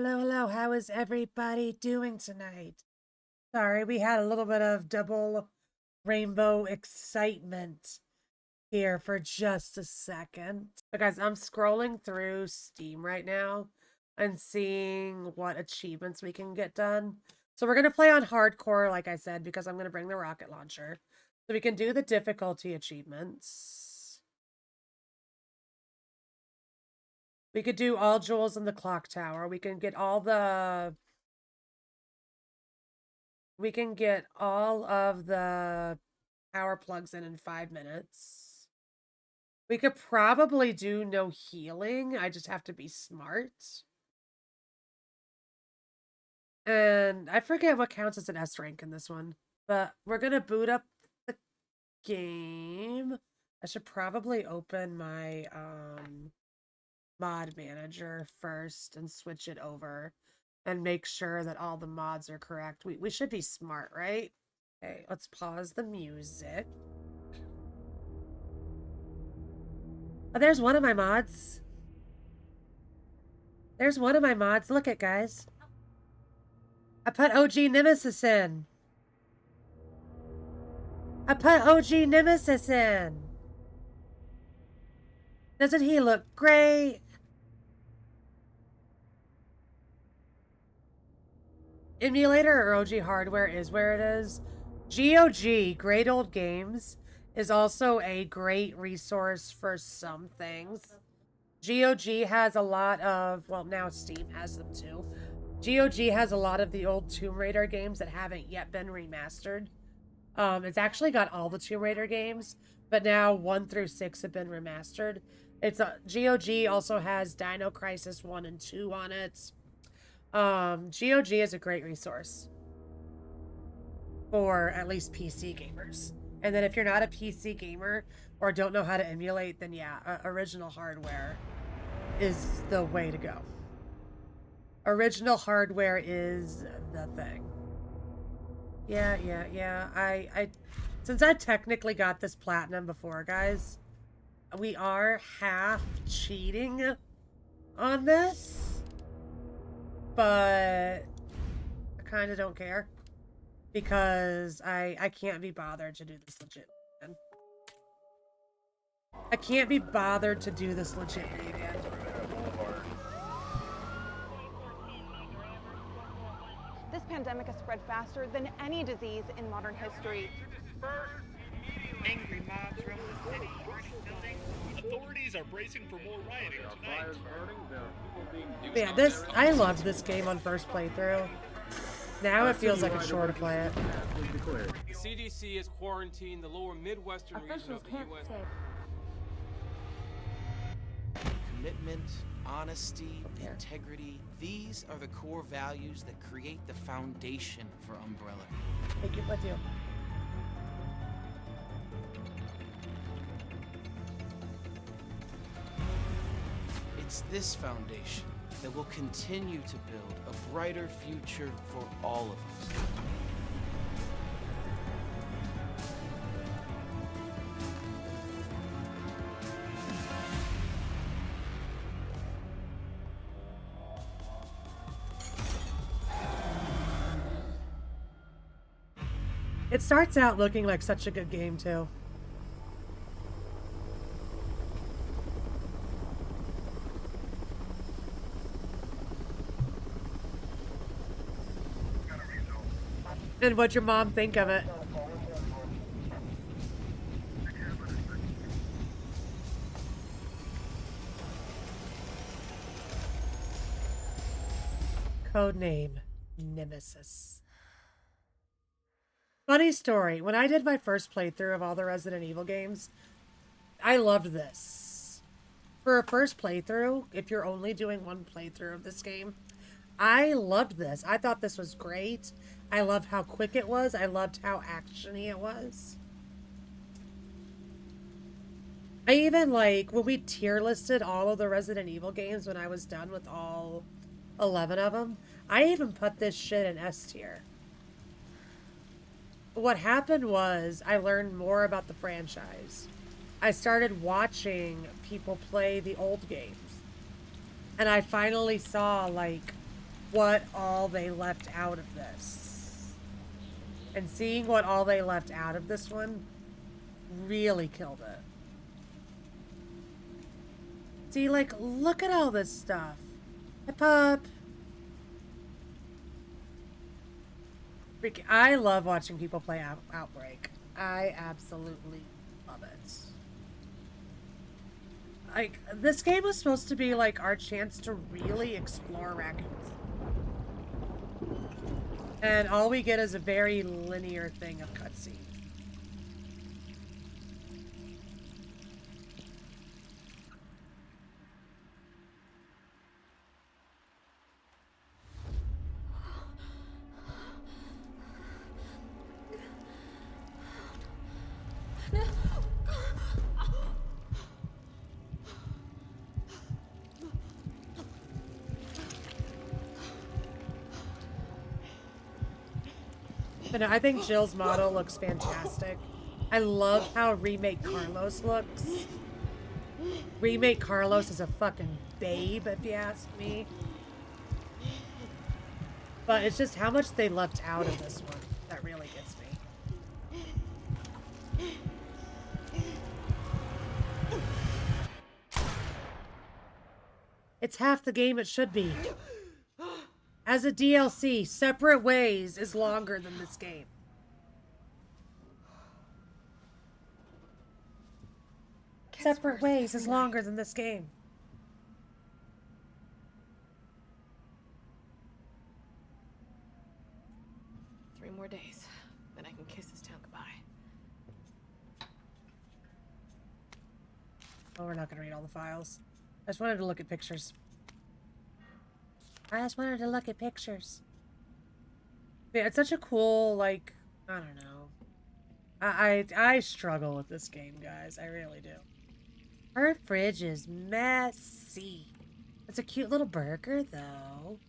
Hello, hello. How is everybody doing tonight? Sorry, we had a little bit of double rainbow excitement here for just a second. But guys, I'm scrolling through Steam right now and seeing what achievements we can get done. So we're going to play on hardcore, like I said, because I'm going to bring the rocket launcher. So we can do the difficulty achievements. We could do all jewels in the clock tower. We can get all the power plugs in 5 minutes. We could probably do no healing. I just have to be smart. And I forget what counts as an S rank in this one. But we're going to boot up the game. I should probably open my mod manager first and switch it over and make sure that all the mods are correct. We should be smart, right? Okay, let's pause the music. Oh, there's one of my mods. There's one of my mods. Look it, guys. I put OG Nemesis in. I put OG Nemesis in. Doesn't he look great? Emulator or OG hardware is where it is. GOG, Great Old Games, is also a great resource for some things. GOG has a lot of, well, now Steam has them too. GOG has a lot of the old Tomb Raider games that haven't yet been remastered. It's actually got all the Tomb Raider games, but now 1 through 6 have been remastered. It's GOG also has Dino Crisis 1 and 2 on it. GOG is a great resource for at least PC gamers. And then if you're not a PC gamer or don't know how to emulate, then yeah, original hardware is the way to go. Original hardware is the thing. Yeah. I since I technically got this platinum before, guys, we are half cheating on this, but I kind of don't care because I can't be bothered to do this legit. Man. I can't be bothered to do this legit, man. This pandemic has spread faster than any disease in modern history. Angry mobs roam the city, burning buildings. Authorities are bracing for more rioting tonight. Yeah, I loved this game on first playthrough. Now it feels like a chore to play it. The CDC has quarantined the lower Midwestern region of the U.S. Commitment, honesty, integrity, these are the core values that create the foundation for Umbrella. Take it with you. It's this foundation that will continue to build a brighter future for all of us. It starts out looking like such a good game, too. And what'd your mom think of it? Codename Nemesis. Funny story. When I did my first playthrough of all the Resident Evil games, I loved this. For a first playthrough, if you're only doing one playthrough of this game, I loved this. I thought this was great. I loved how quick it was. I loved how actiony it was. I even, like, when we tier listed all of the Resident Evil games when I was done with all 11 of them, I even put this shit in S tier. What happened was I learned more about the franchise. I started watching people play the old games. And I finally saw, like, what all they left out of this. And seeing what all they left out of this one really killed it. See, like, look at all this stuff. Hi, pup. I love watching people play Outbreak. I absolutely love it. Like, this game was supposed to be, like, our chance to really explore raccoons. And all we get is a very linear thing of cutscenes. But no, I think Jill's model looks fantastic. I love how Remake Carlos looks. Remake Carlos is a fucking babe, if you ask me. But it's just how much they left out of this one that really gets me. It's half the game it should be. As a DLC, Separate Ways is longer than this game. Separate Ways is longer than this game. Three more days, then I can kiss this town goodbye. Oh, we're not gonna read all the files. I just wanted to look at pictures. I just wanted to look at pictures. Yeah, it's such a cool, like, I don't know. I struggle with this game, guys. I really do. Her fridge is messy. It's a cute little burger, though.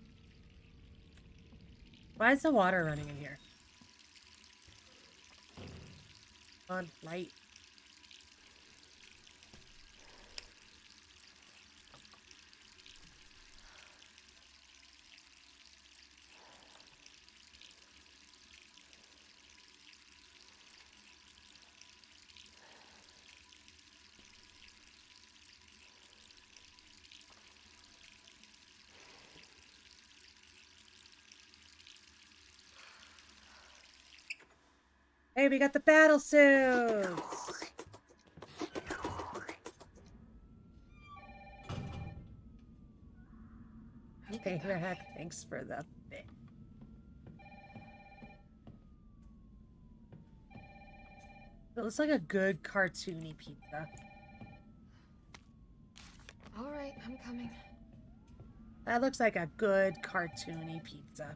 Why is the water running in here? Come on, light. Hey, we got the battle suits! Okay, Rack, thanks for the bit. It looks like a good cartoony pizza. All right, I'm coming. That looks like a good cartoony pizza.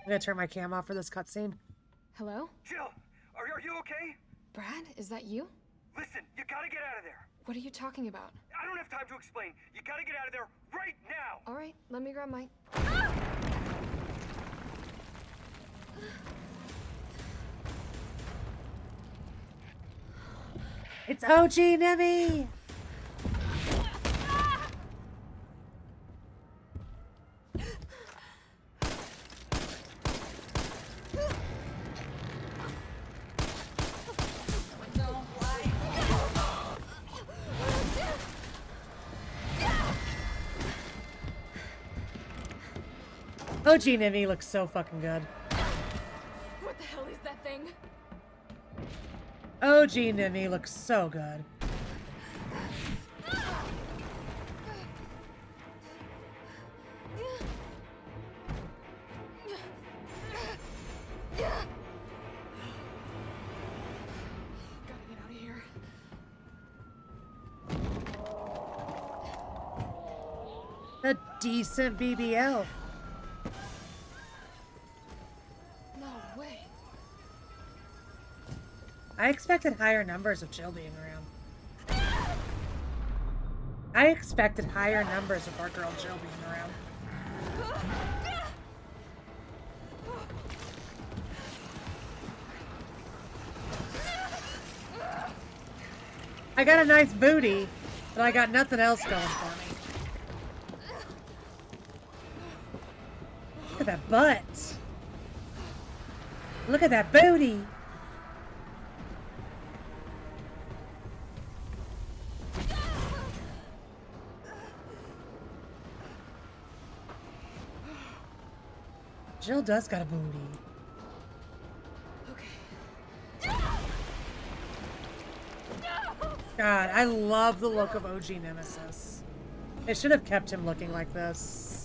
I'm gonna turn my cam off for this cutscene. Hello? Jill, are you okay? Brad, is that you? Listen, you gotta get out of there. What are you talking about? I don't have time to explain. You gotta get out of there right now. All right, let me grab my... It's OG Nemi! OG Nemi looks so fucking good. What the hell is that thing? OG Nemi looks so good. Gotta get out of here. A decent BBL. No way. I expected higher numbers of Jill being around. I expected higher numbers of our girl Jill being around. I got a nice booty, but I got nothing else going for me. that butt. Look at that booty. Jill does got a booty. God, I love the look of OG Nemesis. They should have kept him looking like this.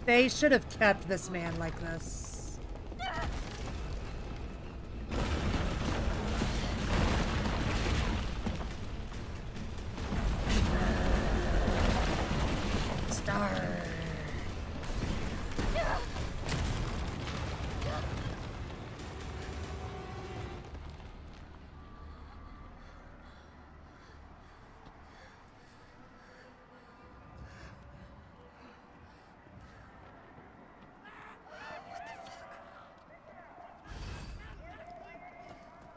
They should have kept this man like this. Star.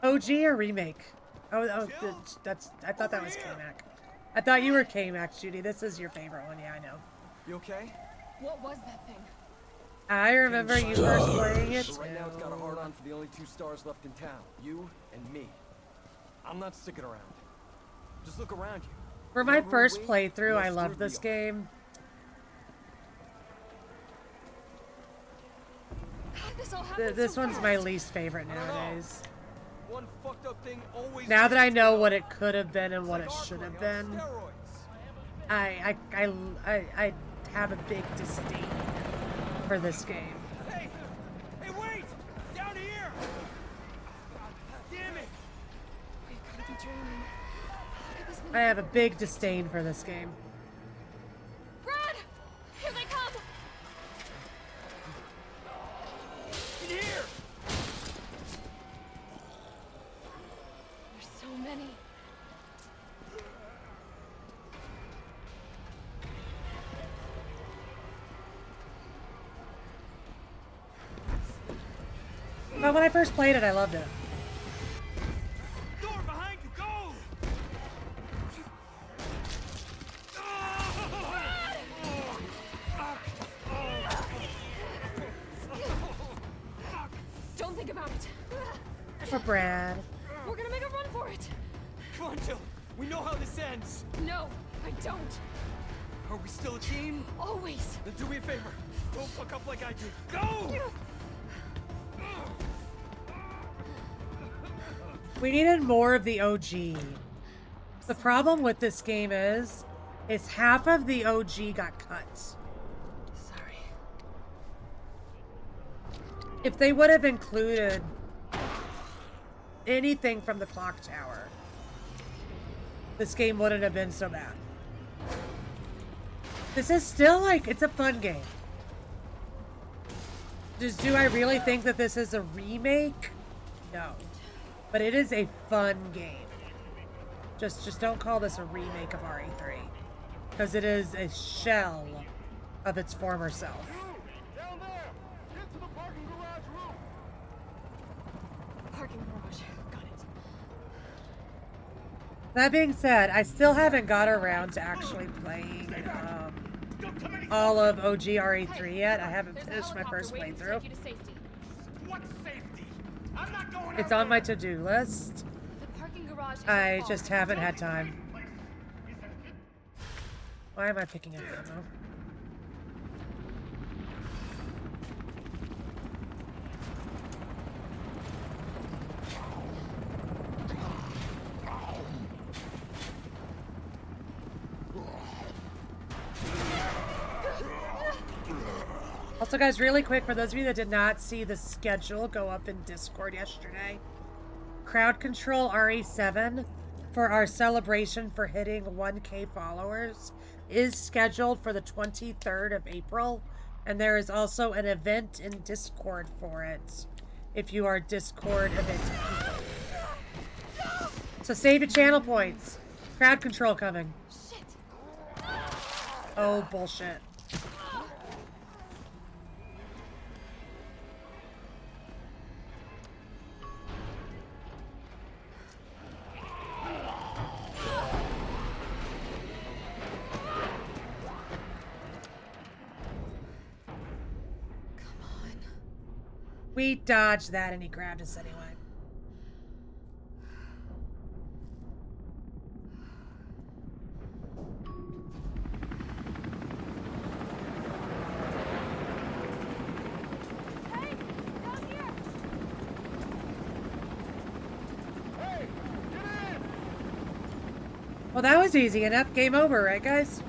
OG or remake? That's. I thought that was K-Mac. I thought you were K-Mac, Judy. This is your favorite one. Yeah, I know. You okay? What was that thing? I remember you first playing it. Right now, it's got a hard on for the only 2 stars left in town. You and me. I'm not sticking around. Just look around you. For my Wherever we first wait, playthrough, I less loved screwed we this are. game. How'd this all happen This so one's fast? my least favorite nowadays. One fucked up thing always Now that I leads to know another. what it could have been and It's what like it our should have play on been, steroids. I have a big disdain for this game. Hey! Hey, wait! Down here! Damn it! We gotta be dreaming. Look at this I have a big disdain for this game. Brad! Here they come! In here! There's so many. But when I first played it, I loved it. Door behind you, go! Don't think about it. For Brad. We're gonna make a run for it. Come on, Jill. We know how this ends. No, I don't. Are we still a team? Always. Then do me a favor. Don't fuck up like I did. Go! We needed more of the OG. The problem with this game is half of the OG got cut. Sorry. If they would have included anything from the clock tower, this game wouldn't have been so bad. This is still like, it's a fun game. Do I really think that this is a remake? No. But it is a fun game. Just don't call this a remake of RE3. Because it is a shell of its former self. Down there! Get to the parking garage room! Parking garage. Got it. That being said, I still haven't got around to actually playing all of OG RE3 yet. I haven't There's a finished my helicopter first waiting to playthrough. take you to safety. What safety? I'm not going It's out on my there. to-do list. The parking garage has I a car. just haven't had time. Why am I picking up ammo? Also, guys, really quick, for those of you that did not see the schedule go up in Discord yesterday, Crowd Control RE7 for our celebration for hitting 1K followers is scheduled for the 23rd of April, and there is also an event in Discord for it if you are Discord event people. So save your channel points. Crowd Control coming. Shit. Oh, bullshit. We dodged that and he grabbed us anyway. Hey, down here! Hey, get in! Well, that was easy enough. Game over, right, guys?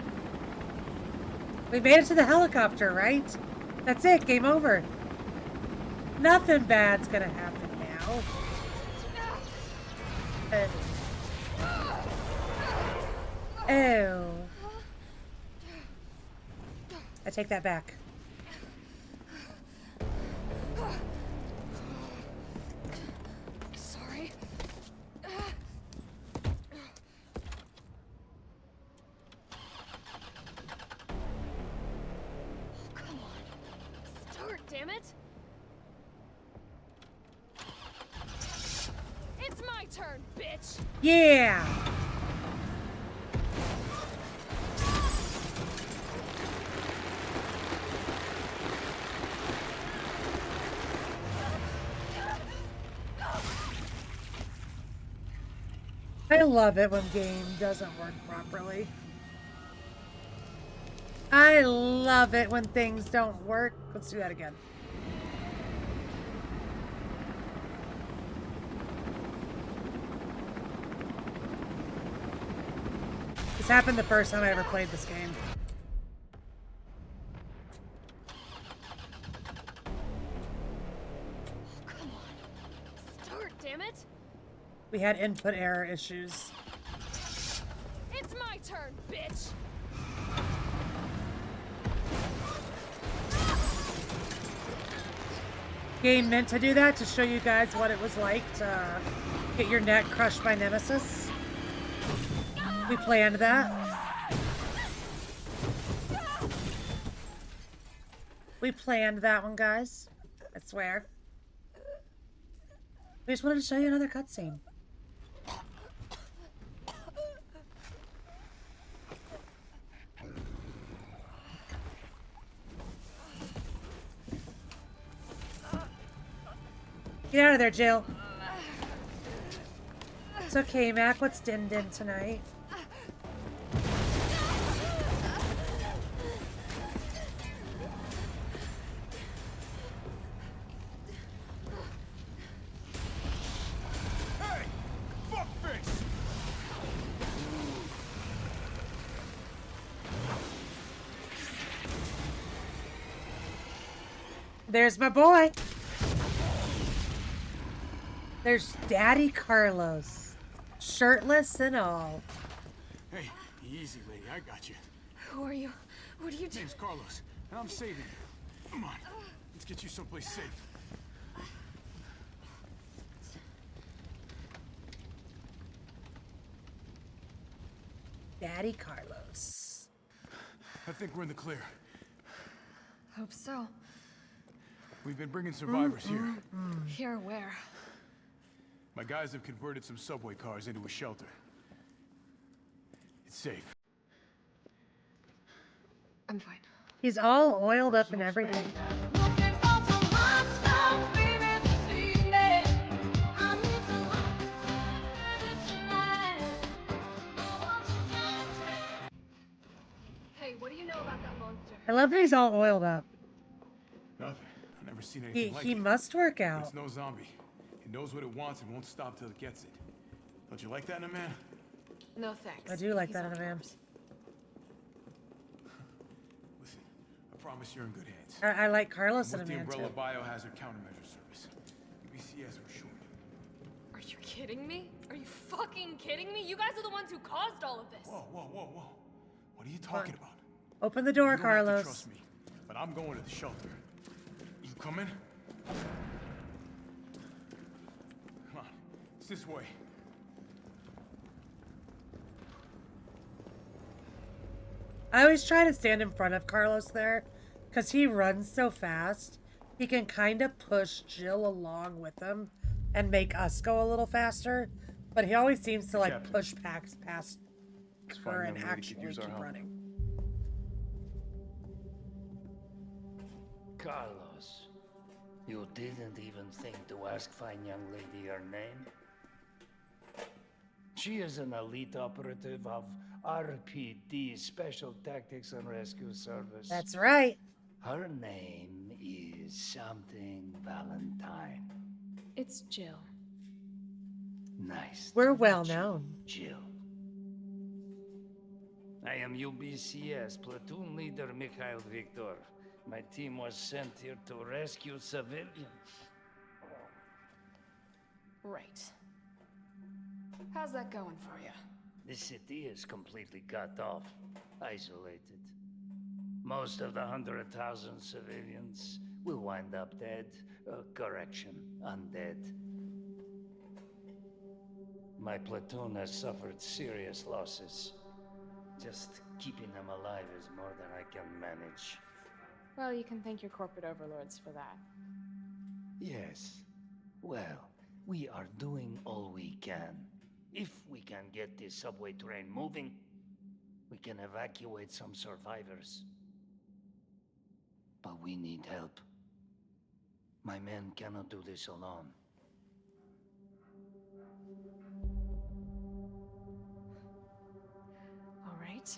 We made it to the helicopter, right? That's it. Game over. Nothing bad's gonna happen now. Oh. I take that back. Sorry. Come on. Start, damn it. It's my turn, bitch. Yeah. I love it when game doesn't work properly. I love it when things don't work. Let's do that again. This happened the first time I ever played this game. Come on. Start, damn it. We had input error issues. It's my turn, bitch. Game meant to do that to show you guys what it was like to get your neck crushed by Nemesis. We planned that. We planned that one, guys. I swear. We just wanted to show you another cutscene. Get out of there, Jill. It's okay, Mac. What's Din Din tonight? Hey! Fuckface! There's my boy. There's Daddy Carlos. Shirtless and all. Hey, easy, lady. I got you. Who are you? What are you doing? Name's Carlos, and I'm saving you. Come on, let's get you someplace safe. Daddy Carlos. I think we're in the clear. Hope so. We've been bringing survivors here. Here where? My guys have converted some subway cars into a shelter. It's safe. I'm fine. He's all oiled up and everything. Hey, what do you know about that monster? I love that he's all oiled up. Nothing. I've never seen anything like He it. must work But out. it's no zombie. It knows what it wants and won't stop till it gets it. Don't you like that in a man? No thanks. I do like He's that in on a man. yours. Listen, I promise you're in good hands. I like Carlos I'm in a with the man Umbrella too. Biohazard Countermeasure Service. BCS for short. Are you kidding me? Are you fucking kidding me? You guys are the ones who caused all of this. Whoa, whoa, whoa, whoa. What are you talking about? Open the door, You don't have to Carlos. trust me, but I'm going to the shelter. You coming? Come on, it's this way. I always try to stand in front of Carlos there, because he runs so fast. He can kind of push Jill along with him and make us go a little faster, but he always seems to like Captain. push past her and young lady could actually use our keep help. running. Carlos, You didn't even think to ask fine young lady her name? She is an elite operative of RPD, Special Tactics and Rescue Service. That's right. Her name is something Valentine. It's Jill. Nice. We're to well meet you, known. Jill. I am UBCS platoon leader Mikhail Viktor. My team was sent here to rescue civilians. Right. How's that going for you? The city is completely cut off, isolated. Most of the 100,000 civilians will wind up dead. Correction, undead. My platoon has suffered serious losses. Just keeping them alive is more than I can manage. Well, you can thank your corporate overlords for that. Yes. Well, we are doing all we can. If we can get this subway train moving, we can evacuate some survivors. But we need help. My men cannot do this alone. All right.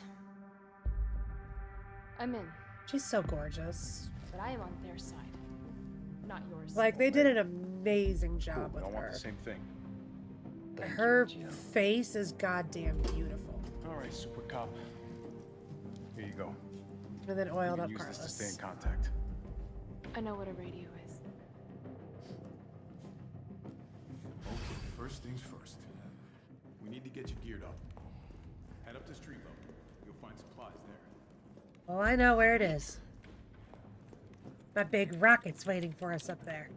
I'm in, She's so gorgeous. but I am on their side, not yours. Like, they did an amazing job Cool, with I want her. the same thing. Thank Her you, Jill. face is goddamn beautiful. All right, super cop. Here you go. And then You oiled can up use this to stay in Carlos. contact. I know what a radio is. Okay, first things first. We need to get you geared up. Head up to street level. You'll find supplies there. Oh, I know where it is. That big rocket's waiting for us up there.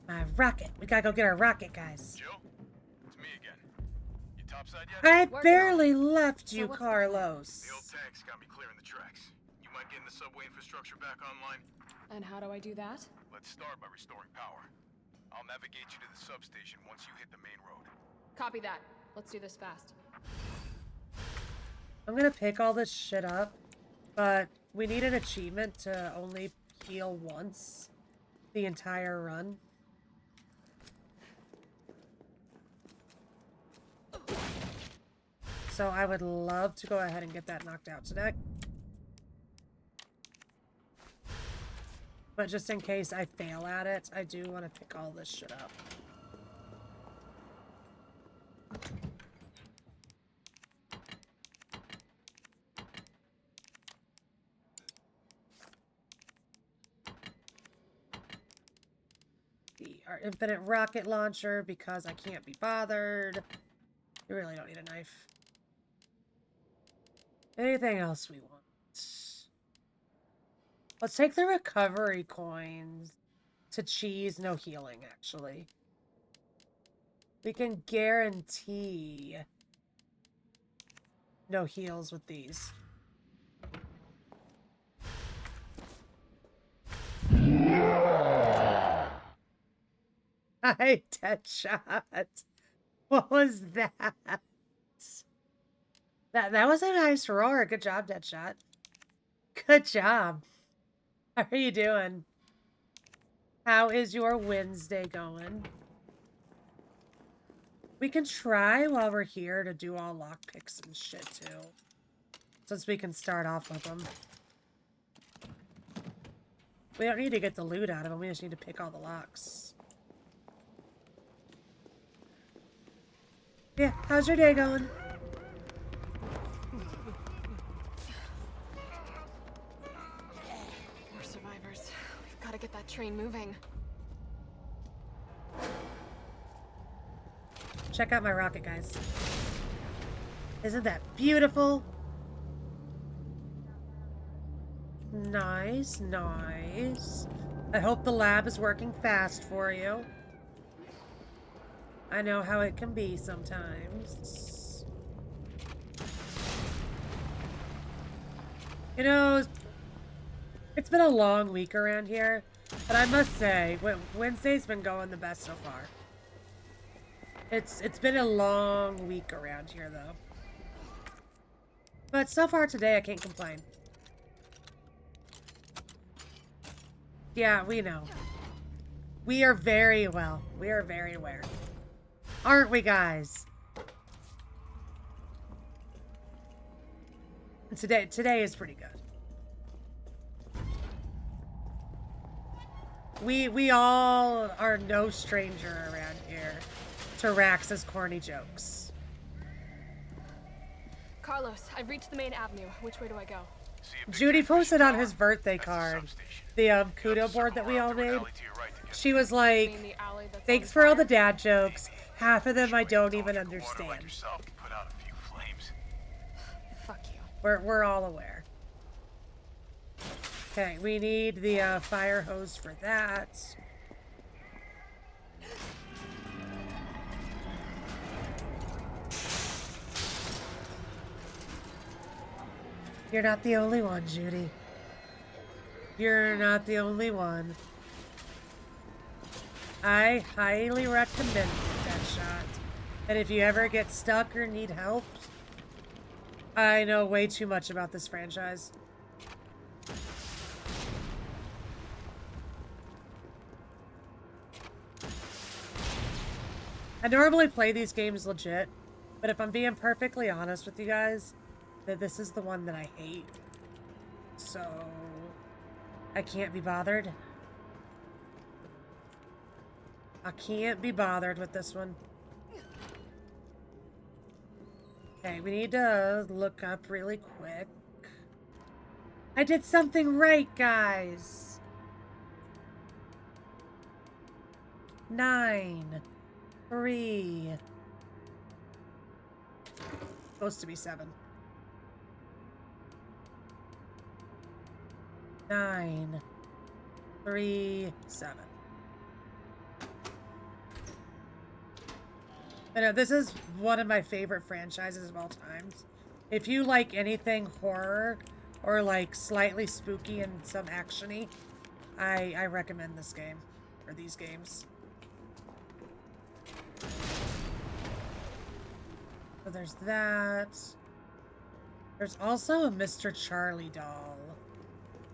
My rocket. We gotta go get our rocket, guys. Jill, it's me again. You topside yet? I Working barely left So you, what's the plan? Carlos. The old tanks got me clearing the tracks. You mind getting the subway infrastructure back online? And how do I do that? Let's start by restoring power. I'll navigate you to the substation once you hit the main road. Copy that. Let's do this fast. I'm gonna pick all this shit up, but we need an achievement to only heal once the entire run. So I would love to go ahead and get that knocked out today. But just in case I fail at it, I do want to pick all this shit up. Our infinite rocket launcher because I can't be bothered. You really don't need a knife. Anything else we want? Let's take the recovery coins to cheese. No healing, actually. We can guarantee no heals with these. Hi, Deadshot. What was that? That was a nice roar. Good job, Deadshot. Good job. How are you doing? How is your Wednesday going? We can try while we're here to do all lockpicks and shit too. Since we can start off with them. We don't need to get the loot out of them. We just need to pick all the locks. Yeah, how's your day going? More survivors. We've got to get that train moving. Check out my rocket, guys. Isn't that beautiful? Nice, nice. I hope the lab is working fast for you. I know how it can be sometimes. You know, it's been a long week around here, but I must say, Wednesday's been going the best so far. It's been a long week around here, though. But so far today, I can't complain. Yeah, we know. We are very well. We are very aware. Aren't we, guys? And today is pretty good. We all are no stranger around here to Rax's corny jokes. Carlos, I've reached the main avenue. Which way do I go? Judy posted on his birthday card the Kudo board that we all made. She was like, thanks for all the dad jokes. Half of them I don't even understand. Fuck you. We're all aware. Okay, we need the fire hose for that. You're not the only one, Judy. You're not the only one. I highly recommend that shot. And if you ever get stuck or need help, I know way too much about this franchise. I normally play these games legit, but if I'm being perfectly honest with you guys, that this is the one that I hate. So I can't be bothered. I can't be bothered with this one. Okay, we need to look up really quick. I did something right, guys. 9, 3. Supposed to be 7. 9, 3, 7. I know this is one of my favorite franchises of all times. If you like anything horror or like slightly spooky and some actiony, I recommend this game or these games. So there's that. There's also a Mr. Charlie doll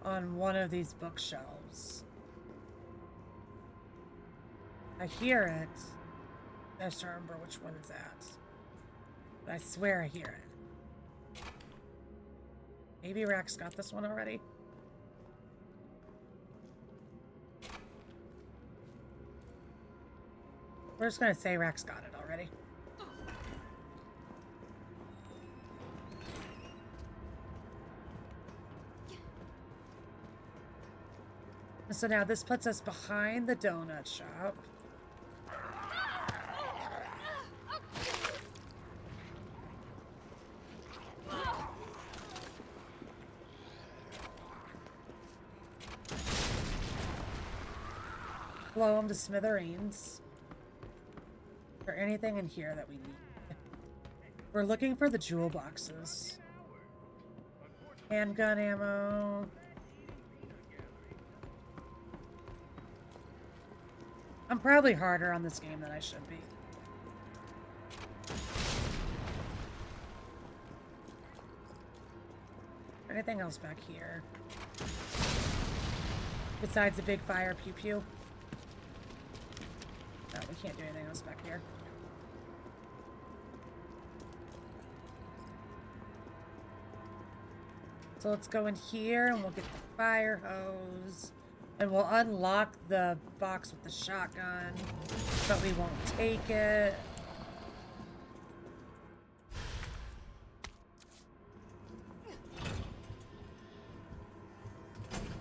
on one of these bookshelves. I hear it. I just don't remember which one it's at. But I swear I hear it. Maybe Rax got this one already. We're just gonna say Rax got it already. So now this puts us behind the donut shop. Blow them to smithereens. Is there anything in here that we need? We're looking for the jewel boxes. Handgun ammo. I'm probably harder on this game than I should be. Anything else back here? Besides the big fire pew pew? No, we can't do anything else back here. So let's go in here and we'll get the fire hose. And we'll unlock the box with the shotgun, but we won't take it.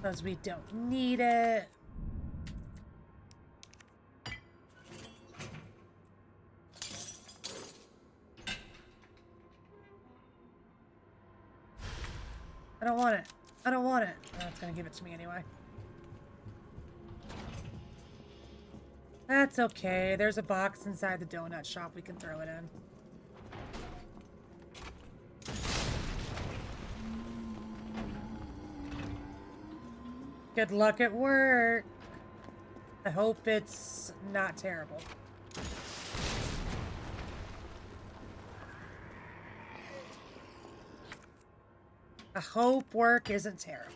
Because we don't need it. I don't want it. I don't want it. Oh, it's gonna give it to me anyway. That's okay. There's a box inside the donut shop we can throw it in. Good luck at work. I hope it's not terrible. I hope work isn't terrible.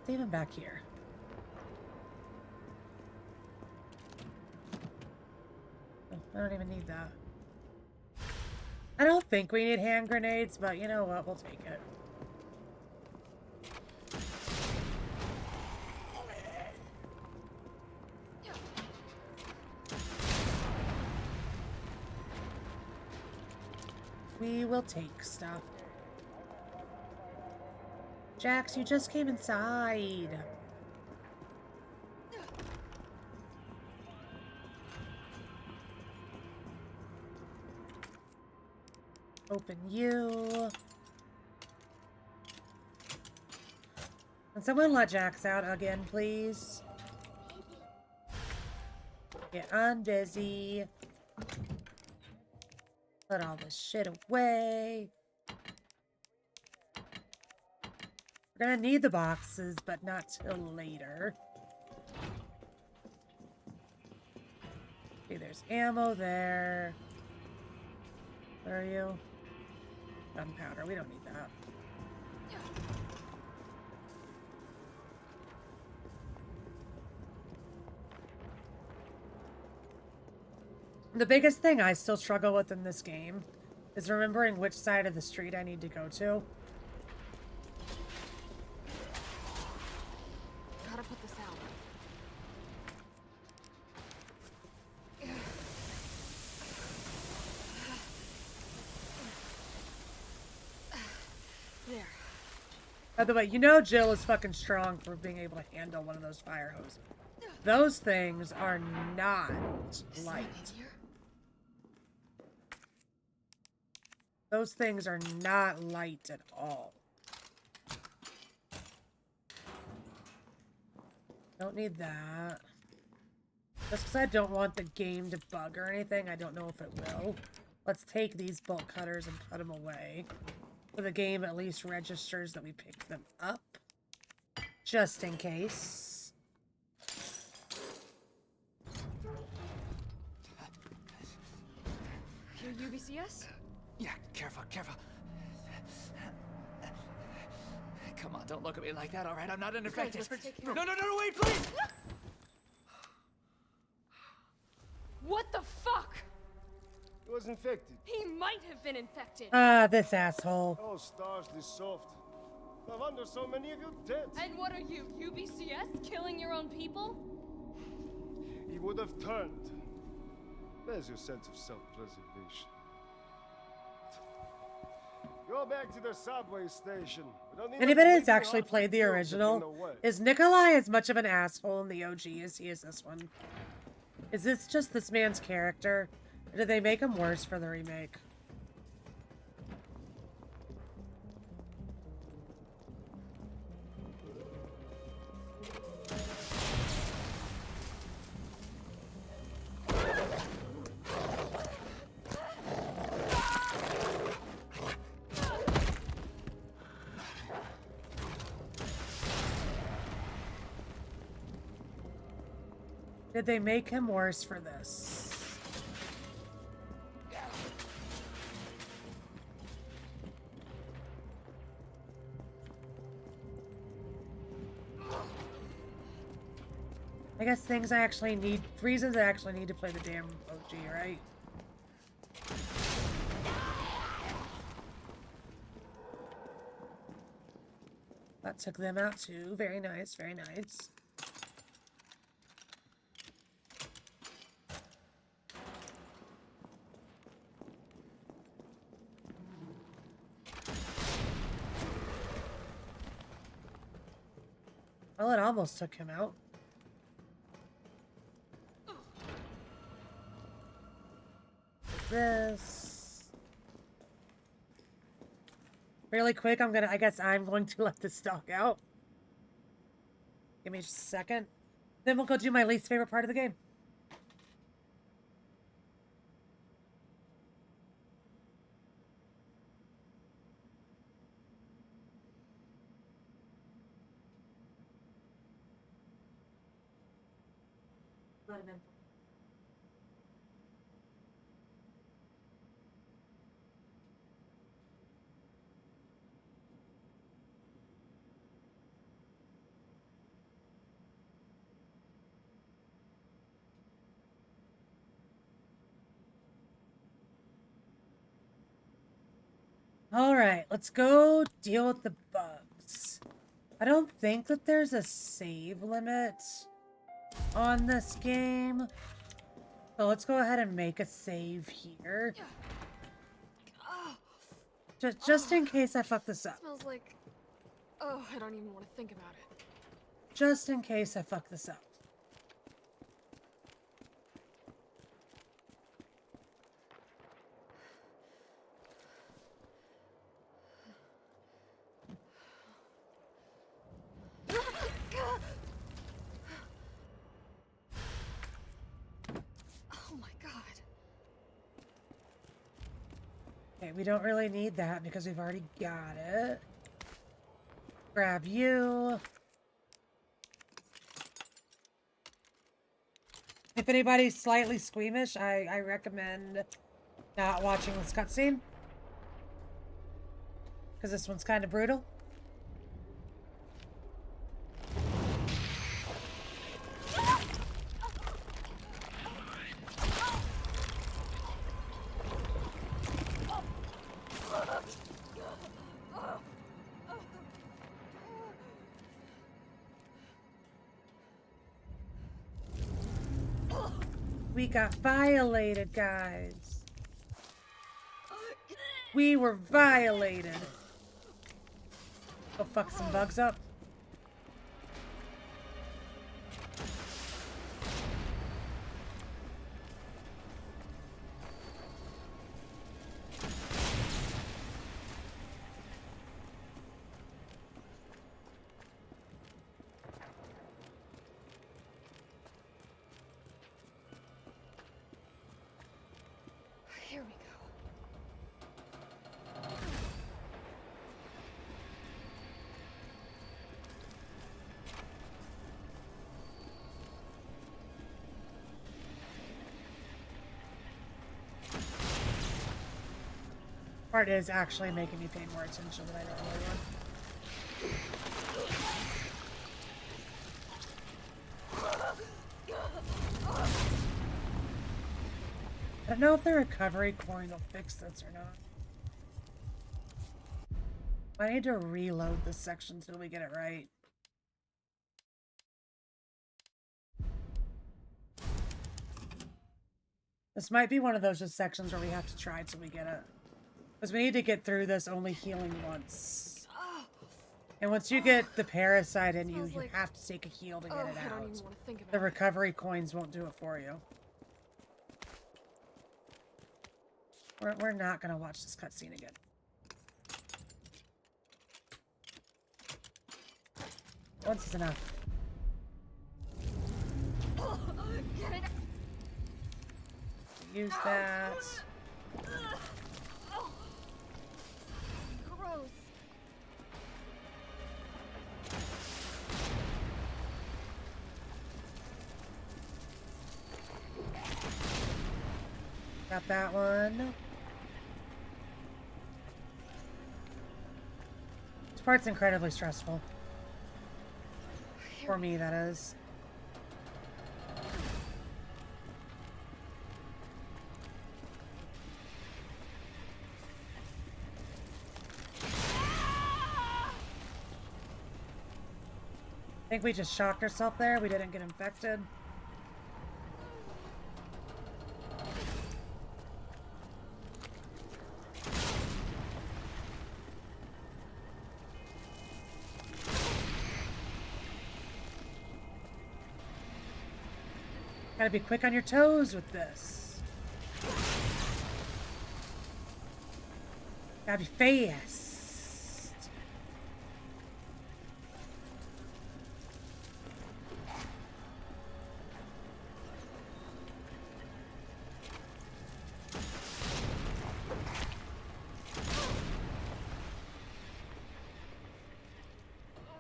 It's even back here. Oh, I don't even need that. I don't think we need hand grenades, but you know what? We'll take it. We will take stuff. Jax, you just came inside. Open you. Can someone let Jax out again, please? Get unbusy. Put all this shit away. We're gonna need the boxes, but not till later. Okay, there's ammo there. Where are you? Gunpowder. We don't need that. The biggest thing I still struggle with in this game is remembering which side of the street I need to go to. Gotta put this out. There. By the way, you know Jill is fucking strong for being able to handle one of those fire hoses. Those things are not light. Those things are not light at all. Don't need that. Just because I don't want the game to bug or anything, I don't know if it will. Let's take these bolt cutters and put them away. So the game at least registers that we picked them up. Just in case. Your UBCS? Yeah, careful, careful. Come on, don't look at me like that, all right? I'm not an infected. No, wait, please! What the fuck? He was infected. He might have been infected. Ah, this asshole. Oh, stars, this soft. No wonder so many of you dead. And what are you, UBCS? Killing your own people? He would have turned. Where's your sense of self-preservation? Go back to the subway station. Anybody that's actually played the original, is Nikolai as much of an asshole in the OG as he is this one? Is this just this man's character? Or did they make him worse for the remake? Did they make him worse for this? I guess things I actually need, reasons I actually need to play the damn OG, right? That took them out too. Very nice, very nice. Well, it almost took him out. This really quick. I guess I'm going to let this stock out. Give me just a second. Then we'll go do my least favorite part of the game. Let him in. Alright, let's go deal with the bugs. I don't think that there's a save limit on this game. So let's go ahead and make a save here. Just in case I fuck this up. Smells like... Oh, I don't even want to think about it. Just in case I fuck this up. Oh my god. Okay, we don't really need that because we've already got it. Grab you. If anybody's slightly squeamish, I recommend not watching this cutscene. Because this one's kind of brutal. We got violated, guys. We were violated. Go fuck some bugs up. Here we go. Part is actually making me pay more attention than I normally would. I don't know if the recovery coin will fix this or not. I need to reload this section until we get it right. This might be one of those just sections where we have to try until we get it. Because we need to get through this only healing once. And once you get the parasite in you, you have to take a heal to get it I don't out. even want to think about The recovery coins won't do it for you. We're not going to watch this cutscene again. Once is enough. Get it. Use that. Gross. Got that one. This part's incredibly stressful. For me, that is. I think we just shocked ourselves there. We didn't get infected. Gotta be quick on your toes with this. Gotta be fast.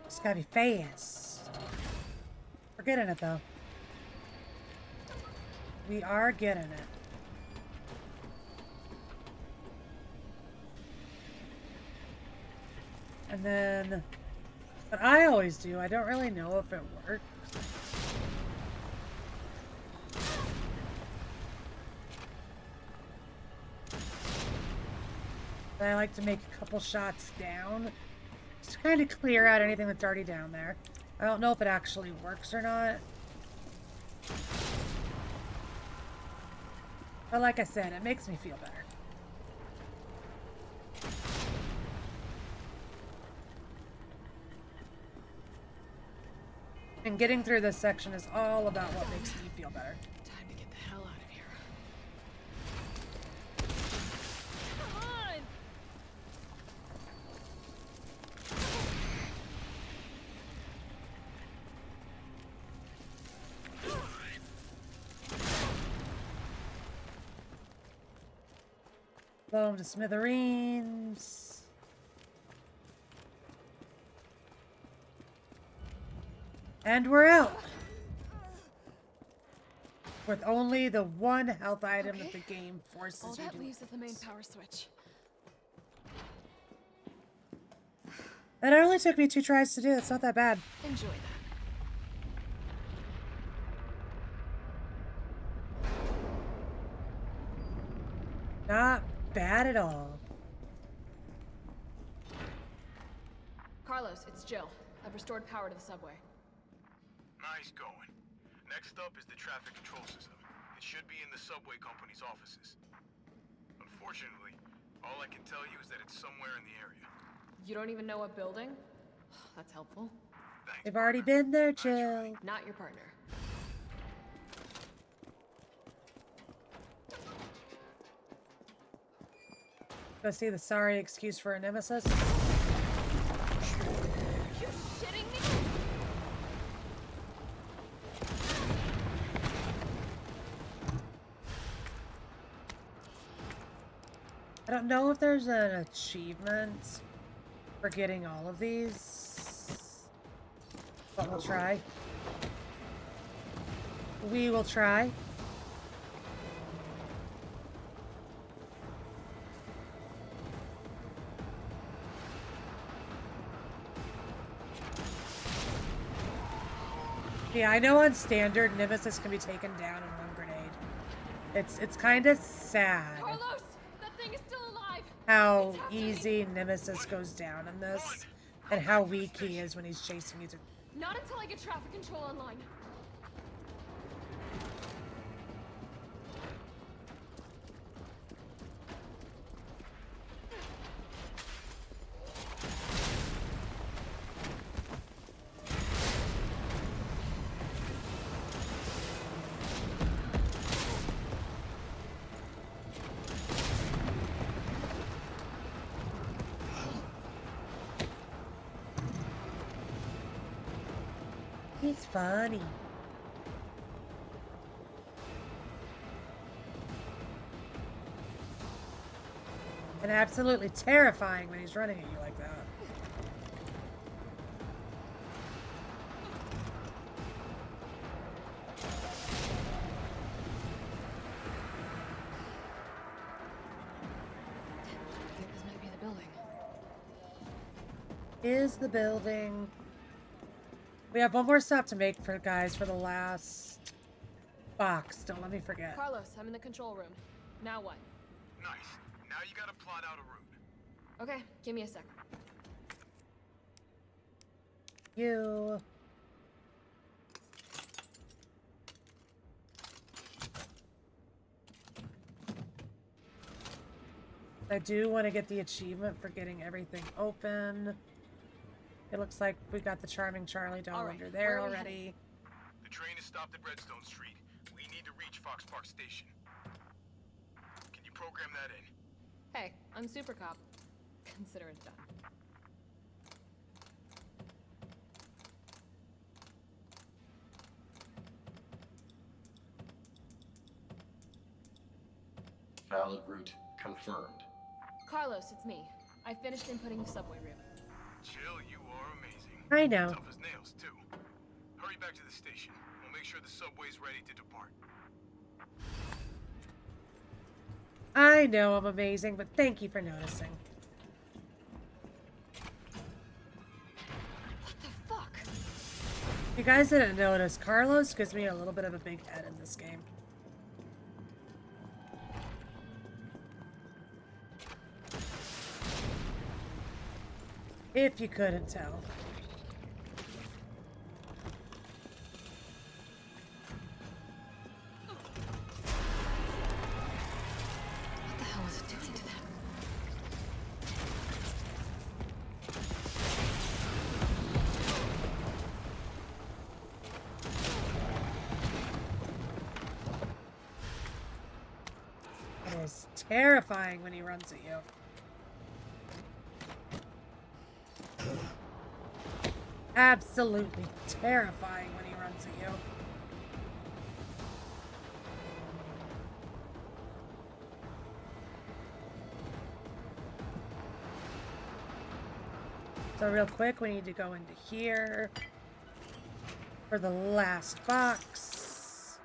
Just gotta be fast. We're getting it though. We are getting it. And then, what I always do, I don't really know if it works. But I like to make a couple shots down. Just to kind of clear out anything that's already down there. I don't know if it actually works or not. But like I said, it makes me feel better. And getting through this section is all about what makes me feel better. Time to get the hell out of here. Come on! Blow them to smithereens. And we're out. With only the one health item that the game forces All you that to leaves use. is the main power switch. That only took me 2 tries to do. It's not that bad. Enjoy that. Not bad at all. Carlos, it's Jill. I've restored power to the subway. Nice going. Next up is the traffic control system. It should be in the subway company's offices. Unfortunately, all I can tell you is that it's somewhere in the area. You don't even know what building? That's helpful. They've already been there, Jill. Not your partner. Go see the sorry excuse for a nemesis. Are you shitting me? I don't know if there's an achievement for getting all of these, but we'll try. We will try. Yeah, I know on standard, Nemesis can be taken down in one grenade. It's kind of sad Carlos! That thing is still alive! how easy Nemesis goes down in this, and how weak he is when he's chasing you. Not until I get traffic control online. He's funny. And absolutely terrifying when he's running at you like that. I think this might be the building. Is the building. We have one more stop to make for guys for the last box. Don't let me forget. Carlos, I'm in the control room. Now what? Nice. Now you gotta plot out a route. Okay, give me a sec. You. I do want to get the achievement for getting everything open. It looks like we got the Charming Charlie doll under there already. The train is stopped at Redstone Street. We need to reach Fox Park Station. Can you program that in? Hey, I'm Super Cop. Consider it done. Valid route confirmed. Carlos, it's me. I finished inputting the subway route. Jill, you are amazing. I know. Tough as nails, too. Hurry back to the station. We'll make sure the subway's ready to depart. I know I'm amazing, but thank you for noticing. What the fuck? If you guys didn't notice, Carlos gives me a little bit of a big head in this game. If you couldn't tell. What the hell was it doing to them? It is terrifying when he runs at you. Absolutely terrifying when he runs at you. So real quick, we need to go into here for the last box.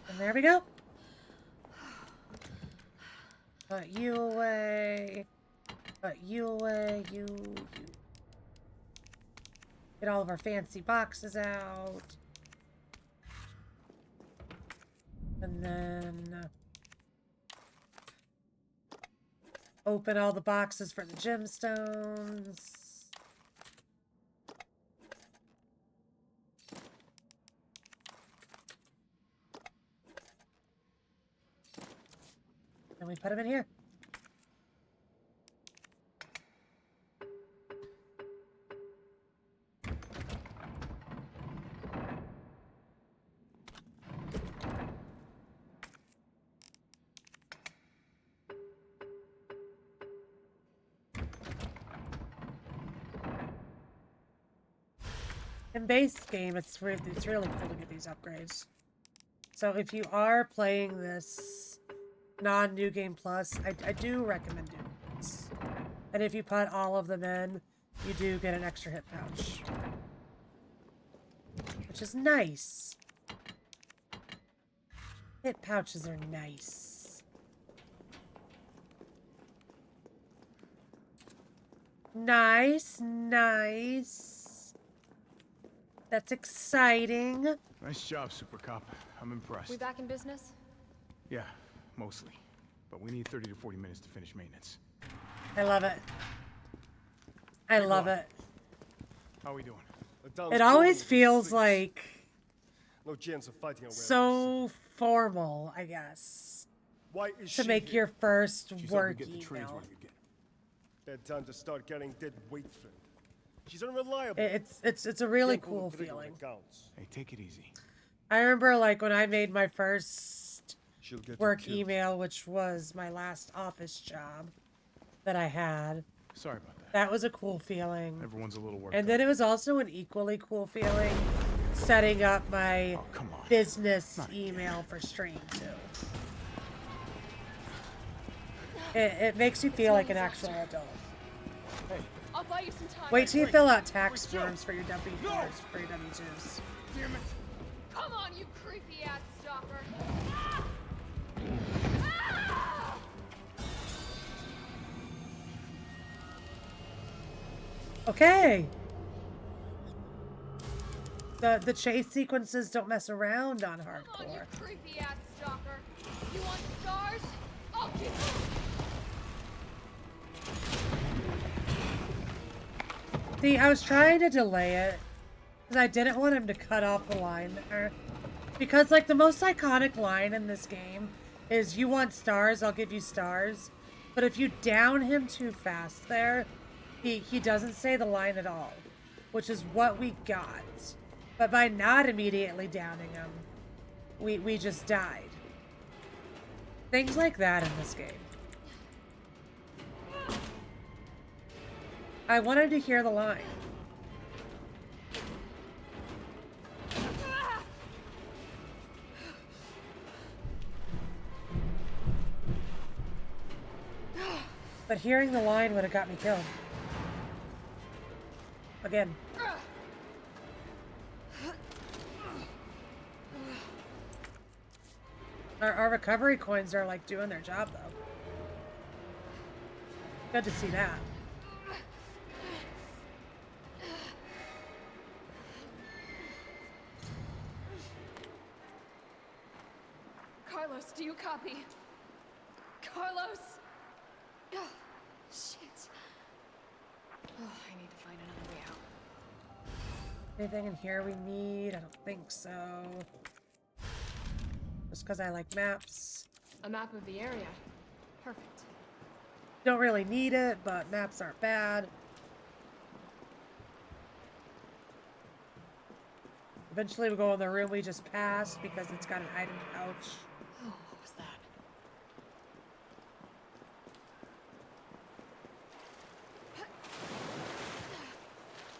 And there we go. Put you away. Put you away. You. Get all of our fancy boxes out. And then open all the boxes for the gemstones. And we put them in here. In base game, it's really cool to get these upgrades. So if you are playing this non-New Game Plus, I do recommend doing this. And if you put all of them in, you do get an extra hit pouch. Which is nice. Hit pouches are nice. Nice, nice. That's exciting. Nice job, Super Cop. I'm impressed. We back in business? Yeah, mostly. But we need 30 to 40 minutes to finish maintenance. I love it. I love it. How are we doing? It always feels like no chance of fighting so formal, I guess. Why is to she make here? your first She said work we get the trains email. when you get. Bad time to start getting dead weight filled. She's unreliable. It's a really Can't pull cool the trigger when feeling. it counts. Hey, take it easy. I remember like when I made my first She'll get work killed. email, which was my last office job that I had. Sorry about that. That was a cool feeling. Everyone's a little worked And up. then it was also an equally cool feeling setting up my business email for stream too. It makes you feel like an actual adult. I'll buy you some time. Wait till you fill out tax forms for your W4s, for your W2s. Damn it. Come on, you creepy ass stalker. Okay. The chase sequences don't mess around on Come on, you hardcore. creepy ass stalker. You want stars? I'll give you. See, I was trying to delay it because I didn't want him to cut off the line there. Because, like, the most iconic line in this game is, you want stars, I'll give you stars. But if you down him too fast there, he doesn't say the line at all. Which is what we got. But by not immediately downing him, we just died. Things like that in this game. I wanted to hear the line. But hearing the line would have got me killed. Again. Our recovery coins are like doing their job though. Good to see that. Carlos, do you copy? Carlos! Oh, shit. Oh, I need to find another way out. Anything in here we need? I don't think so. Just because I like maps. A map of the area. Perfect. Don't really need it, but maps aren't bad. Eventually we'll go in the room we just passed because it's got an item pouch. Oh, what was that?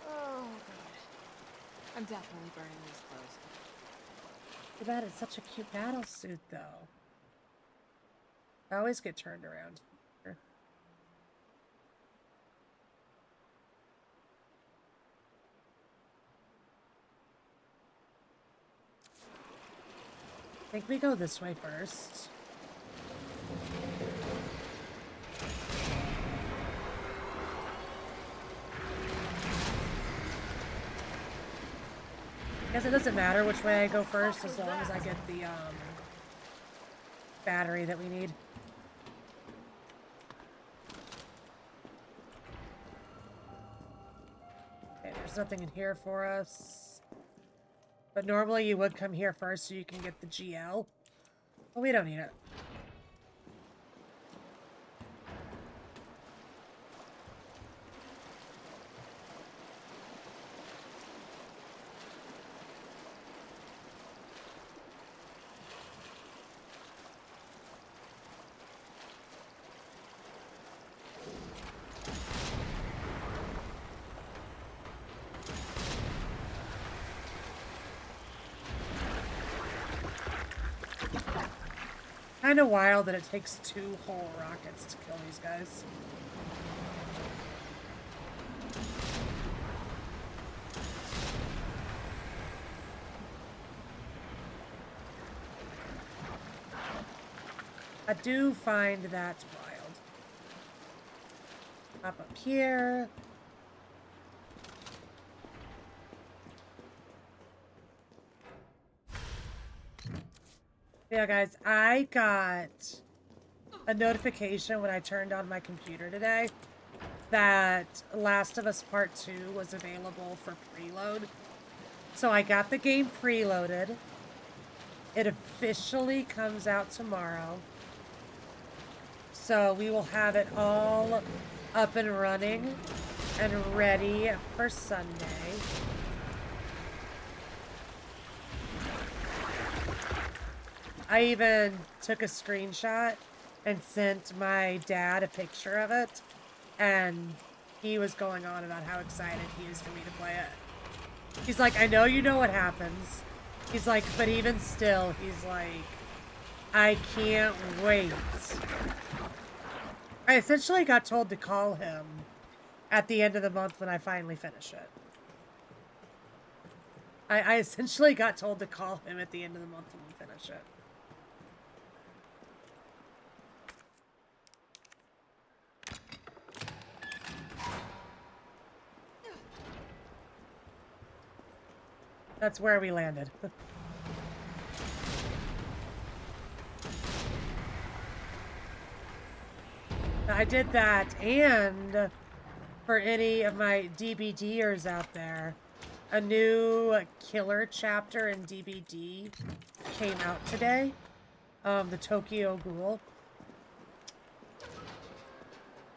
Oh, God. I'm definitely burning these clothes. Too bad it's such a cute battle suit, though. I always get turned around here. I think we go this way first. Guess it doesn't matter which way I go first as long as I get the battery that we need. Okay, there's nothing in here for us. But normally you would come here first so you can get the GL. But we don't need it. Kind of wild that it takes 2 whole rockets to kill these guys. I do find that wild. Up here. Yeah, guys, I got a notification when I turned on my computer today that Last of Us Part 2 was available for preload. So I got the game preloaded. It officially comes out tomorrow. So we will have it all up and running and ready for Sunday. I even took a screenshot and sent my dad a picture of it, and he was going on about how excited he is for me to play it. He's like, I know you know what happens. He's like, but even still, he's like, I can't wait. I essentially got told to call him at the end of the month when I finally finish it. I essentially got told to call him at the end of the month when we finish it. That's where we landed. I did that, and for any of my DBDers out there, a new killer chapter in DBD came out today. The Tokyo Ghoul.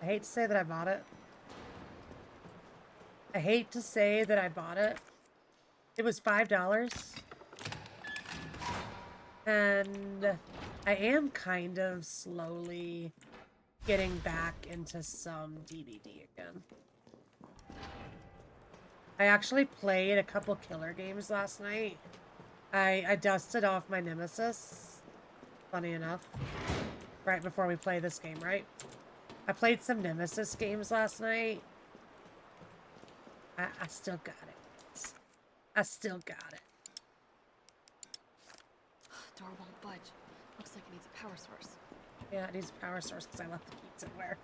I hate to say that I bought it. I hate to say that I bought it. It was $5. And I am kind of slowly getting back into some DBD again. I actually played a couple killer games last night. I dusted off my Nemesis, funny enough, right before we play this game, right? I played some Nemesis games last night. I still got it. I still got it. Door won't budge. Looks like it needs a power source. Yeah, it needs a power source because I left the key somewhere.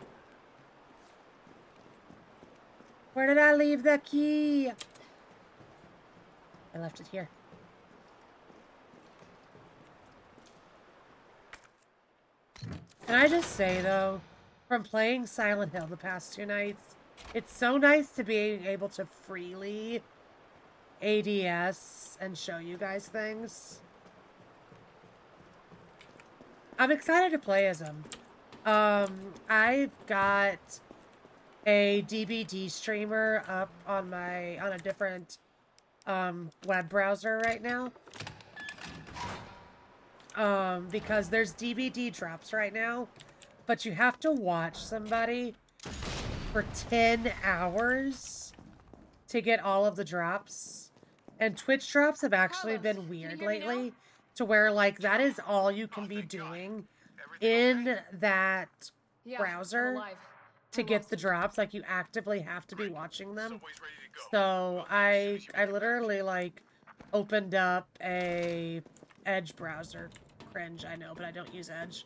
Where did I leave the key? I left it here. Can I just say, though, from playing Silent Hill the past 2 nights, it's so nice to be able to freely ADS and show you guys things. I'm excited to play as him. I've got a DVD streamer up on a different web browser right now. Because there's DVD drops right now, but you have to watch somebody for 10 hours to get all of the drops. And Twitch drops have actually been weird lately, to where, like, that is all you can be doing in that browser to get the drops. Like, you actively have to be watching them. So I literally, like, opened up a Edge browser. Cringe, I know, but I don't use Edge.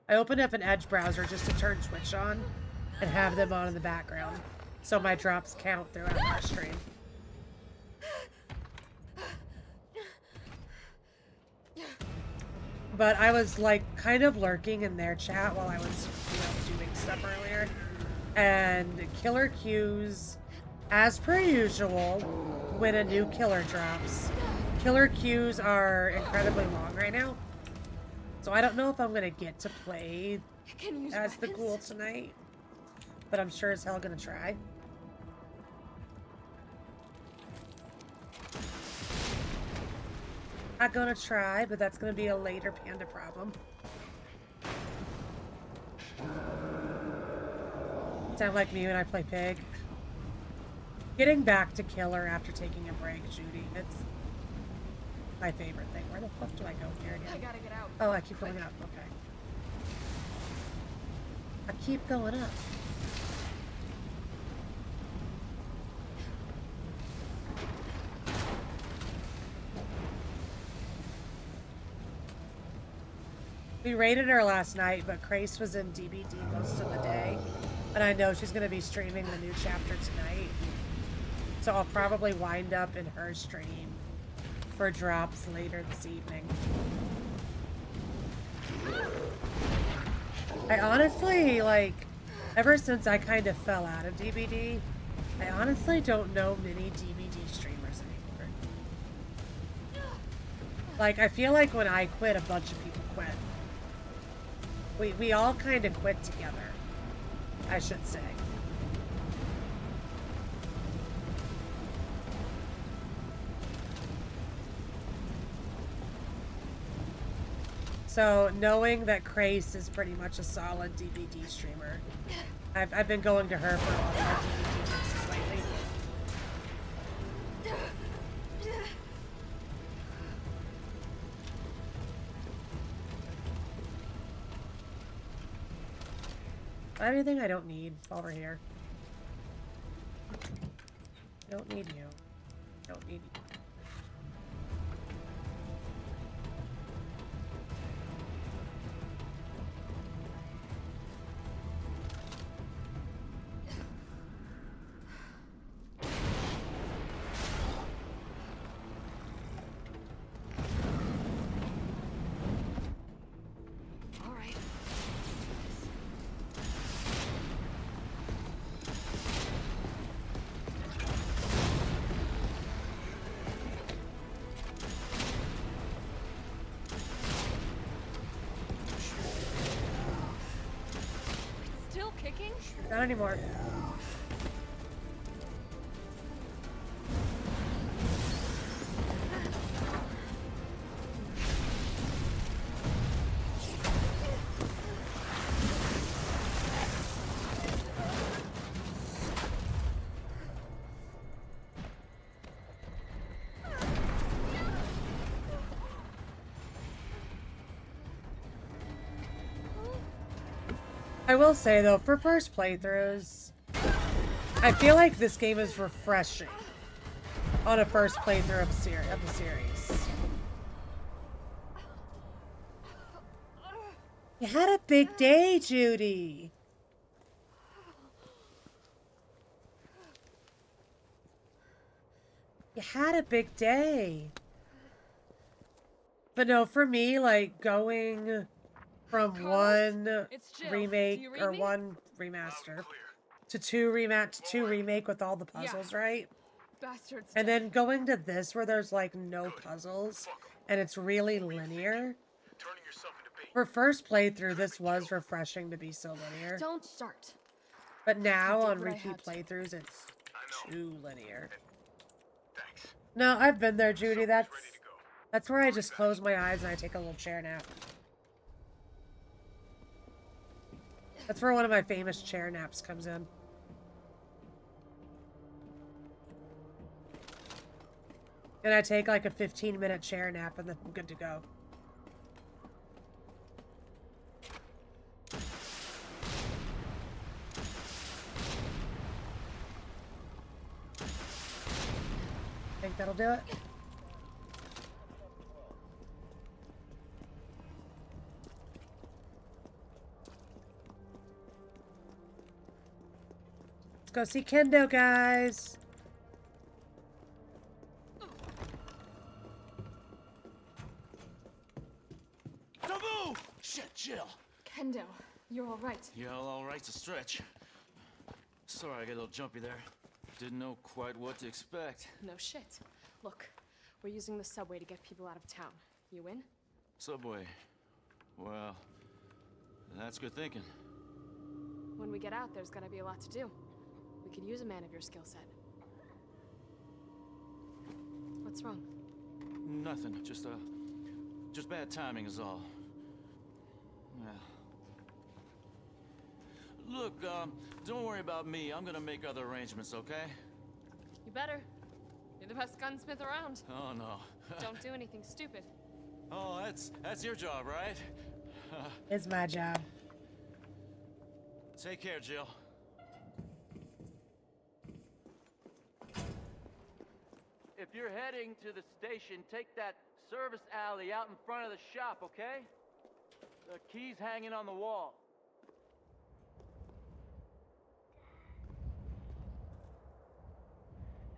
I opened up an Edge browser just to turn Twitch on and have them on in the background, so my drops count throughout our stream. But I was, like, kind of lurking in their chat while I was, doing stuff earlier. And killer queues, as per usual, when a new killer drops. Killer queues are incredibly long right now. So I don't know if I'm going to get to play as the ghoul tonight. But I'm sure as hell going to try. I'm gonna try, but that's gonna be a later Panda problem. Sound like me when I play Pig. Getting back to Killer after taking a break, Judy. It's my favorite thing. Where the fuck do I go here again? I gotta get out. Oh, I keep going up. Okay. I keep going up. We raided her last night, but Grace was in DBD most of the day. And I know she's going to be streaming the new chapter tonight. So I'll probably wind up in her stream for drops later this evening. I honestly, like, ever since I kind of fell out of DBD, I honestly don't know many DBD streamers anymore. Like, I feel like when I quit, a bunch of people quit. We all kind of quit together, I should say. So, knowing that Grace is pretty much a solid DBD streamer, I've been going to her for all of our DBD fixes lately. Anything I don't need while we're here. Don't need you. Don't need you. Not anymore. I will say though, for first playthroughs, I feel like this game is refreshing on a first playthrough of the series. You had a big day, Judy. You had a big day. But no, for me, like, going from one remake or one remaster to two remake with all the puzzles, right? Bastards. And then going to this where there's like no puzzles and it's really linear. For first playthrough, this was refreshing to be so linear. Don't start. But now on repeat playthroughs, it's too linear. No, I've been there, Judy. That's where I just close my eyes and I take a little chair nap. That's where one of my famous chair naps comes in. And I take like a 15-minute chair nap and then I'm good to go. Think that'll do it? Let's go see Kendo, guys. Don't move! Shit, Jill. Kendo, you're all right. Yeah, all right's a stretch. Sorry, I got a little jumpy there. Didn't know quite what to expect. No shit. Look, we're using the subway to get people out of town. You in? Subway. Well, that's good thinking. When we get out, there's gonna be a lot to do. We could use a man of your skill set. What's wrong? Nothing. Just bad timing is all. Yeah. Look, don't worry about me. I'm gonna make other arrangements, okay? You better. You're the best gunsmith around. Oh, no. Don't do anything stupid. Oh, that's your job, right? It's my job. Take care, Jill. If you're heading to the station, take that service alley out in front of the shop, okay? The key's hanging on the wall.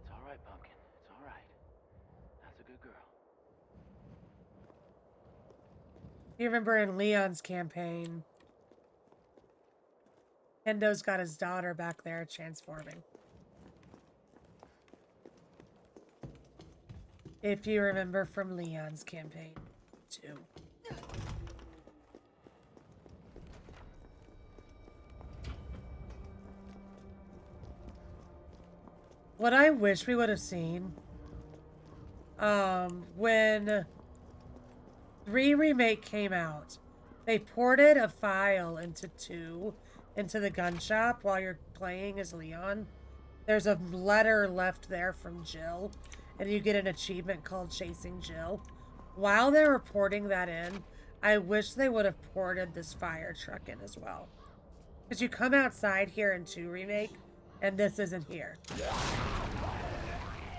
It's all right, Pumpkin. It's all right. That's a good girl. You remember in Leon's campaign, Kendo's got his daughter back there transforming. If you remember from Leon's campaign, too. What I wish we would have seen, when 3 Remake came out, they ported a file into 2, into the gun shop while you're playing as Leon. There's a letter left there from Jill, and you get an achievement called Chasing Jill. While they were porting that in, I wish they would have ported this fire truck in as well. Because you come outside here in 2 Remake, and this isn't here.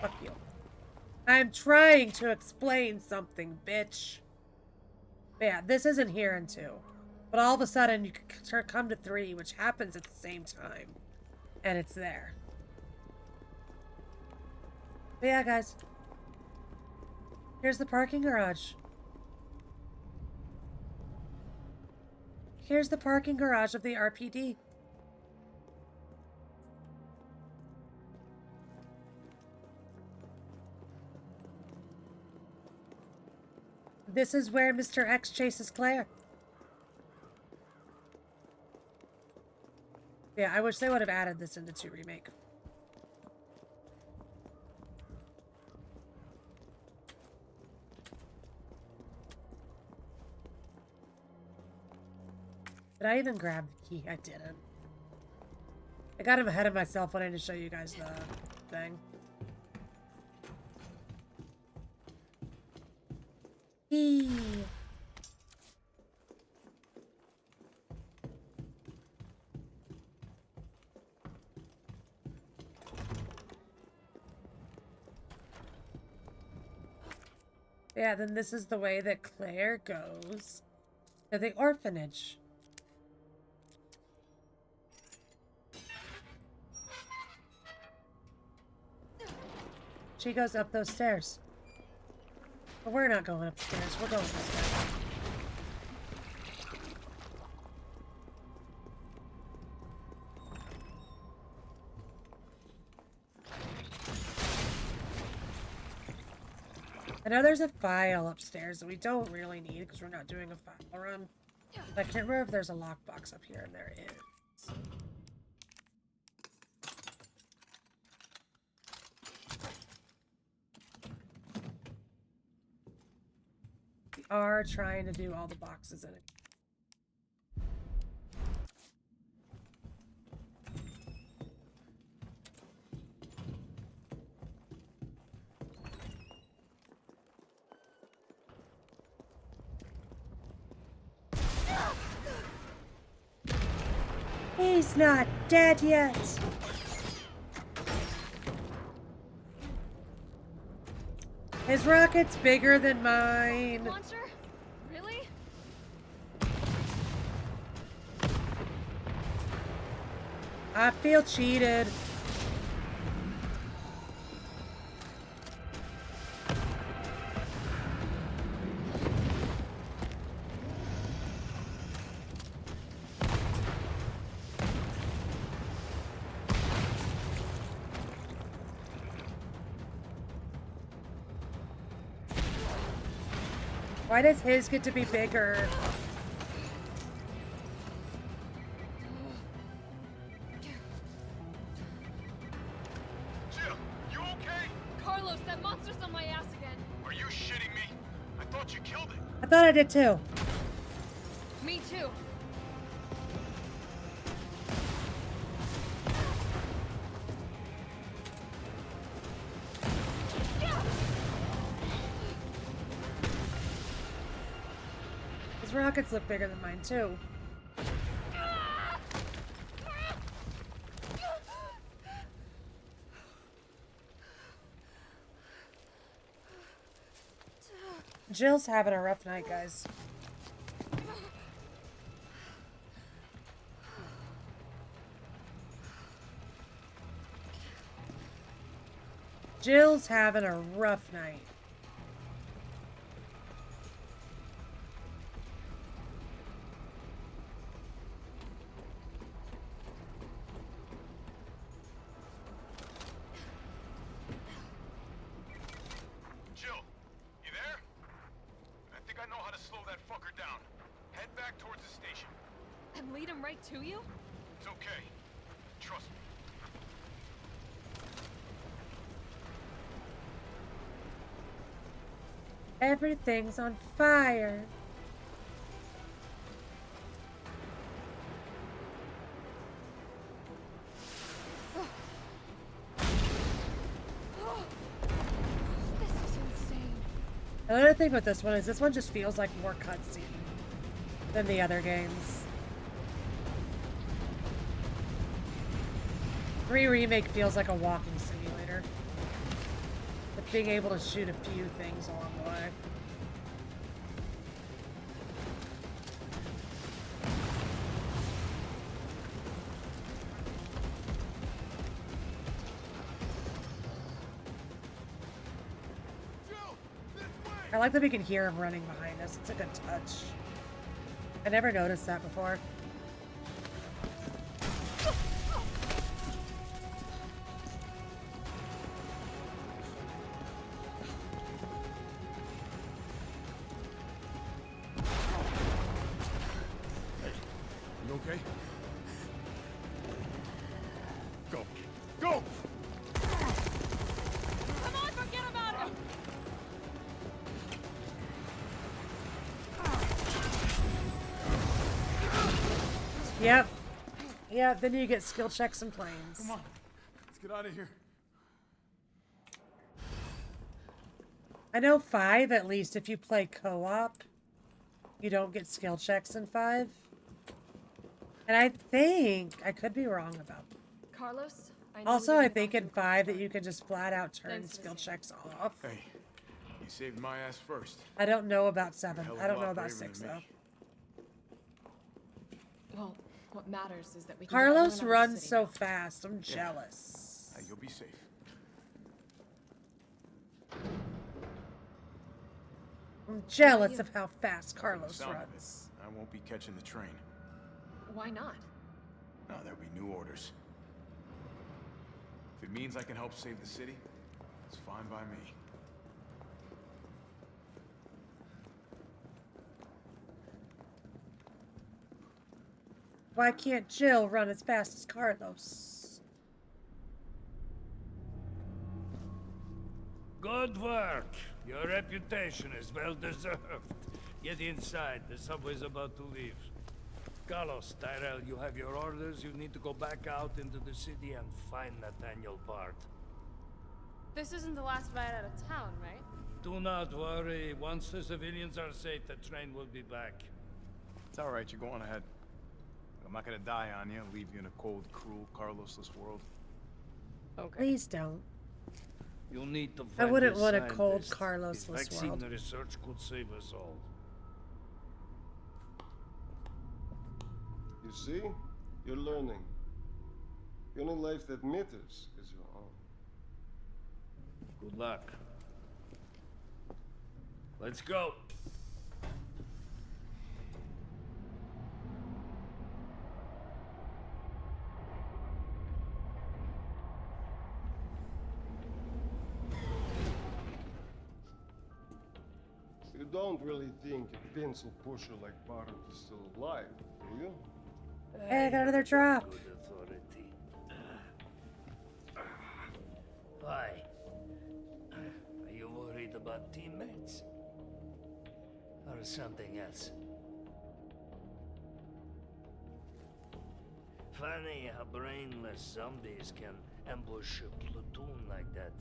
Fuck you. I'm trying to explain something, bitch. But yeah, this isn't here in 2. But all of a sudden, you can come to 3, which happens at the same time. And it's there. But yeah, guys. Here's the parking garage. Here's the parking garage of the RPD. This is where Mr. X chases Claire. Yeah, I wish they would have added this into 2 Remake. Did I even grab the key? I didn't. I got him ahead of myself wanting to show you guys the thing. Yeah, then this is the way that Claire goes to the orphanage. She goes up those stairs. But we're not going upstairs. We're going this way. I know there's a file upstairs that we don't really need because we're not doing a file run. I can't remember if there's a lockbox up here, and there is. We are trying to do all the boxes in it. He's not dead yet. His rocket's bigger than mine. Launcher? Really? I feel cheated. Why does his get to be bigger? Jill, you okay? Carlos, that monster's on my ass again. Are you shitting me? I thought you killed it. I thought I did too. Me too. His rockets look bigger than mine too. Jill's having a rough night, guys. Jill's having a rough night. Jill, you there? I think I know how to slow that fucker down. Head back towards the station. And lead him right to you? It's okay. Trust me. Everything's on fire. This is insane. Another thing with this one is this one just feels like more cutscene than the other games. Remake feels like a walking simulator, with being able to shoot a few things along the way. I like that we can hear him running behind us. It's a good touch. I never noticed that before. You okay? Go. Go! Come on, forget about him! Yep. Yeah, then you get skill checks and planes. Come on. Let's get out of here. I know 5, at least, if you play co-op, you don't get skill checks in 5. And I think, I could be wrong about that. Carlos, I know Also, we I didn't think go in through 5 that first you can just flat out turn Thanks, skill Missy. checks off. Hey, saved my ass first. I don't know about 7. Hell of I a don't know lot about braver 6 than though. me. Well, what matters is that we can get Carlos everyone out of the runs city so now. fast. I'm jealous. You'll be safe. I'm jealous of how fast Carlos Sound of it, runs. I won't be catching the train. Why not? No, there'll be new orders. If it means I can help save the city, it's fine by me. Why can't Jill run as fast as Carlos? Good work. Your reputation is well deserved. Get inside. The subway's about to leave. Carlos, Tyrell, you have your orders. You need to go back out into the city and find Nathaniel Bard. This isn't the last ride out of town, right? Do not worry. Once the civilians are safe, the train will be back. It's all right. You go on ahead. I'm not gonna die on you and leave you in a cold, cruel, Carlosless world. Okay. Please don't. You need to I find wouldn't this want a cold, scientist. Carlosless His vaccine world. research could save us all. You see? You're learning. The only life that matters is your own. Good luck. Let's go. You don't really think a pencil pusher like Barton is still alive, do you? Hey, I got another drop. Good authority. Why? Are you worried about teammates? Or something else? Funny how brainless zombies can ambush a platoon like that.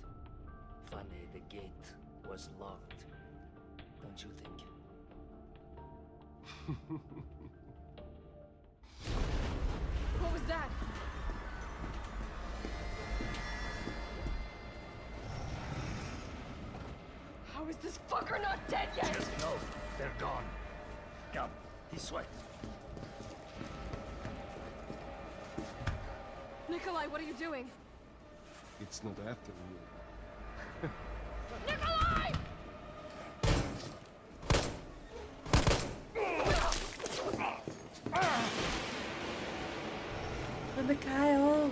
Funny the gate was locked. Don't you think? What was that? How is this fucker not dead yet? Just know they're gone. Come, this way. Nikolai, what are you doing? It's not after you. Nikolai! Mikhail.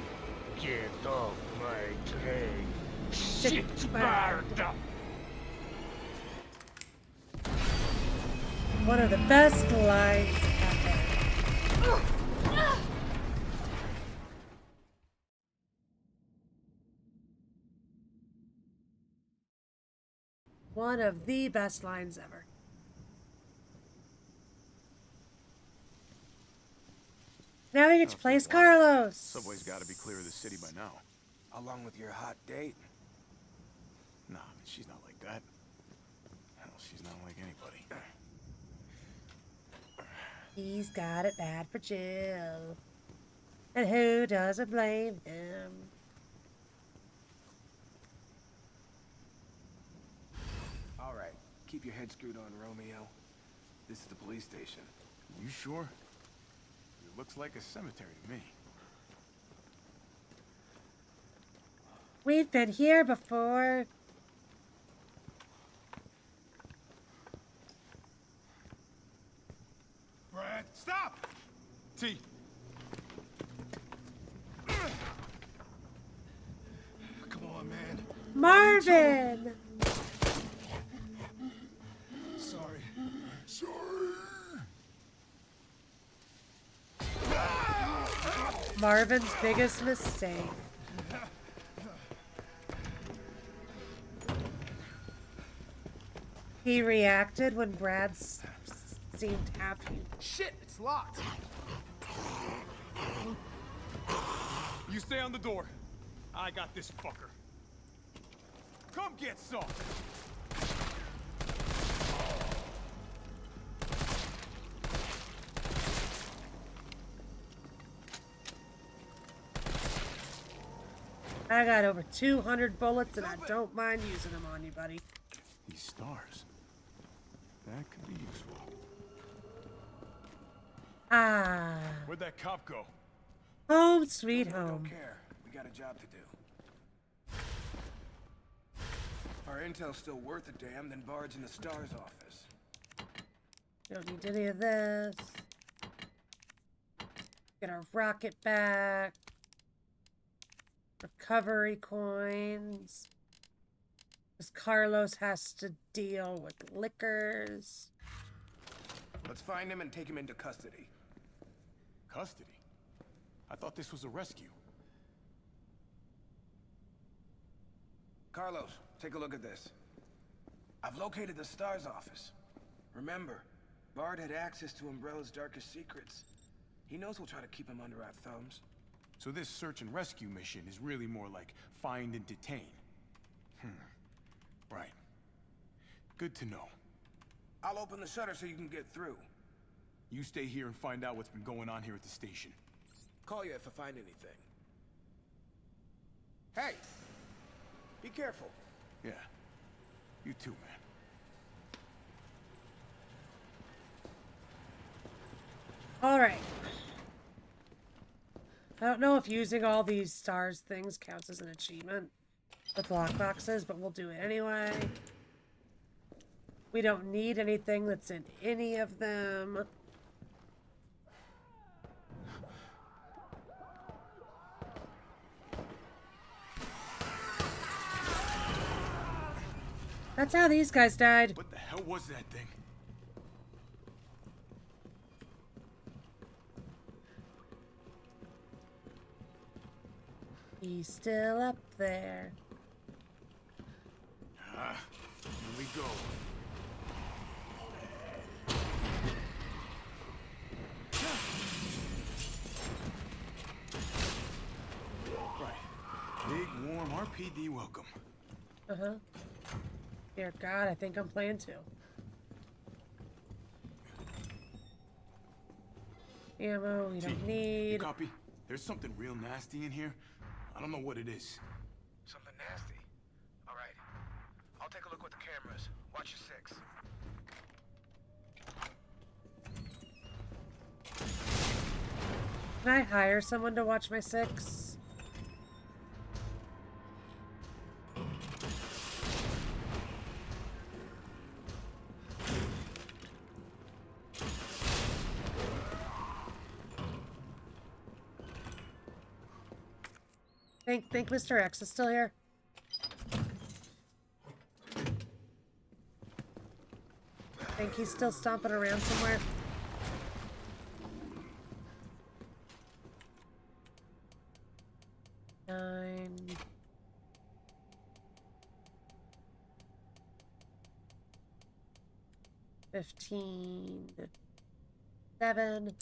Get off my train. Shitbird. Shitbird. One of the best lines ever. One of the best lines ever. Now we get to place Carlos. Subway's got to be clear of the city by now. Along with your hot date. Nah, she's not like that. Hell, she's not like anybody. He's got it bad for Jill. And who doesn't blame him? All right, keep your head screwed on, Romeo. This is the police station. You sure? It looks like a cemetery to me. We've been here before. Brad, stop! T. Come on, man. Marvin! Sorry. Sorry. Marvin's biggest mistake. He reacted when Brad seemed happy. Shit, it's locked. You stay on the door. I got this fucker. Come get some. I got over 200 bullets and I don't mind using them on you, buddy. These stars. That could be useful. Ah. Where'd that cop go? Home sweet Don't home. care. We got a job to do. If our intel's still worth a damn, then Bard's in the STARS office. Don't need any of this. Get our rocket back. Recovery coins. Because Carlos has to deal with liquors. Let's find him and take him into custody. Custody? I thought this was a rescue. Carlos, take a look at this. I've located the STARS office. Remember, Bard had access to Umbrella's darkest secrets. He knows we'll try to keep him under our thumbs. So this search and rescue mission is really more like find and detain. Right. Good to know. I'll open the shutter so you can get through. You stay here and find out what's been going on here at the station. Call you if I find anything. Hey! Be careful. Yeah. You too, man. Alright. I don't know if using all these stars things counts as an achievement with lockboxes, but we'll do it anyway. We don't need anything that's in any of them. That's how these guys died. What the hell was that thing? He's still up there. Here we go. Right. Big, warm RPD welcome. Uh-huh. Dear God, I think I'm playing too. Ammo, we don't need. You copy? There's something real nasty in here. I don't know what it is. Something nasty. All right. I'll take a look with the cameras. Watch your six. Can I hire someone to watch my six? Think Mr. X is still here? Think he's still stomping around somewhere? Nine. $15. 7.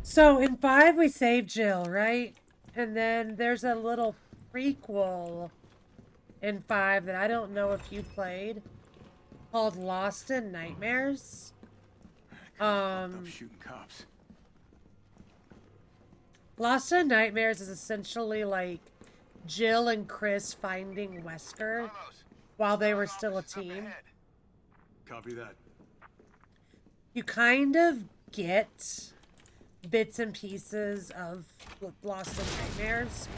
So in 5 we saved Jill, right? And then there's a little prequel in 5 that I don't know if you played, called Lost in Nightmares. Shooting cops. Lost in Nightmares is essentially like Jill and Chris finding Wesker while they were still a team. Copy that. You kind of get bits and pieces of Lost in Nightmares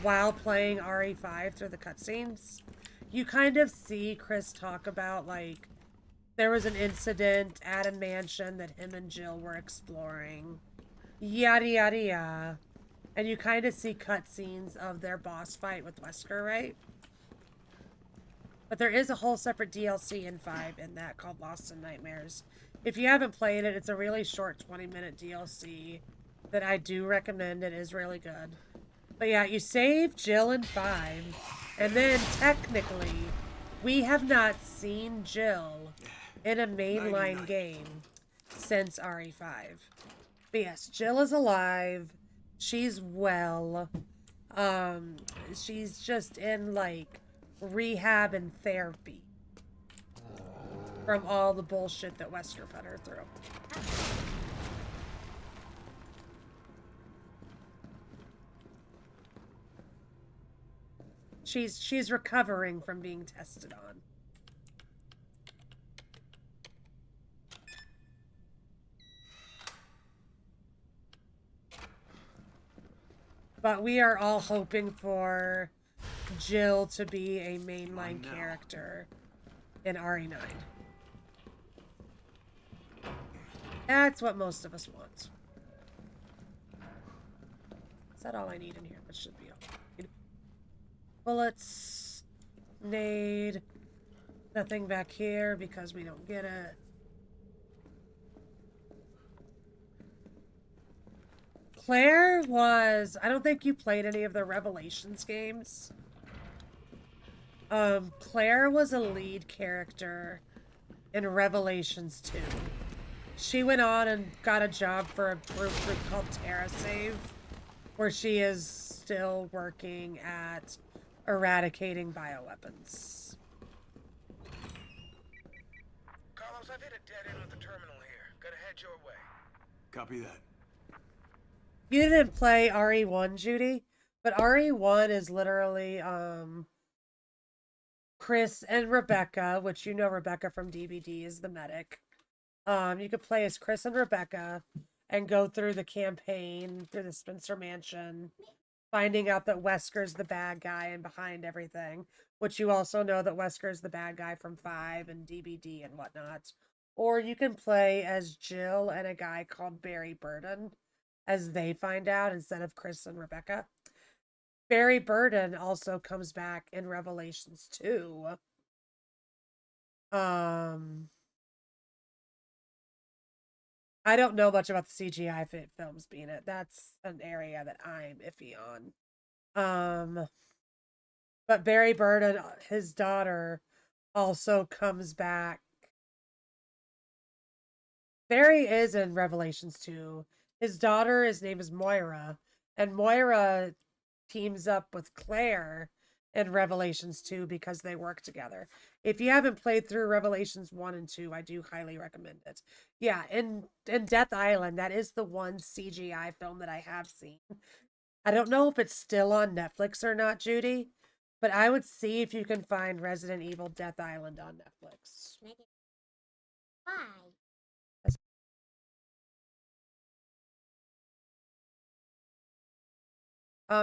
while playing RE5 through the cutscenes. You kind of see Chris talk about, like, there was an incident at a mansion that him and Jill were exploring. Yada, yada, yada. And you kind of see cutscenes of their boss fight with Wesker, right? But there is a whole separate DLC in 5 in that called Lost in Nightmares. If you haven't played it, it's a really short 20-minute DLC that I do recommend. It is really good. But yeah, you save Jill in 5, and then technically, we have not seen Jill in a mainline game since RE5. But yes, Jill is alive. She's well. She's just in, like, rehab and therapy from all the bullshit that Wesker put her through. She's recovering from being tested on. But we are all hoping for Jill to be a mainline character in RE9. That's what most of us want. Is that all I need in here? That should be all. Bullets. Nade. Nothing back here because we don't get it. Claire was... I don't think you played any of the Revelations games. Claire was a lead character in Revelations 2. She went on and got a job for a group called TerraSave, where she is still working at eradicating bioweapons. Carlos, I've hit a dead end with the terminal here. Gotta head your way. Copy that. You didn't play RE1, Judy, but RE1 is literally, Chris and Rebecca, which you know Rebecca from DBD is the medic. You could play as Chris and Rebecca and go through the campaign, through the Spencer Mansion, finding out that Wesker's the bad guy and behind everything, which you also know that Wesker's the bad guy from 5 and DBD and whatnot. Or you can play as Jill and a guy called Barry Burden as they find out instead of Chris and Rebecca. Barry Burden also comes back in Revelations 2. I don't know much about the CGI films being it. That's an area that I'm iffy on. But Barry Burden, his daughter, also comes back. Barry is in Revelations 2. His daughter, his name is Moira, and Moira teams up with Claire in Revelations 2 because they work together. If you haven't played through Revelations 1 and 2, I do highly recommend it. Yeah, in Death Island, that is the one CGI film that I have seen. I don't know if it's still on Netflix or not, Judy, but I would see if you can find Resident Evil Death Island on Netflix. Why?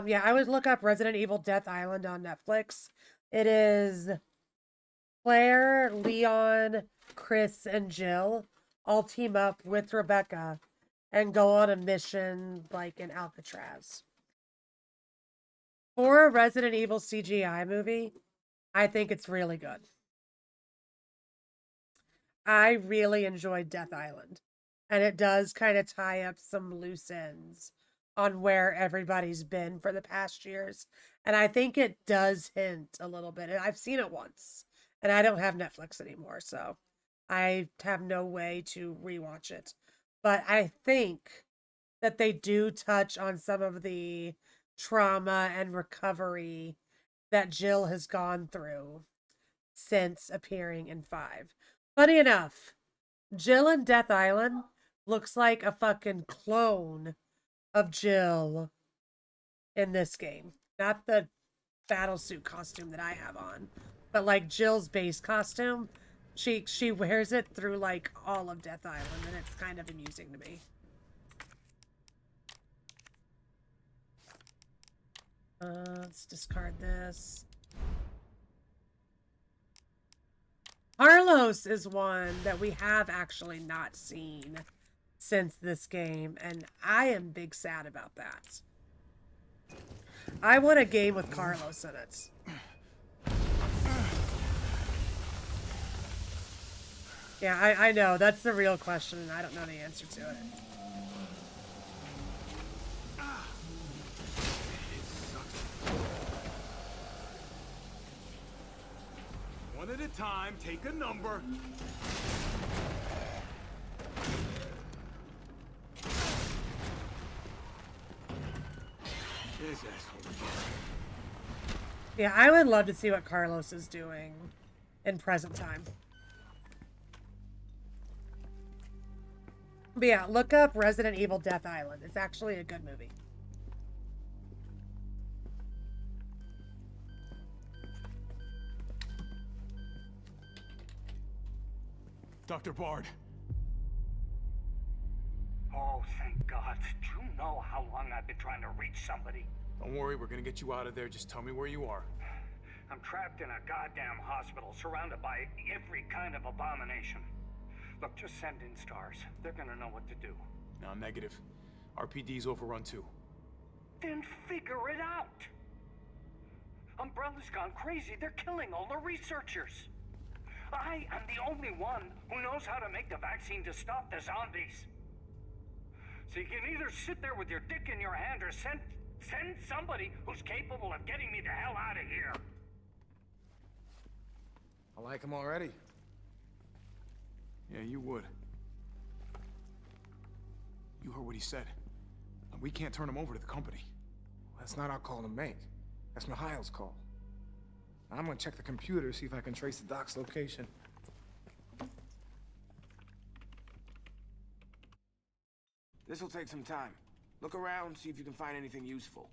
Yeah, I would look up Resident Evil Death Island on Netflix. It is Claire, Leon, Chris, and Jill all team up with Rebecca and go on a mission like in Alcatraz. For a Resident Evil CGI movie, I think it's really good. I really enjoyed Death Island, and it does kind of tie up some loose ends on where everybody's been for the past years. And I think it does hint a little bit. I've seen it once, and I don't have Netflix anymore, so I have no way to rewatch it. But I think that they do touch on some of the trauma and recovery that Jill has gone through since appearing in 5. Funny enough, Jill in Death Island looks like a fucking clone of Jill in this game. Not the battlesuit costume that I have on, but like Jill's base costume. She wears it through like all of Death Island, and it's kind of amusing to me. Let's discard this. Carlos is one that we have actually not seen since this game, and I am big sad about that. I want a game with Carlos in it. Yeah, I know. That's the real question, and I don't know the answer to it. One at a time, take a number. This asshole. Yeah, I would love to see what Carlos is doing in present time. But yeah, look up Resident Evil Death Island. It's actually a good movie. Dr. Bard. Oh, thank God. Do you know how long I've been trying to reach somebody? Don't worry, we're gonna get you out of there. Just tell me where you are. I'm trapped in a goddamn hospital, surrounded by every kind of abomination. Look, just send in stars. They're gonna know what to do. No, negative. RPD's overrun too. Then figure it out! Umbrella's gone crazy. They're killing all the researchers. I am the only one who knows how to make the vaccine to stop the zombies. So you can either sit there with your dick in your hand or send somebody who's capable of getting me the hell out of here. I like him already. Yeah, you would. You heard what he said. We can't turn him over to the company. That's not our call to make. That's Mikhail's call. I'm gonna check the computer, see if I can trace the doc's location. This'll take some time. Look around, see if you can find anything useful.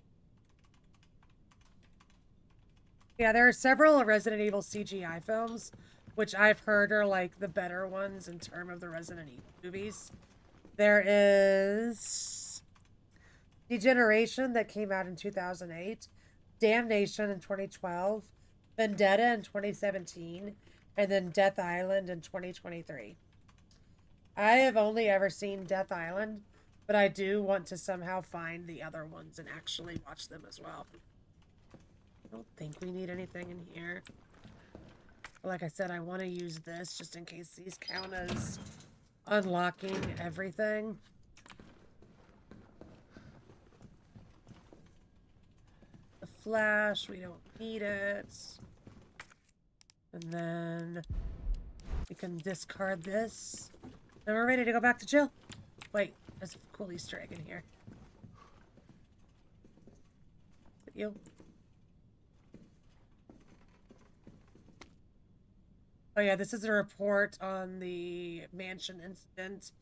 Yeah, there are several Resident Evil CGI films, which I've heard are like the better ones in terms of the Resident Evil movies. There is Degeneration that came out in 2008, Damnation in 2012, Vendetta in 2017, and then Death Island in 2023. I have only ever seen Death Island, but I do want to somehow find the other ones and actually watch them as well. I don't think we need anything in here. Like I said, I want to use this just in case these count as unlocking everything. The flash, we don't need it. And then we can discard this. And we're ready to go back to Jill. Wait, there's a cool Easter egg in here. Is it you? Oh yeah, this is a report on the mansion incident,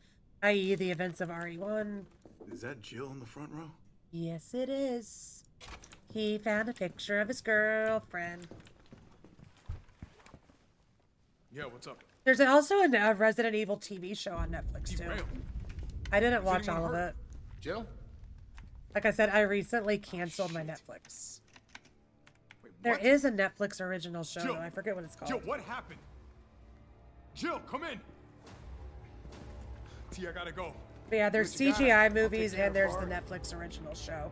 i.e. the events of RE1. Is that Jill in the front row? Yes, it is. He found a picture of his girlfriend. Yeah, what's up? There's also a Resident Evil TV show on Netflix, too. Derailed. I didn't watch all of it. Jill? Like I said, I recently canceled my Netflix. There is a Netflix original show, Jill, though. I forget what it's called. Jill, what happened? Jill, come in! T, I gotta go. But yeah, there's Do what you CGI got. movies I'll take care and there's of the Bard. Netflix original show.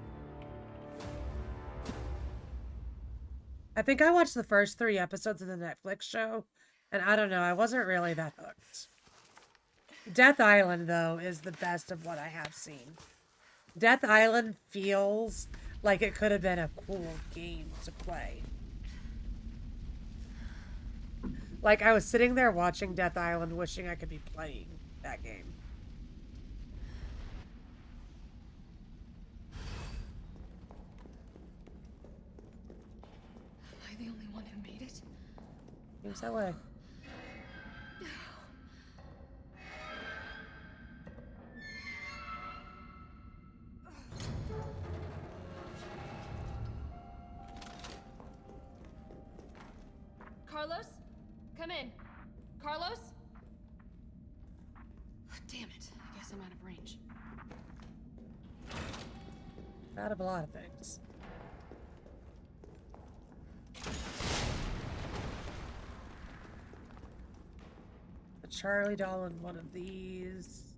I think I watched the first 3 episodes of the Netflix show, and I don't know, I wasn't really that hooked. Death Island, though, is the best of what I have seen. Death Island feels like it could have been a cool game to play. Like, I was sitting there watching Death Island wishing I could be playing that game. Am I the only one who made it? Seems that way. Carlos? Come in. Carlos? Damn it. I guess I'm out of range. Out of a lot of things. A Charlie doll in one of these.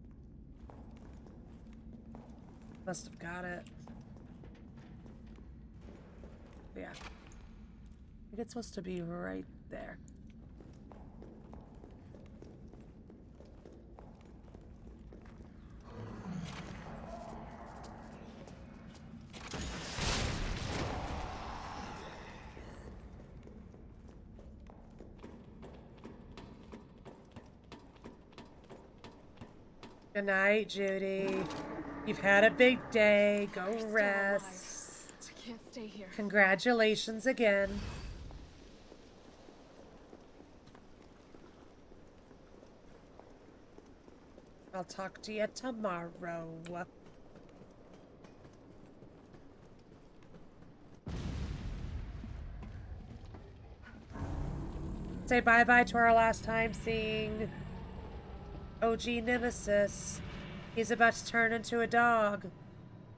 Must have got it. Yeah. I think it's supposed to be right there. Good night, Judy. You've had a big day. Go rest. I can't stay here. Congratulations again. I'll talk to you tomorrow. Say bye-bye to our last time seeing OG nemesis. He's about to turn into a dog.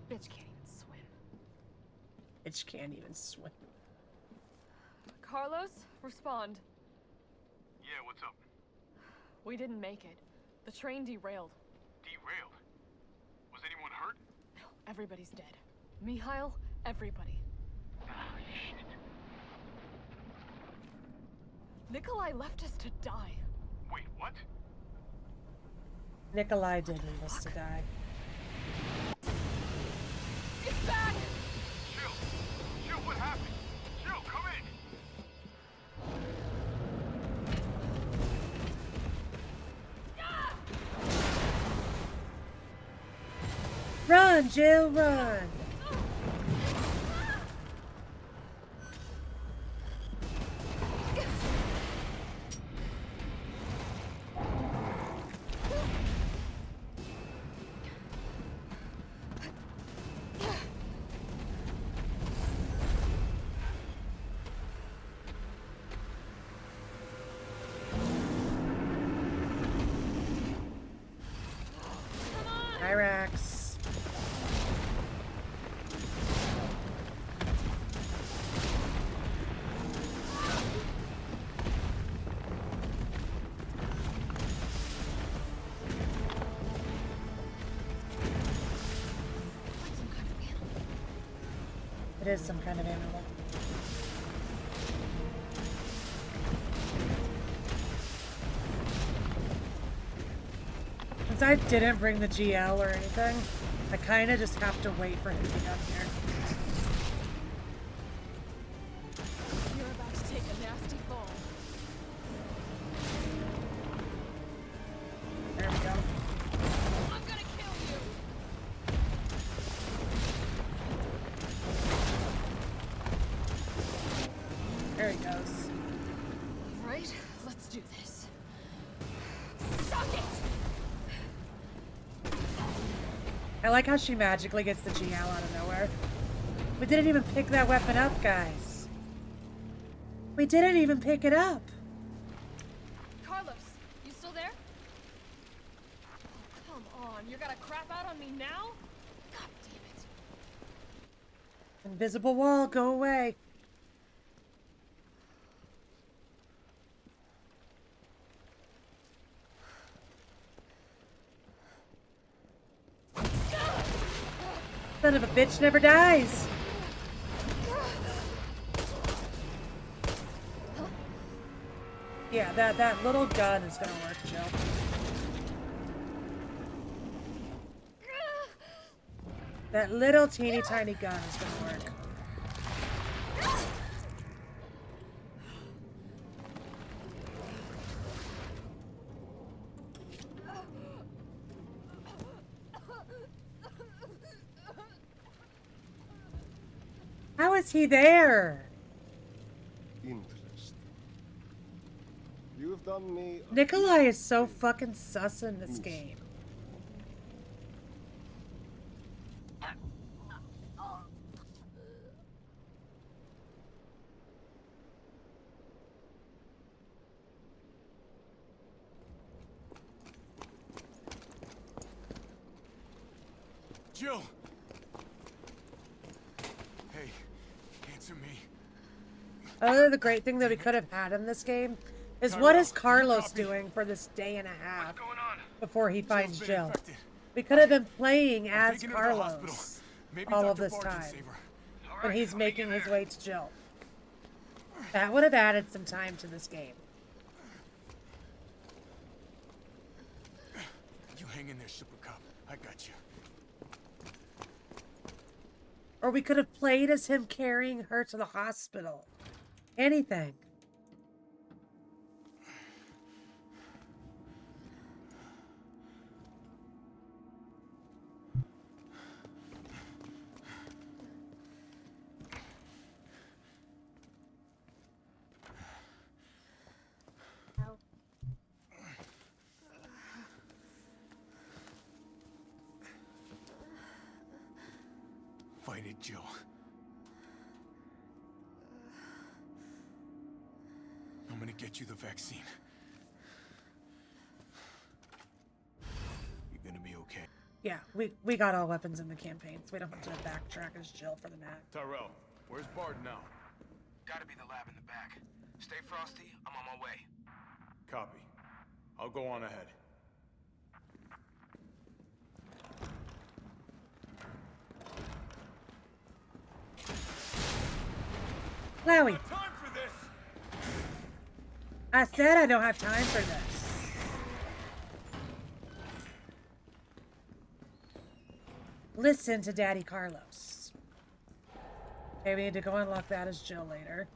Bitch can't even swim. Bitch can't even swim. Carlos, respond. Yeah, what's up? We didn't make it. The train derailed. Derailed? Was anyone hurt? No, everybody's dead. Mikhail, everybody. Ah, shit. Nikolai left us to die. Wait, what? Nikolai did leave us to die. It's back! Jill! Jill, what happened? Jill, come in! Run, Jill, run! Hyrax. It is some kind of animal. Since I didn't bring the GL or anything, I kind of just have to wait for him to get up here. You're about to take a nasty fall. There we go. I'm gonna kill you! There he goes. Right, let's do this. Suck it! I like how she magically gets the GL out of nowhere. We didn't even pick that weapon up, guys. We didn't even pick it up. Carlos, you still there? Oh, come on, you're gonna crap out on me now? God damn it. Invisible wall, go away. Son of a bitch never dies. Yeah, that little gun is gonna work, Jill. That little teeny tiny gun is gonna work. How is he there? Interesting. You've done me. Nikolai is so fucking sus in this game. Jill! Hey, answer me. The great thing that we could have had in this game is what is Carlos doing for this day and a half before he finds Jill? We could have been playing as Carlos all of this time, but he's making his way to Jill. That would have added some time to this game. You hang in there, Super Cop. I got you. Or we could have played as him carrying her to the hospital. Anything. Fight it, Jill. I'm gonna get you the vaccine. Yeah, we got all weapons in the campaign, so we don't have to backtrack as Jill for the map. Tyrell, where's Bard now? Gotta be the lab in the back. Stay frosty, I'm on my way. Copy. I'll go on ahead. Chloe, Time for this! I said I don't have time for this. Listen to Daddy Carlos. Okay, we need to go unlock that as Jill later.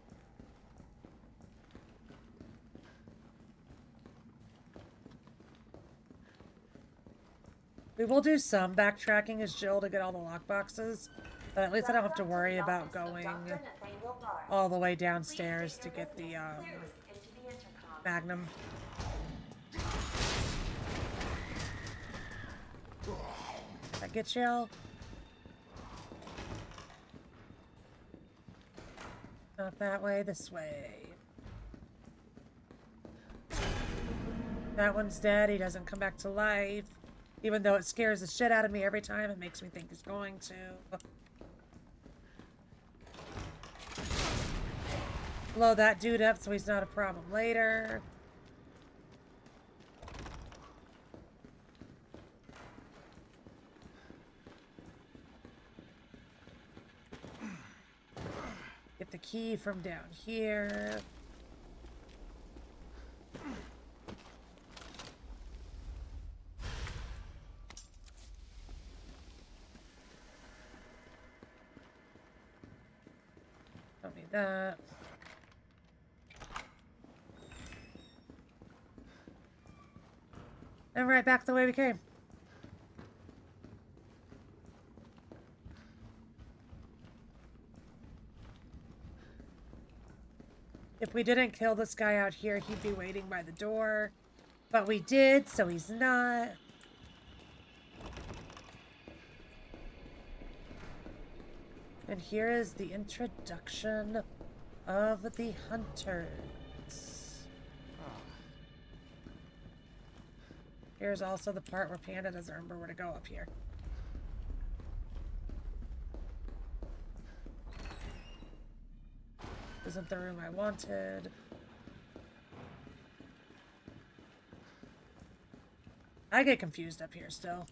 We will do some backtracking as Jill to get all the lockboxes, but at least I don't have to worry about going all the way downstairs to get the Magnum. That get y'all? Not that way, this way. That one's dead. He doesn't come back to life. Even though it scares the shit out of me every time, it makes me think he's going to. Blow that dude up so he's not a problem later. Get the key from down here. Don't need that. And right back the way we came. If we didn't kill this guy out here, he'd be waiting by the door. But we did, so he's not. And here is the introduction of the hunters. Here's also the part where Panda doesn't remember where to go up here. Isn't the room I wanted. I get confused up here still.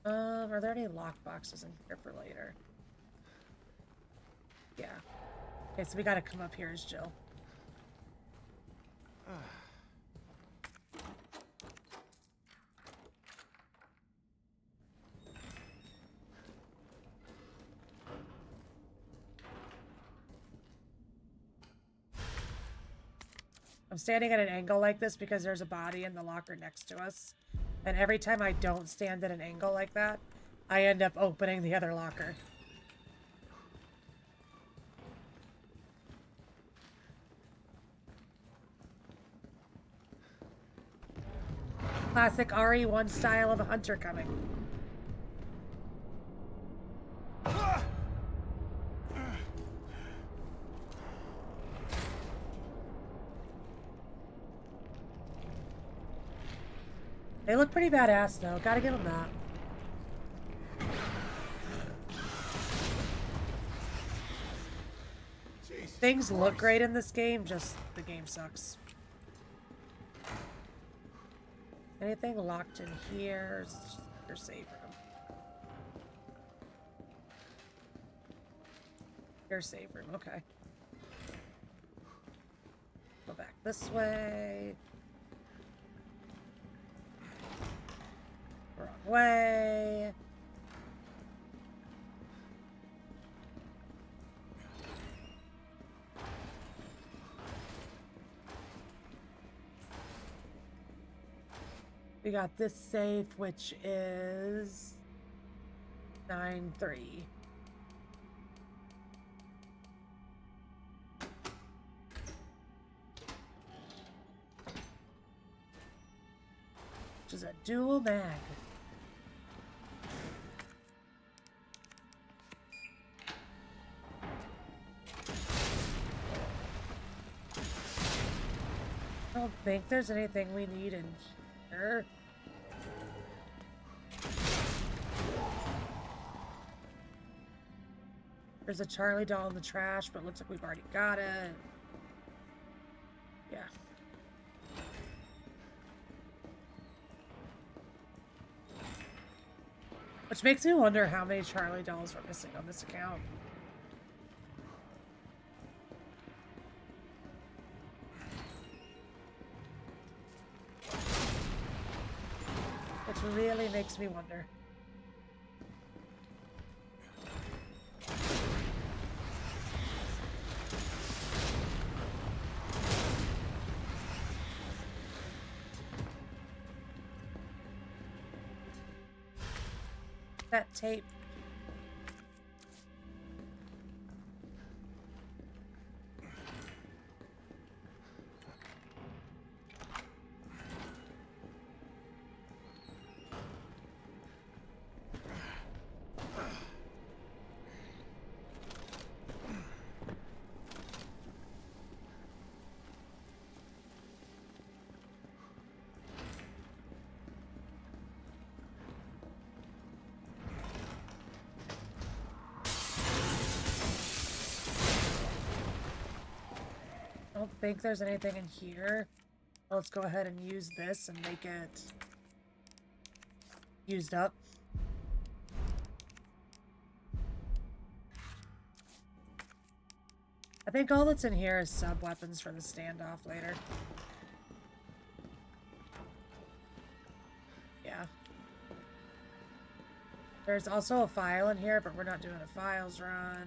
Are there any lock boxes in here for later? Yeah. Okay, so we gotta come up here as Jill. I'm standing at an angle like this because there's a body in the locker next to us. And every time I don't stand at an angle like that, I end up opening the other locker. Classic RE1 style of a hunter coming. They look pretty badass though, gotta give them that. Things look great in this game, just the game sucks. Anything locked in here? Your save room. Your save room, okay. Go back this way. Wrong way. We got this safe, which is 9-3. Which is a dual mag. I don't think there's anything we need in here. There's a Charlie doll in the trash, but it looks like we've already got it. Yeah. Which makes me wonder how many Charlie dolls we're missing on this account. Which really makes me wonder. That tape. I don't think there's anything in here. Let's go ahead and use this and make it used up. I think all that's in here is sub-weapons for the standoff later. Yeah. There's also a file in here, but we're not doing a files run.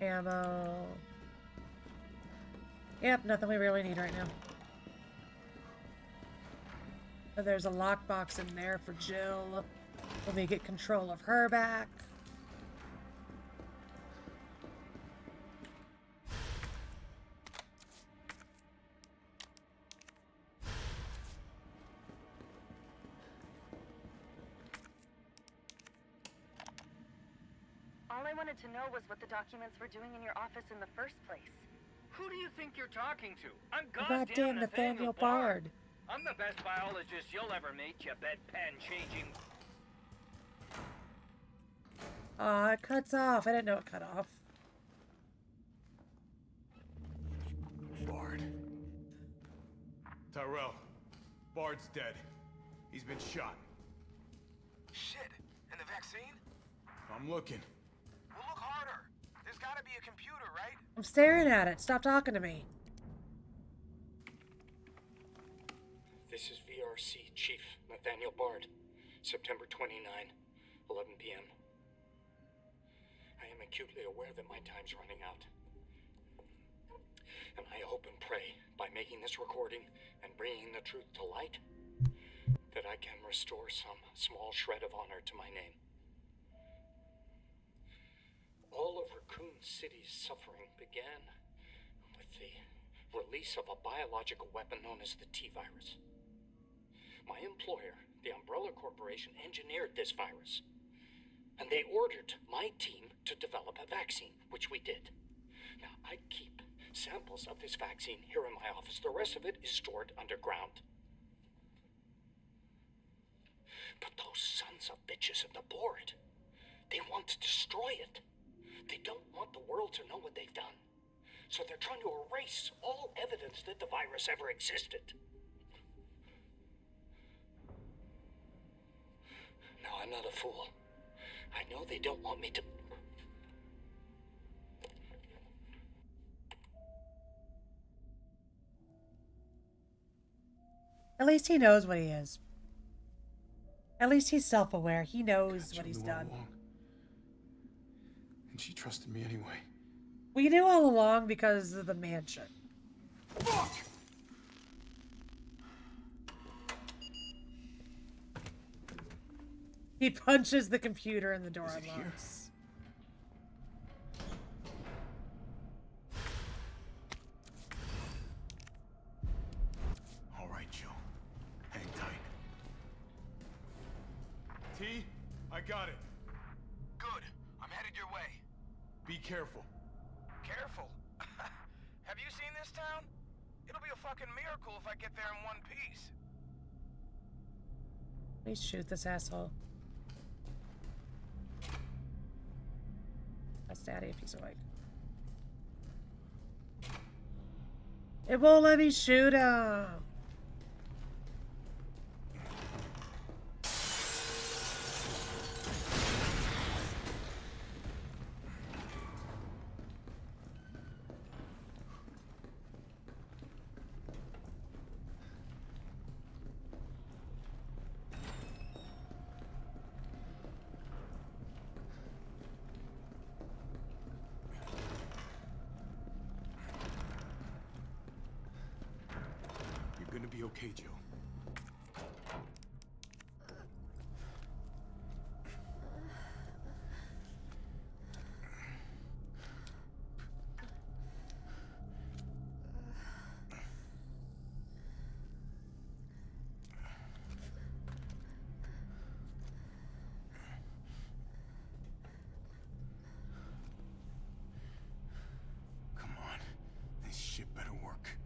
Ammo. Yep, nothing we really need right now. And there's a lockbox in there for Jill when we get control of her back. All I wanted to know was what the documents were doing in your office in the first place. Who do you think you're talking to? I'm Goddamn Nathaniel Bard. I'm the best biologist you'll ever meet, you bedpan changing. Aw, it cuts off. I didn't know it cut off. Bard. Tyrell. Bard's dead. He's been shot. Shit. And the vaccine? I'm looking. Well, look harder. There's gotta be a computer, right? I'm staring at it. Stop talking to me. This is VRC Chief Nathaniel Bard, September 29, 11 p.m. I am acutely aware that my time's running out. And I hope and pray, by making this recording and bringing the truth to light, that I can restore some small shred of honor to my name. All of Raccoon City's suffering began with the release of a biological weapon known as the T-virus. My employer, the Umbrella Corporation, engineered this virus, and they ordered my team to develop a vaccine, which we did. Now, I keep samples of this vaccine here in my office. The rest of it is stored underground. But those sons of bitches in the board, they want to destroy it. They don't want the world to know what they've done. So they're trying to erase all evidence that the virus ever existed. Now, I'm not a fool. I know they don't want me to... At least he knows what he is. At least he's self-aware. He knows what he's done. And she trusted me anyway. We knew all along because of the mansion. Fuck! He punches the computer and the door unlocks. All right, Joe. Hang tight. T, I got it. Good. I'm headed your way. Be careful. Careful. Have you seen this town? It'll be a fucking miracle if I get there in one piece. Please shoot this asshole. That's Daddy if he's awake. It won't let me shoot him. You're gonna be okay, Jill. Come on. This shit better work.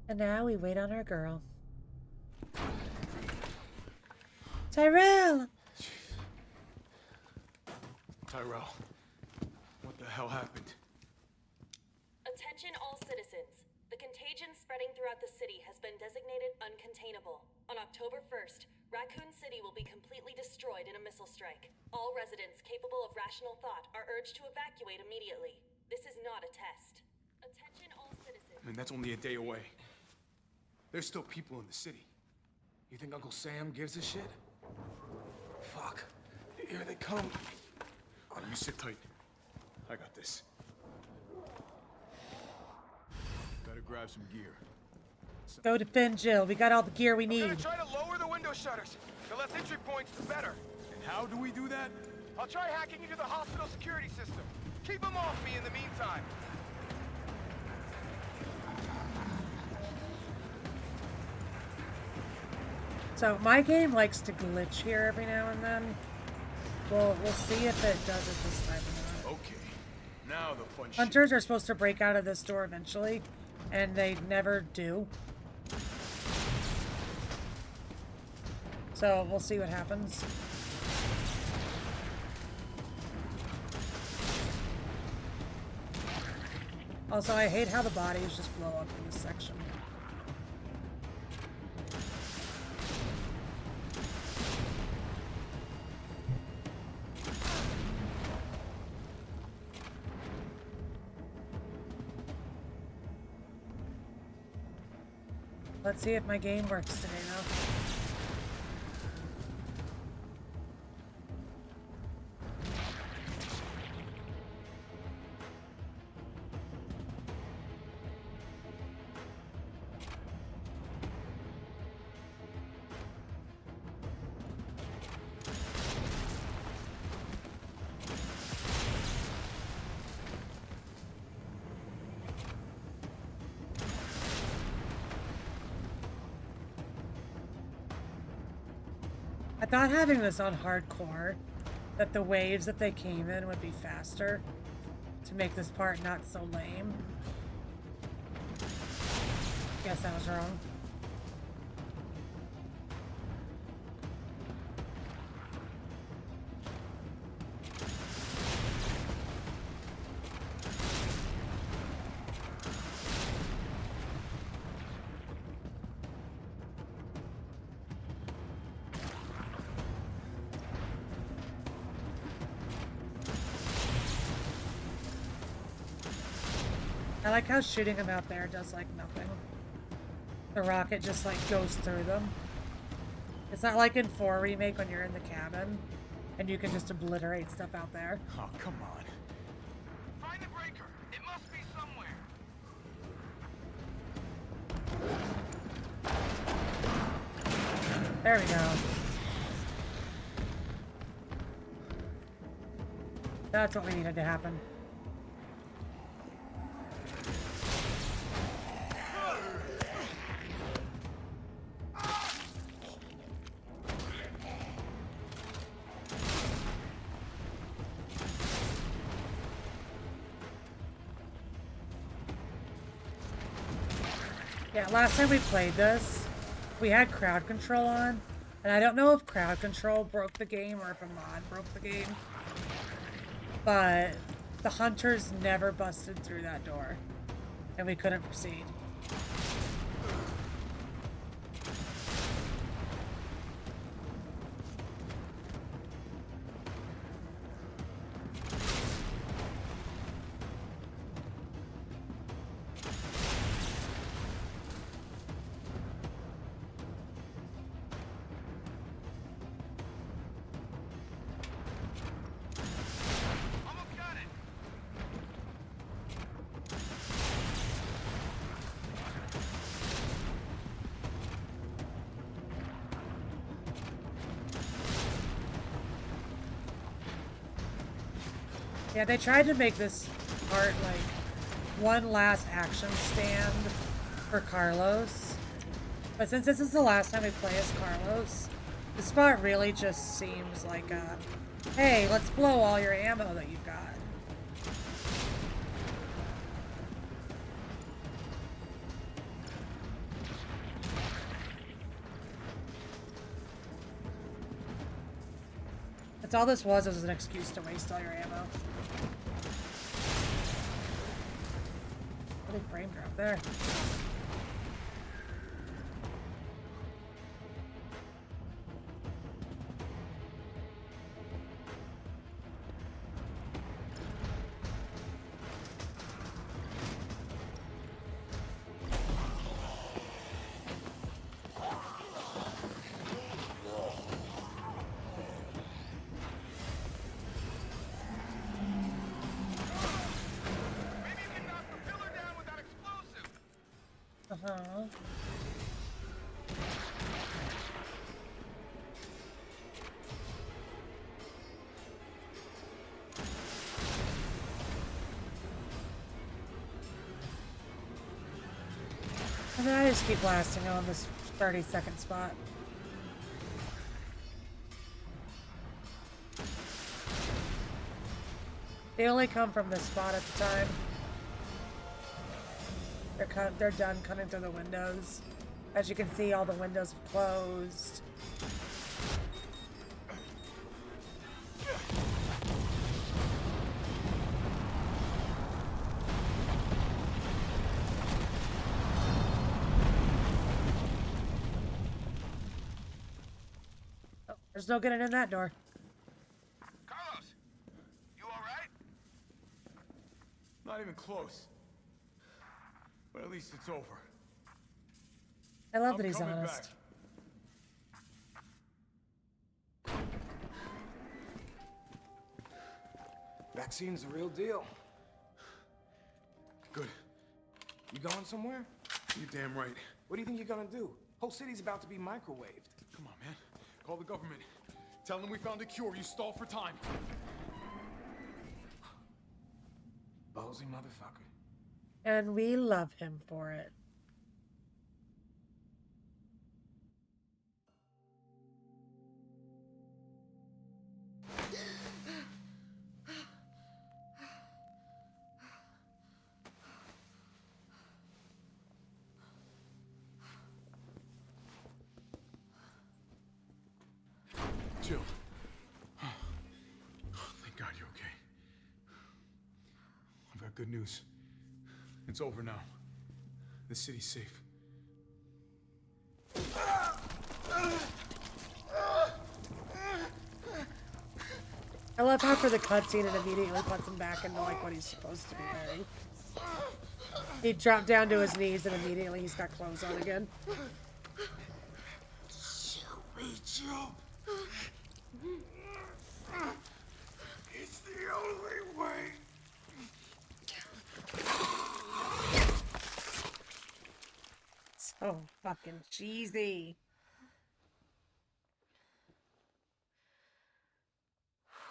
And now we wait on our girl. Tyrell! Tyrell, what the hell happened? Attention all citizens. The contagion spreading throughout the city has been designated uncontainable. On October 1st, Raccoon City will be completely destroyed in a missile strike. All residents capable of rational thought are urged to evacuate immediately. This is not a test. Attention all citizens. I mean, that's only a day away. There's still people in the city. You think Uncle Sam gives a shit? Fuck. Here they come. Oh, you sit tight. I got this. Better grab some gear. Go defend Jill. We got all the gear we I'm need. gonna try to lower the window shutters. The less entry points, the better. And how do we do that? I'll try hacking into the hospital security system. Keep them off me in the meantime. So my game likes to glitch here every now and then. We'll see if it does it this time or not. Okay. Now the fun shit. Hunters are supposed to break out of this door eventually, and they never do. So we'll see what happens. Also, I hate how the bodies just blow up in this section. Let's see if my game works today, though. I thought having this on hardcore, that the waves that they came in would be faster to make this part not so lame. Guess I was wrong. I like how shooting them out there does like nothing. The rocket just like goes through them. It's not like in 4 Remake when you're in the cabin and you can just obliterate stuff out there. Oh, come on. Find the breaker. It must be somewhere. There we go. That's what we needed to happen. Yeah, last time we played this, we had crowd control on, and I don't know if crowd control broke the game or if a mod broke the game, but the hunters never busted through that door, and we couldn't proceed. Yeah, they tried to make this part like one last action stand for Carlos. But since this is the last time we play as Carlos, this spot really just seems like a, hey, let's blow all your ammo that you've got. That's all this was an excuse to waste all your ammo. Really frame drop there. Uh-huh. And then I just keep blasting on this 30-second spot. They only come from this spot at the time. They're done cutting through the windows. As you can see, all the windows have closed. Oh, there's no getting in that door. Carlos, you all right? Not even close. But at least it's over. I love that he's honest. Vaccine's the real deal. Good. You going somewhere? You damn right. What do you think you're gonna do? Whole city's about to be microwaved. Come on, man. Call the government. Tell them we found a cure. You stall for time. Ballsy motherfucker. And we love him for it. Jill. Oh, thank God you're okay. I've got good news. It's over now. The city's safe. I love how for the cutscene it immediately puts him back into like what he's supposed to be wearing. He dropped down to his knees and immediately he's got clothes on again. Jill. It's the only way. So fucking cheesy.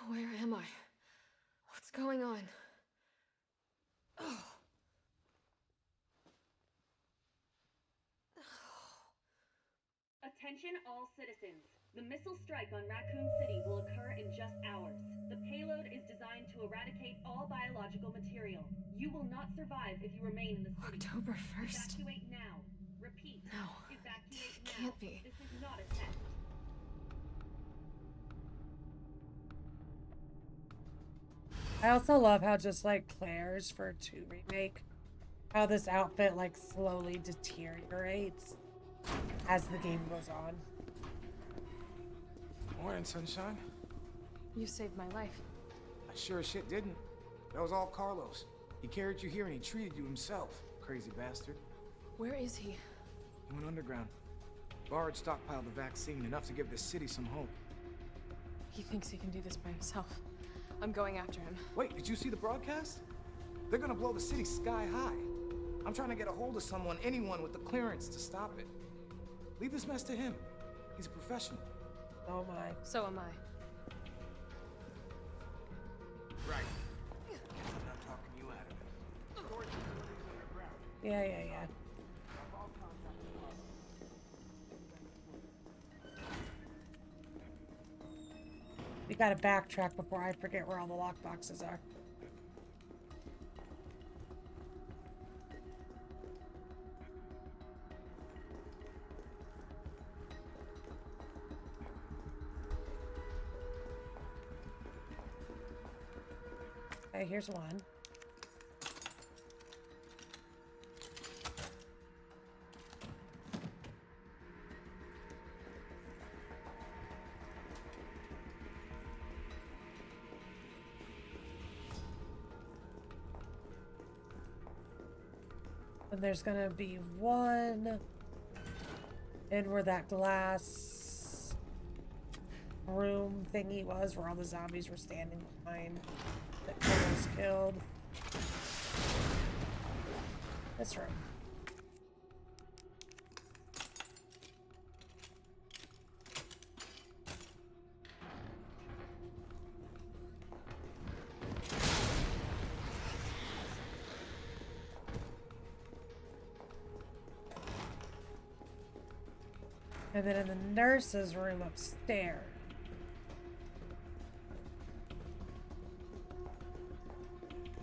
Where am I? What's going on? Oh. Attention all citizens. The missile strike on Raccoon City will occur in just hours. The payload is designed to eradicate all biological material. You will not survive if you remain in the city. October 1st. Evacuate now. No, it can't be. This is not a test. I also love how just like Claire's for 2 remake, how this outfit like slowly deteriorates as the game goes on. Morning, sunshine. You saved my life. I sure as shit didn't. That was all Carlos. He carried you here and he treated you himself. Crazy bastard. Where is he? He went underground. Bard stockpiled the vaccine, enough to give this city some hope. He thinks he can do this by himself. I'm going after him. Wait, did you see the broadcast? They're gonna blow the city sky high. I'm trying to get a hold of someone, anyone with the clearance to stop it. Leave this mess to him. He's a professional. Oh my. So am I. Right. I'm not talking you out of it. Storage facilities underground. Yeah. We gotta backtrack before I forget where all the lockboxes are. Okay, here's one. And there's gonna be one in where that glass room thingy was, where all the zombies were standing behind that Carlos killed. This room. And then in the nurse's room upstairs.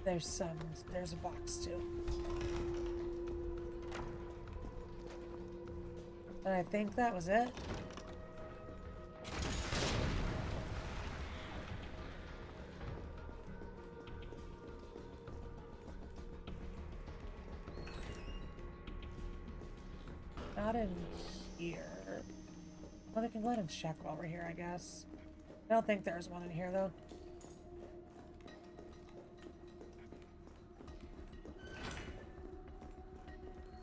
There's a box too. And I think that was it. Not in here. Well, they can let him check while we're here, I guess. I don't think there's one in here, though.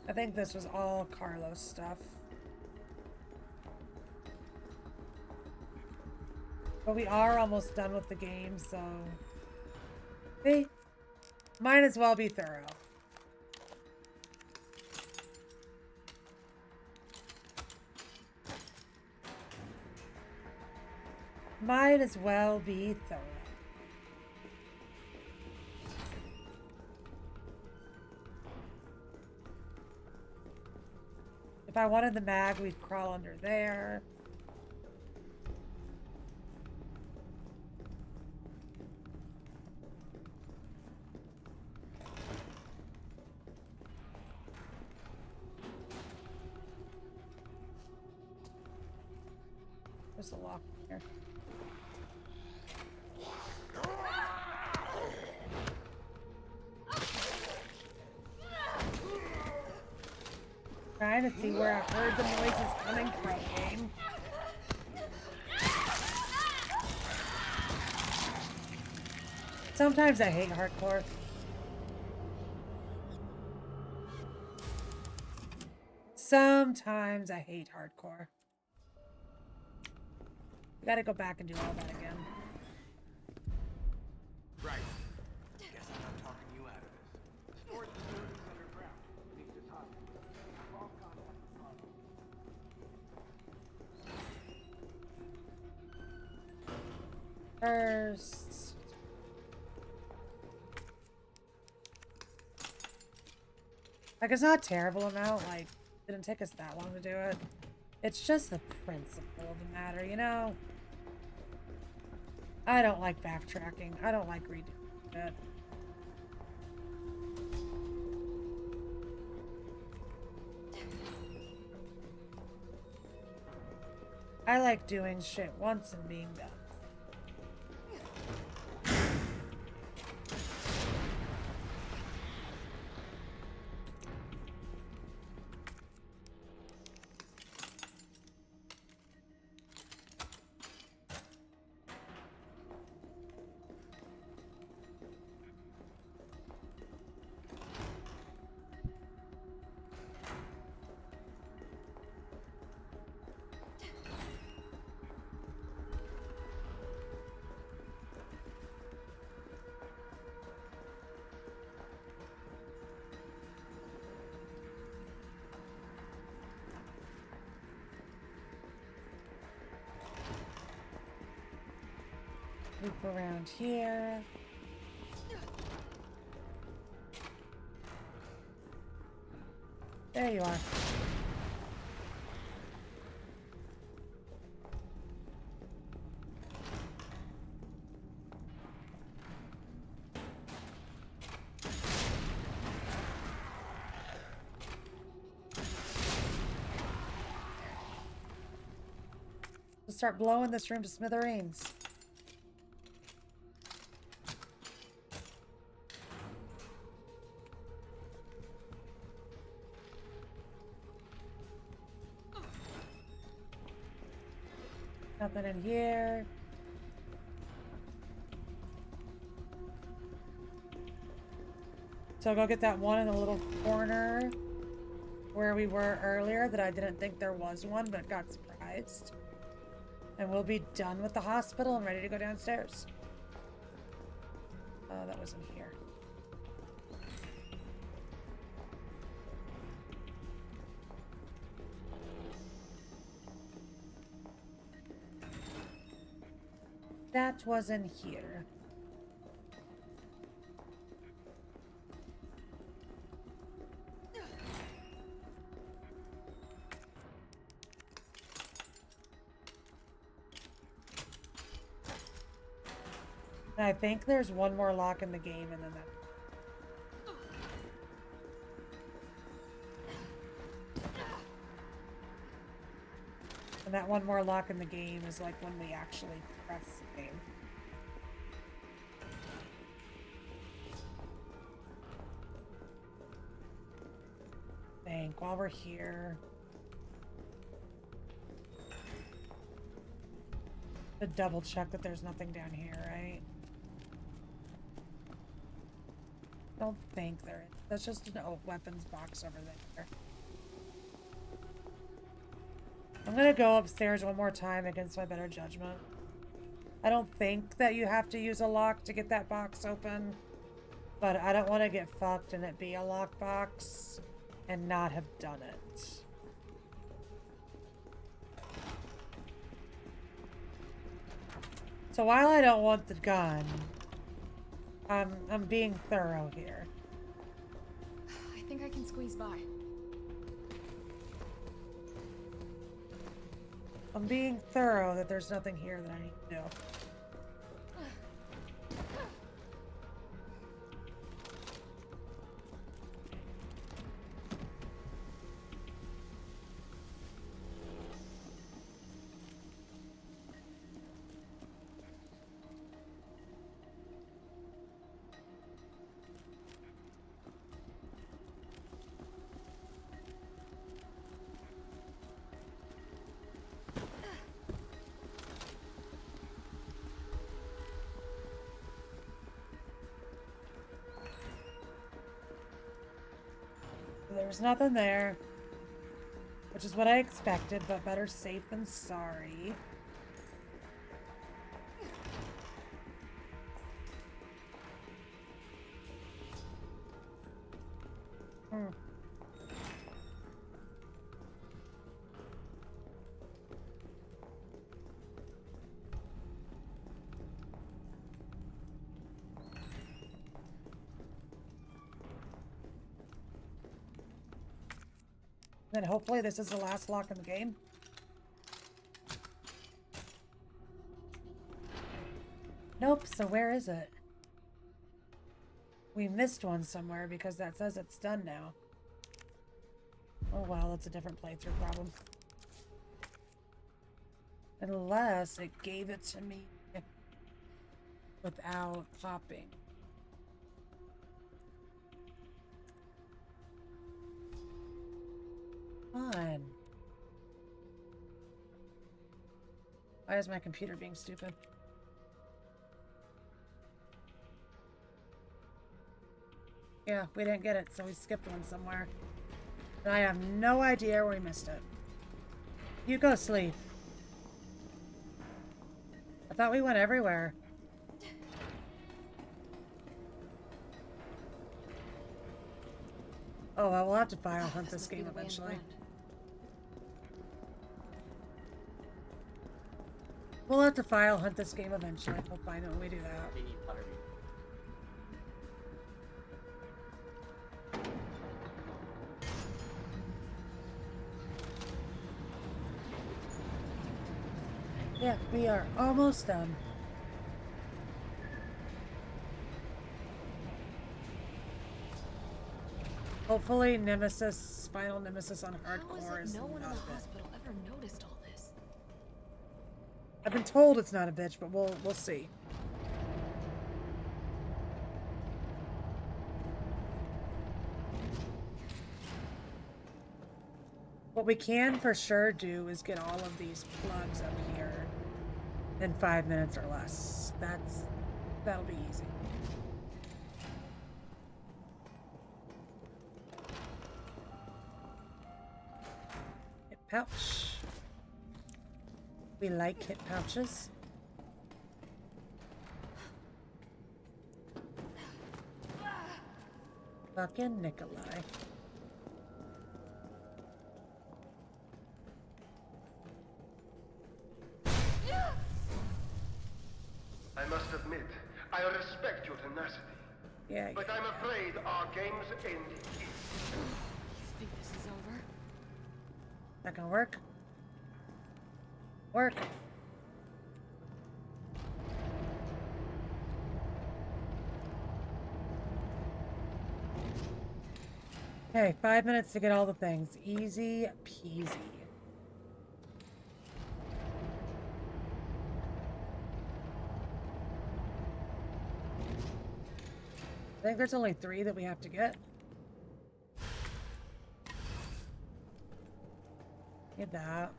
I think this was all Carlos stuff. But we are almost done with the game, so... See? Might as well be thorough. Might as well be thorough. If I wanted the mag, we'd crawl under there. There's a lock here. Trying to see where I heard the noises coming from, game. Sometimes I hate hardcore. Sometimes I hate hardcore. We gotta go back and do all that again. Right. Guess I'm not talking you out of it. Storage facilities underground. Beneath this hospital. All contact with Carlos. First... Like, it's not a terrible amount, like, it didn't take us that long to do it. It's just the principle of the matter, you know? I don't like backtracking. I don't like redoing it. I like doing shit once and being done. Loop around here. There you are. Let's start blowing this room to smithereens. Nothing in here. So go get that one in the little corner where we were earlier that I didn't think there was one, but got surprised. And we'll be done with the hospital and ready to go downstairs. That was in here. That was in here. And I think there's one more lock in the game and then that. And that one more lock in the game is like when we actually press the game. Think while we're here. To double check that there's nothing down here, right? Don't think there is. That's just an old weapons box over there. I'm gonna go upstairs one more time against my better judgment. I don't think that you have to use a lock to get that box open, but I don't want to get fucked and it be a lock box and not have done it. So while I don't want the gun, I'm being thorough here. I think I can squeeze by. I'm being thorough that there's nothing here that I need to do. There's nothing there, which is what I expected, but better safe than sorry. Then hopefully this is the last lock in the game. Nope, so where is it? We missed one somewhere because that says it's done now. Oh well, that's a different playthrough problem. Unless it gave it to me without popping. Come on. Why is my computer being stupid? Yeah, we didn't get it, so we skipped one somewhere. And I have no idea where we missed it. You go sleep. I thought we went everywhere. Oh, well, we'll have to file hunt this game eventually. We'll have to file hunt this game eventually. We'll find it when we do that. Yeah, we are almost done. Hopefully Nemesis, final Nemesis on hardcore is no one in not the a bitch. hospital ever noticed all this? I've been told it's not a bitch, but we'll see. What we can for sure do is get all of these plugs up here in 5 minutes or less. That'll be easy. Hip pouch. We like hip pouches. Fucking Nikolai. I must admit, I respect your tenacity. Yeah, but I'm afraid our game's ending here. You think this is over? That gonna work? Work. Okay, 5 minutes to get all the things. Easy peasy. I think there's only 3 that we have to get. Get that.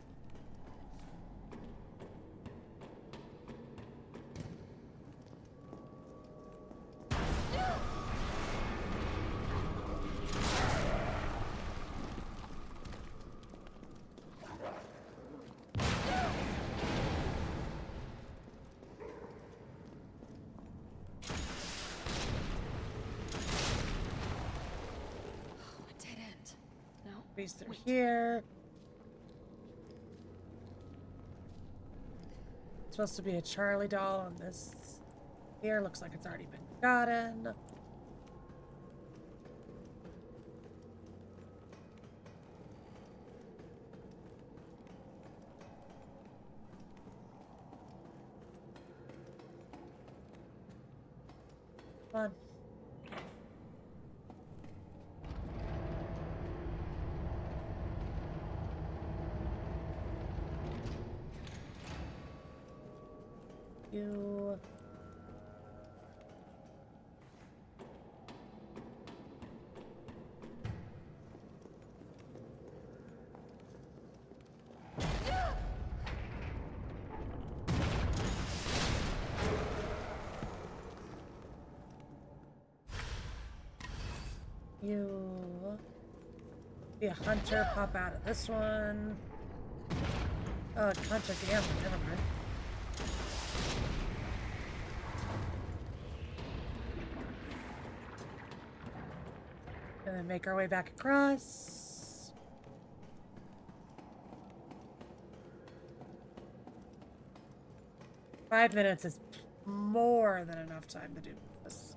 A dead end. No. Squeeze through here. Supposed to be a Charlie doll on this here. Looks like it's already been gotten. Come on. You. You. Be a hunter, pop out of this one. Oh, hunter gambler, never mind. And then make our way back across. Five minutes is more than enough time to do this.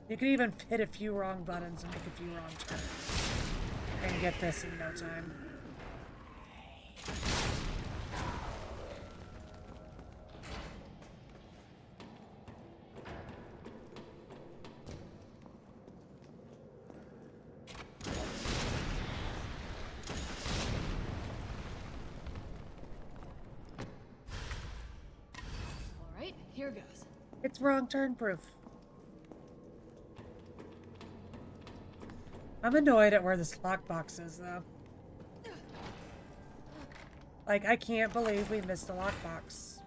You can even hit a few wrong buttons and make a few wrong turns and get this in no time. Here goes. It's wrong turn proof. I'm annoyed at where this lockbox is, though. Like, I can't believe we missed a lockbox.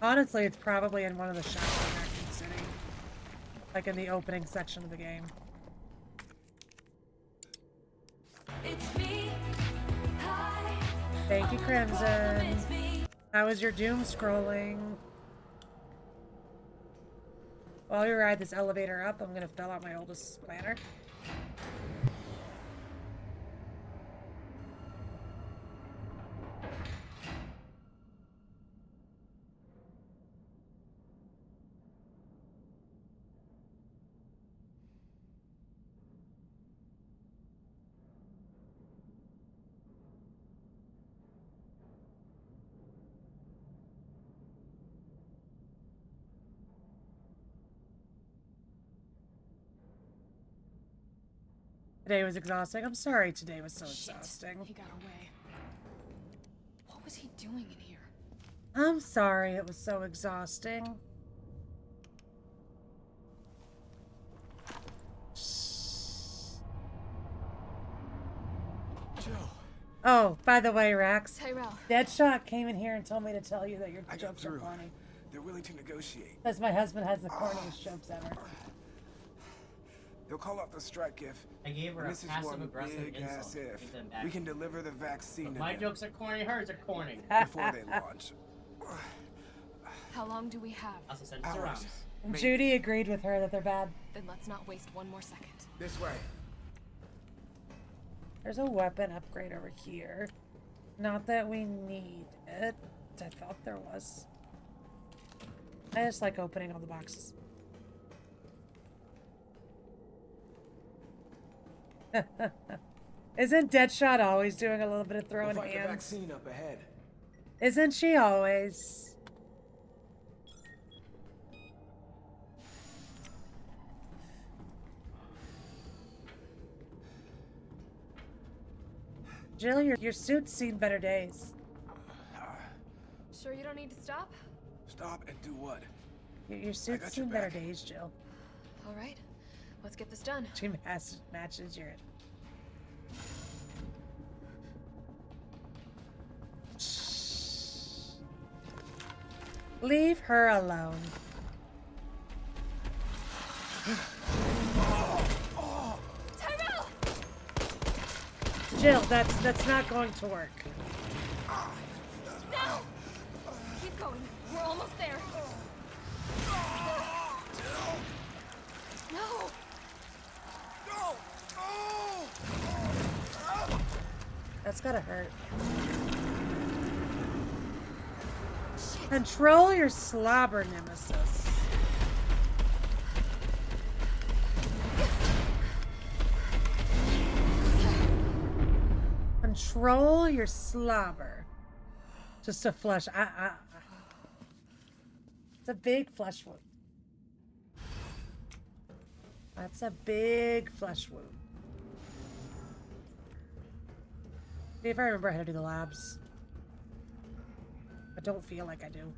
Honestly, it's probably in one of the shops in Raccoon City. Like in the opening section of the game. It's me. Hi. Thank you, Crimson. How was your doom scrolling? While we ride this elevator up, I'm gonna fill out my oldest planner. Today was exhausting. I'm sorry today was so exhausting. He got away. What was he doing in here? I'm sorry it was so exhausting. Joe. Oh, by the way, Rax. Tyrell. Deadshot came in here and told me to tell you that your I got jokes are through. corny. They're willing to negotiate. Because my husband has the corniest jokes ever. They'll call off the strike if. I gave her a this is passive one aggressive big ass insult. if. Get them back. We can deliver the vaccine But to my them jokes are corny, hers are corny. before they launch. How long do we have? Also send it to Hours. Rams. Judy agreed with her that they're bad. Then let's not waste one more second. This way. There's a weapon upgrade over here. Not that we need it. I thought there was. I just like opening all the boxes. Isn't Deadshot always doing a little bit of throwing We'll find the hands? vaccine up ahead. Isn't she always? Jill, your suit's seen better days. Sure you don't need to stop? Stop and do what? Your suit's seen better days, Jill. All right, let's get this done. She matches your... Leave her alone. Tyrell! Jill, that's not going to work. No! Keep going. We're almost there. No! That's gotta hurt. Control your slobber, Nemesis. Control your slobber. Just a flesh. It's a big flesh wound. That's a big flesh wound. See if I remember how to do the labs. I don't feel like I do.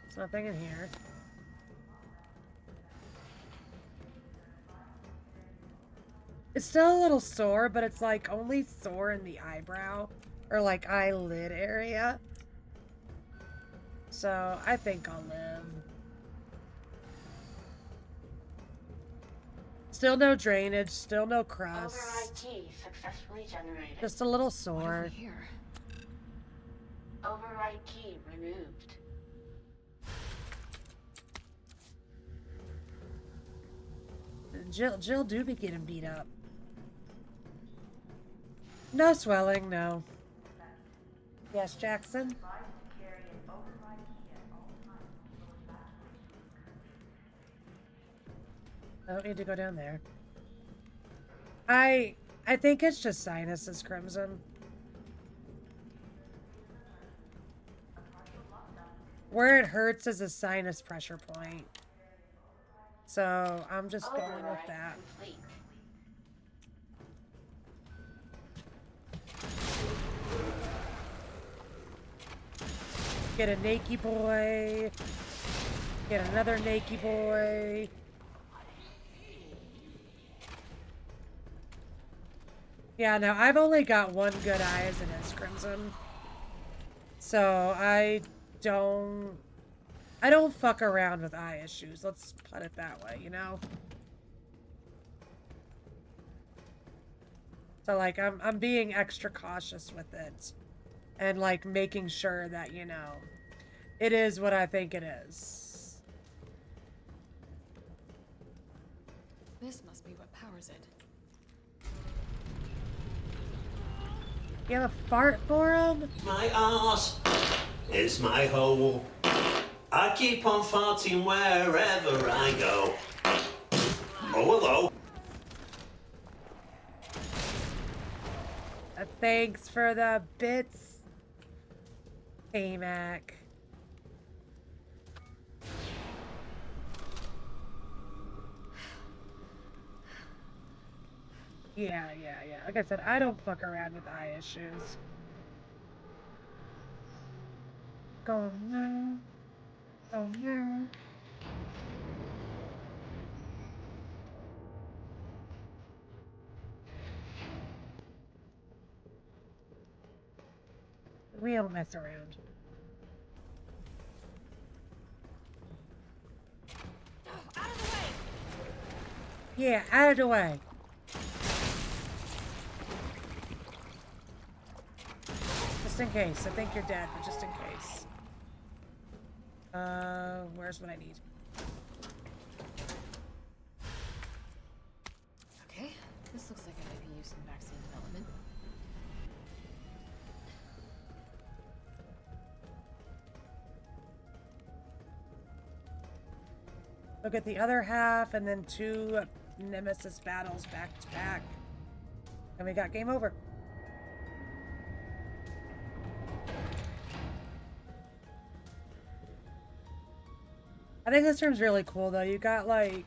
There's nothing in here. It's still a little sore, but it's like only sore in the eyebrow or like eyelid area. So I think I'll live. Still no drainage, still no crust. Override key successfully generated. Just a little sore. Override key removed. Jill do be getting beat up. No swelling, no. Yes, Jackson? I don't need to go down there. I think it's just sinuses, Crimson. Where it hurts is a sinus pressure point. So I'm just going with that. Complete. Get a naked boy. Get another naked boy. Yeah, no, I've only got one good eye as it is, Crimson. So I don't fuck around with eye issues. Let's put it that way, you know? So like I'm being extra cautious with it. And like making sure that, you know, it is what I think it is. This must be what powers it. You have a fart for him? My arse is my hole. I keep on farting wherever I go. Oh, hello. Thanks for the bits, A-Mac. Yeah. Like I said, I don't fuck around with eye issues. Go now. Go now. We don't mess around. Out of the way! Yeah, out of the way. Just in case. I think you're dead, but just in case. Where's what I need? Okay, this looks like it might be used in vaccine development. Look at the other half, and then 2 Nemesis battles back to back. And we got game over. I think this room's really cool, though. You got, like,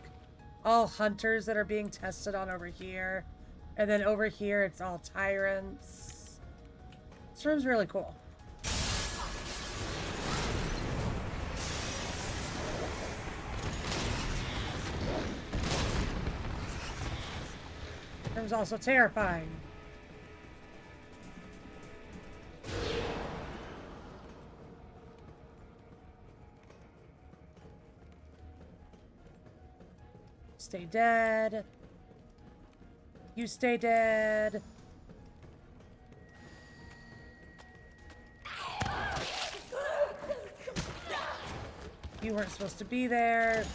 all hunters that are being tested on over here. And then over here, it's all tyrants. This room's really cool. This room's also terrifying. Stay dead. You stay dead. You weren't supposed to be there.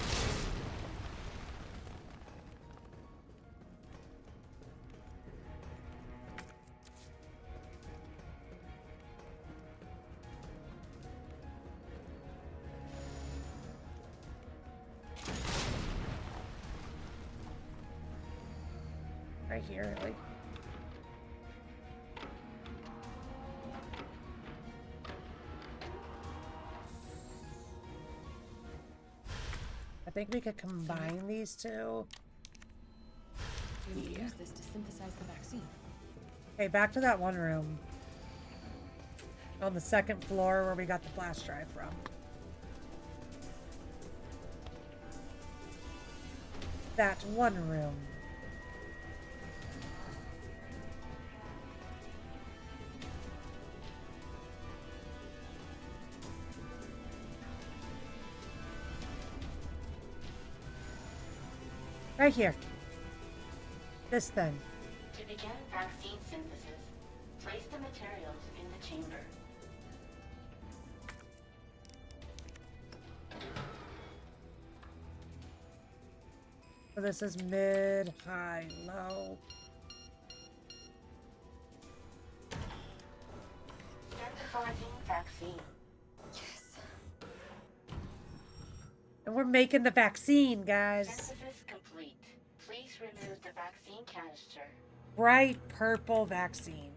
Right here, like. I think we could combine these two. We will use this to synthesize the vaccine. Okay, back to that one room. On the 2nd floor where we got the flash drive from. That one room. Right here. This thing. To begin vaccine synthesis, place the materials in the chamber. So this is mid, high, low. Synthesizing vaccine. Yes. And we're making the vaccine, guys. Synthesis complete. Please remove the vaccine canister. Bright purple vaccine.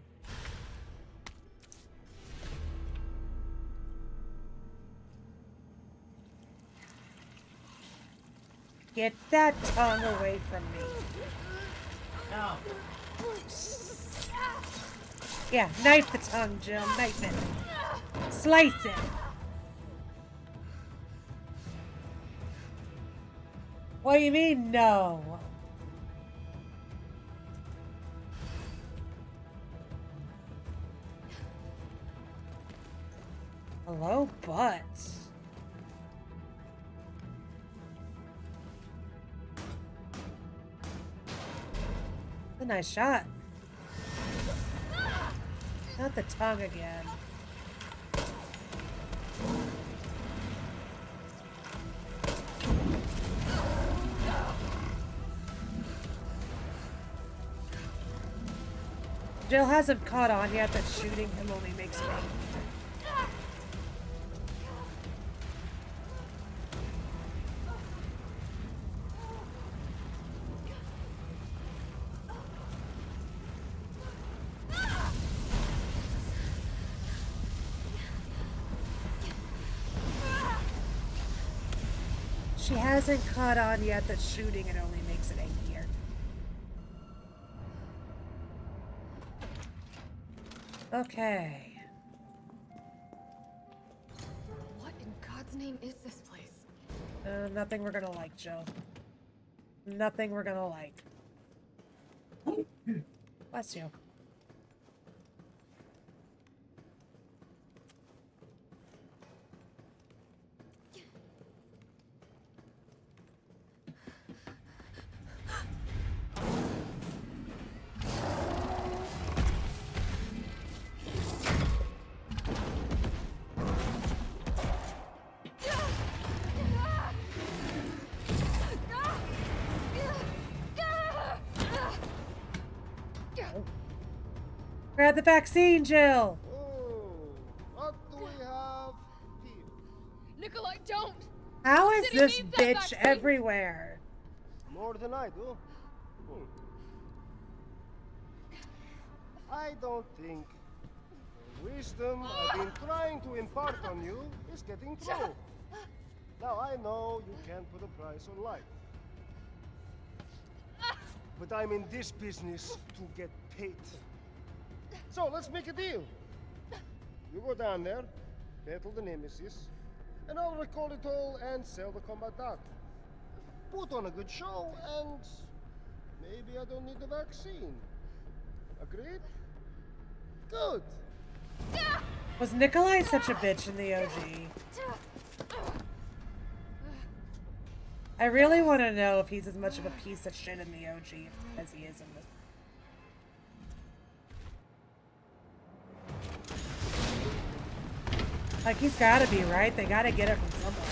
Get that tongue away from me. No. Yeah, knife the tongue, Jill. Knife it. Slice it. What do you mean, no? Hello, butt. A nice shot. Not the tongue again. Jill hasn't caught on yet that shooting him only makes me angry. She hasn't caught on yet that shooting it only makes it angrier. Okay. What in God's name is this place? Nothing we're gonna like, Jill. Nothing we're gonna like. Bless you. Grab the vaccine, Jill! Oh, what do we have here? Nikolai, don't! How is City this needs that bitch vaccine. everywhere? More than I do. I don't think the wisdom I've been trying to impart on you is getting through. Now I know you can't put a price on life. But I'm in this business to get paid. So let's make a deal. You go down there, battle the Nemesis, and I'll recall it all and sell the combat data. Put on a good show, and maybe I don't need the vaccine. Agreed? Good. Was Nikolai such a bitch in the OG? I really want to know if he's as much of a piece of shit in the OG as he is in this. Like, he's gotta be, right? They gotta get it from somewhere.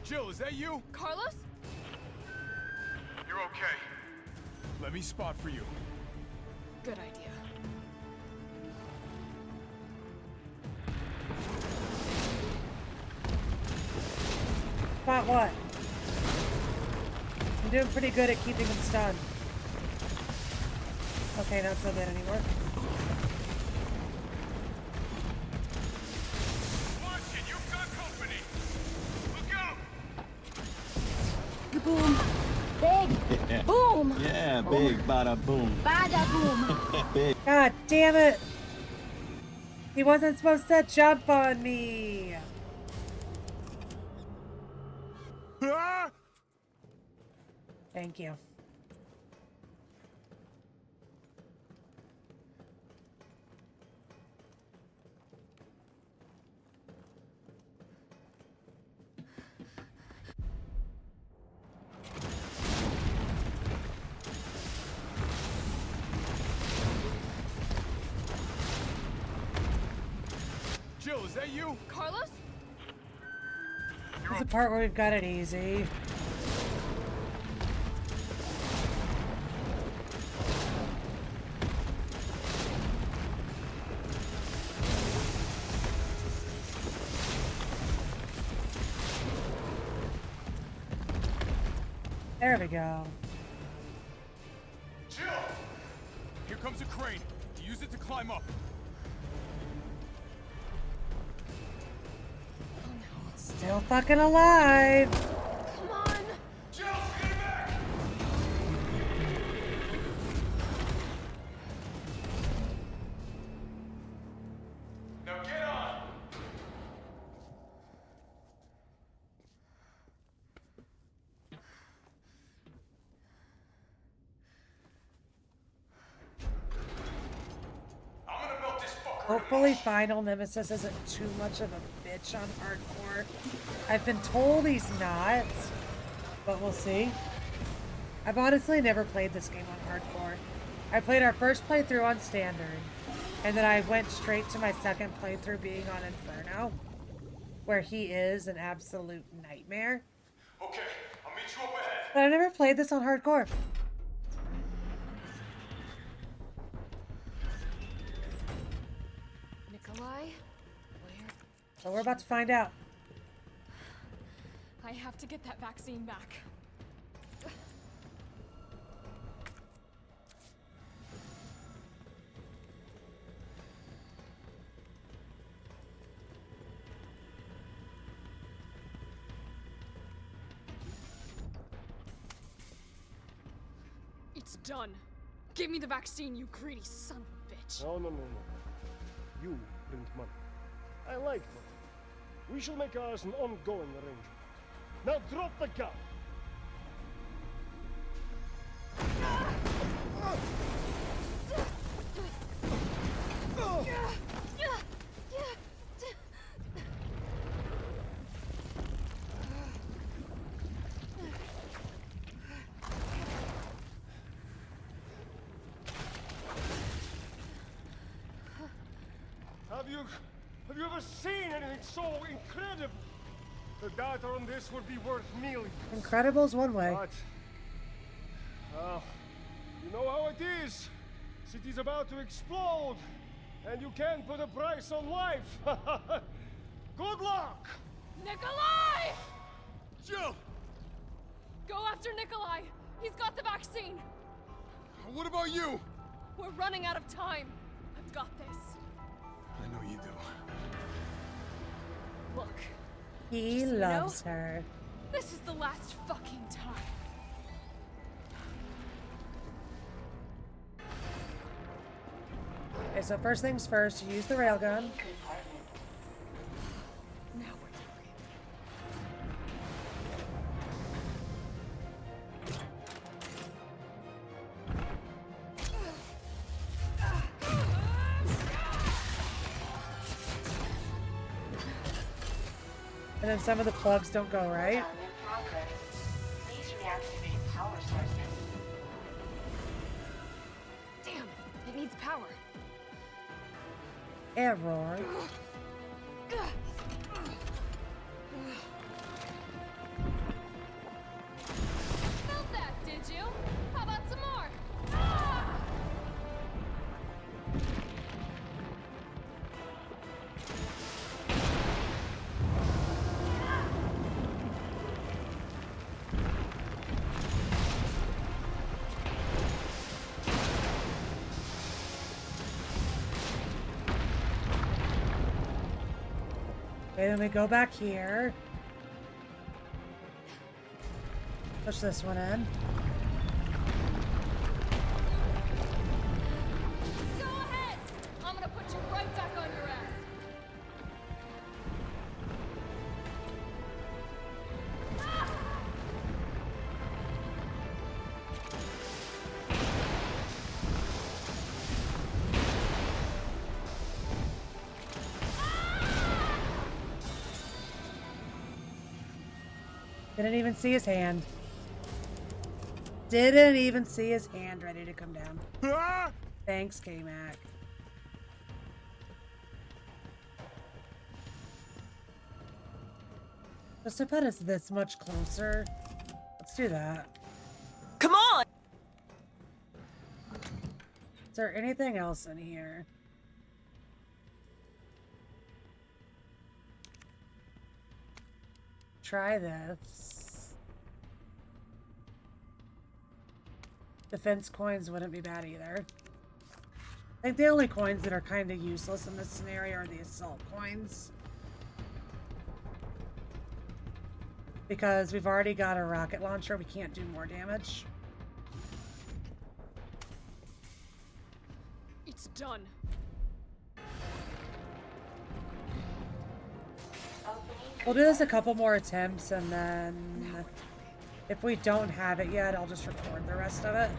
Jill, is that you? Carlos? You're okay. Let me spot for you. Good idea. Spot what? I'm doing pretty good at keeping him stunned. Okay, not so good anymore. Boom. Big. Boom. Yeah, big bada boom. Bada boom. Big. God damn it! He wasn't supposed to jump on me! Thank you. Jill, is that you? Carlos? This is the part where we've got it easy. There we go. Jill! Here comes a crane. Use it to climb up. Still fucking alive. Hopefully Final Nemesis isn't too much of a bitch on hardcore. I've been told he's not, but we'll see. I've honestly never played this game on hardcore. I played our first playthrough on standard, and then I went straight to my second playthrough being on Inferno, where he is an absolute nightmare. Okay, I'll meet you up ahead. But I never played this on hardcore. Nikolai? Where? So we're about to find out. I have to get that vaccine back. It's done. Give me the vaccine, you greedy son of a bitch. No. You print money. I like money. We shall make ours an ongoing arrangement. Now drop the gun! Have you ever seen anything so incredible? The data on this would be worth millions. Incredible's one way. But, you know how it is. City's about to explode, and you can't put a price on life. Good luck! Nikolai! Jill! Go after Nikolai! He's got the vaccine! What about you? We're running out of time. I've got this. I know you do. Look. He just so you loves know, her. This is the last fucking time. Okay, so first things first, you use the railgun. Now we're talking. And then some of the plugs don't go right. Shutdown in progress. Please reactivate power sources. Damn, it needs power. Error. Felt that, did you? How about some more? Ah! Okay, then we go back here. Push this one in. Go ahead! I'm gonna put you right back on your ass. Didn't even see his hand. Didn't even see his hand ready to come down. Thanks, K-Mac. Just to put us this much closer. Let's do that. Come on! Is there anything else in here? Try this. Defense coins wouldn't be bad either. I think the only coins that are kind of useless in this scenario are the assault coins. Because we've already got a rocket launcher, we can't do more damage. It's done. We'll do this a couple more attempts, and then if we don't have it yet, I'll just record the rest of it.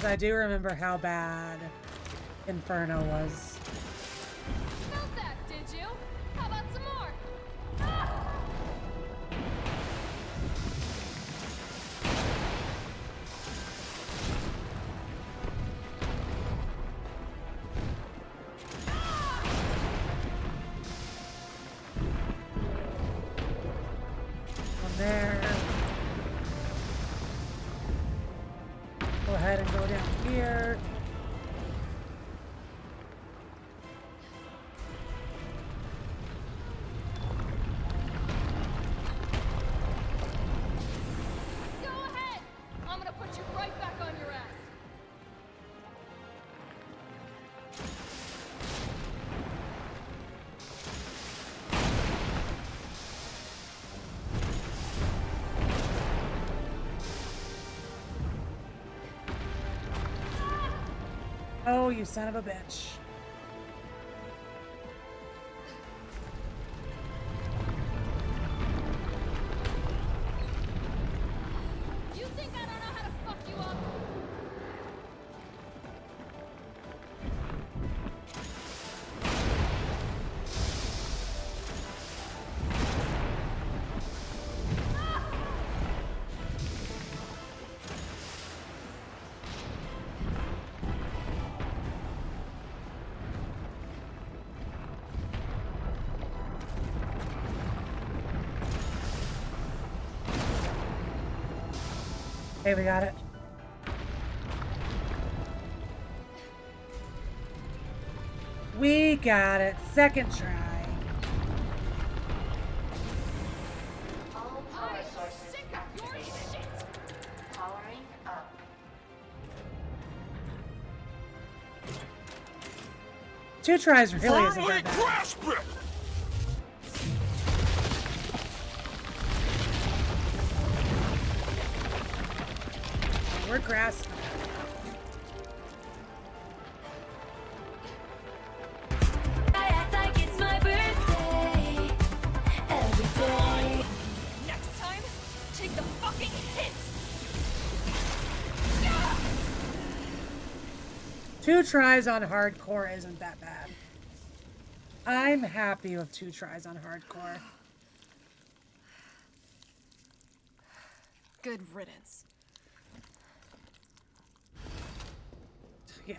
Because I do remember how bad Inferno was. Felt that, did you? How about some more? Ah! One there. Go ahead and go down here. Go ahead! I'm gonna put you right back on your ass. Oh, you son of a bitch. You think I don't know how to fuck you up? Hey, we got it. We got it. Second try. All power sources activated. Powering up. Two tries really isn't Firmly that bad. grasp it! We're grasping. I act like it's my birthday every day. Next time, take the fucking hit! Two tries on hardcore isn't that bad. I'm happy with 2 tries on hardcore. Good riddance. Yeah.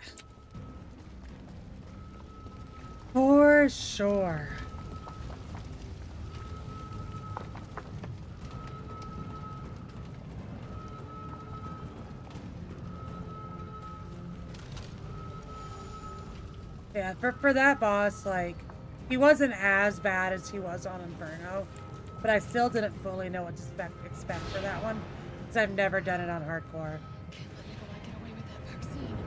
For sure. Yeah, for that boss, like, he wasn't as bad as he was on Inferno, but I still didn't fully know what to expect for that one, because I've never done it on hardcore. Can't let Nikolai get away with that vaccine.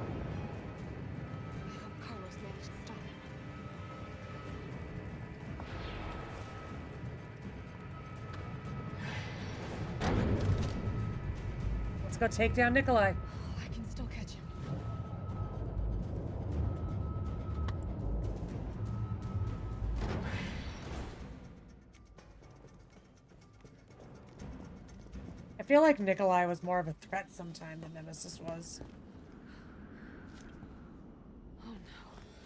I hope Carlos managed to stop him. Let's go take down Nikolai. I can still catch him. I feel like Nikolai was more of a threat sometime than Nemesis was. Oh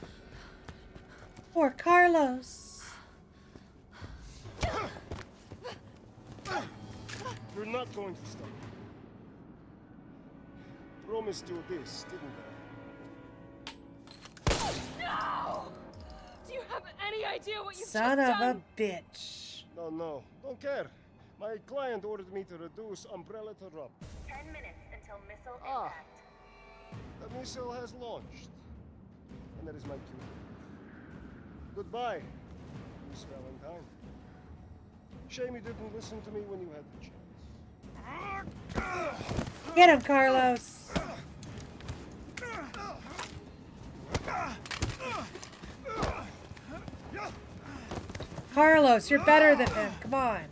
no. Poor Carlos. You're not going to stop. Promised you this, didn't I? No! Do you have any idea what you've Son just of done? a bitch. No, don't care. My client ordered me to reduce Umbrella to rub. 10 minutes until missile Ah. impact. The missile has launched. And that is my cue. Goodbye, Miss Valentine. Shame you didn't listen to me when you had the chance. Get him, Carlos. Carlos, you're better than him. Come on.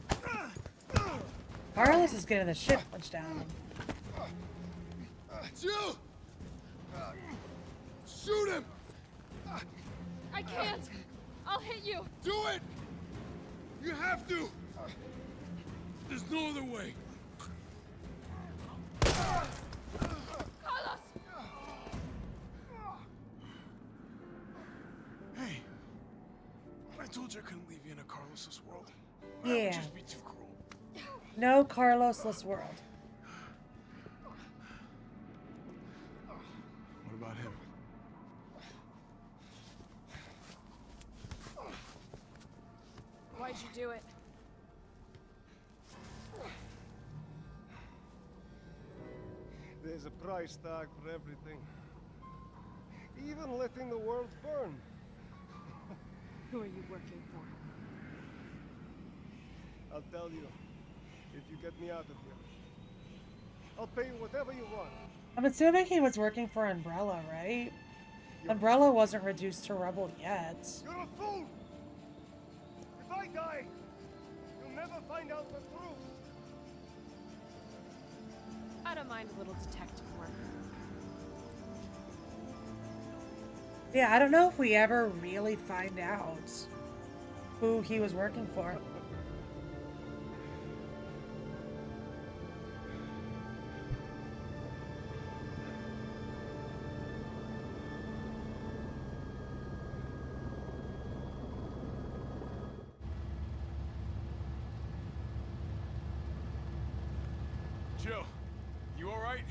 Carlos is getting the shit punched out of him. Jill! Shoot him! I can't! I'll hit you! Do it! You have to! There's no other way. Carlos! told you I couldn't leave you in a Carlos's world. That would Yeah. just be too cruel. No Carlosless world. What about him? Why'd you do it? There's a price tag for everything. Even letting the world burn. Who are you working for? I'll tell you, if you get me out of here. I'll pay you whatever you want. I'm assuming he was working for Umbrella, right? Umbrella wasn't reduced to rubble yet. You're a fool! If I die, you'll never find out the truth. I don't mind a little detective work. Yeah, I don't know if we ever really find out who he was working for. Jill, you all right?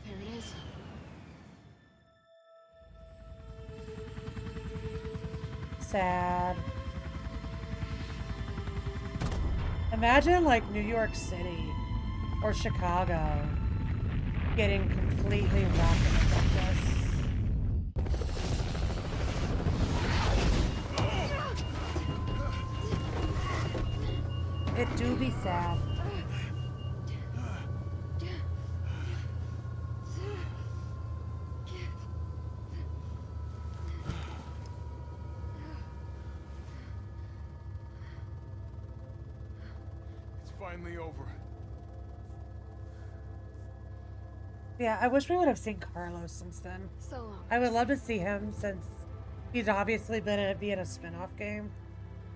There it is. Sad. Imagine like New York City or Chicago getting completely rocketed like this. It do be sad. It's finally over. Yeah, I wish we would have seen Carlos since then. So long. I would love to see him since he's obviously be in a spin-off game.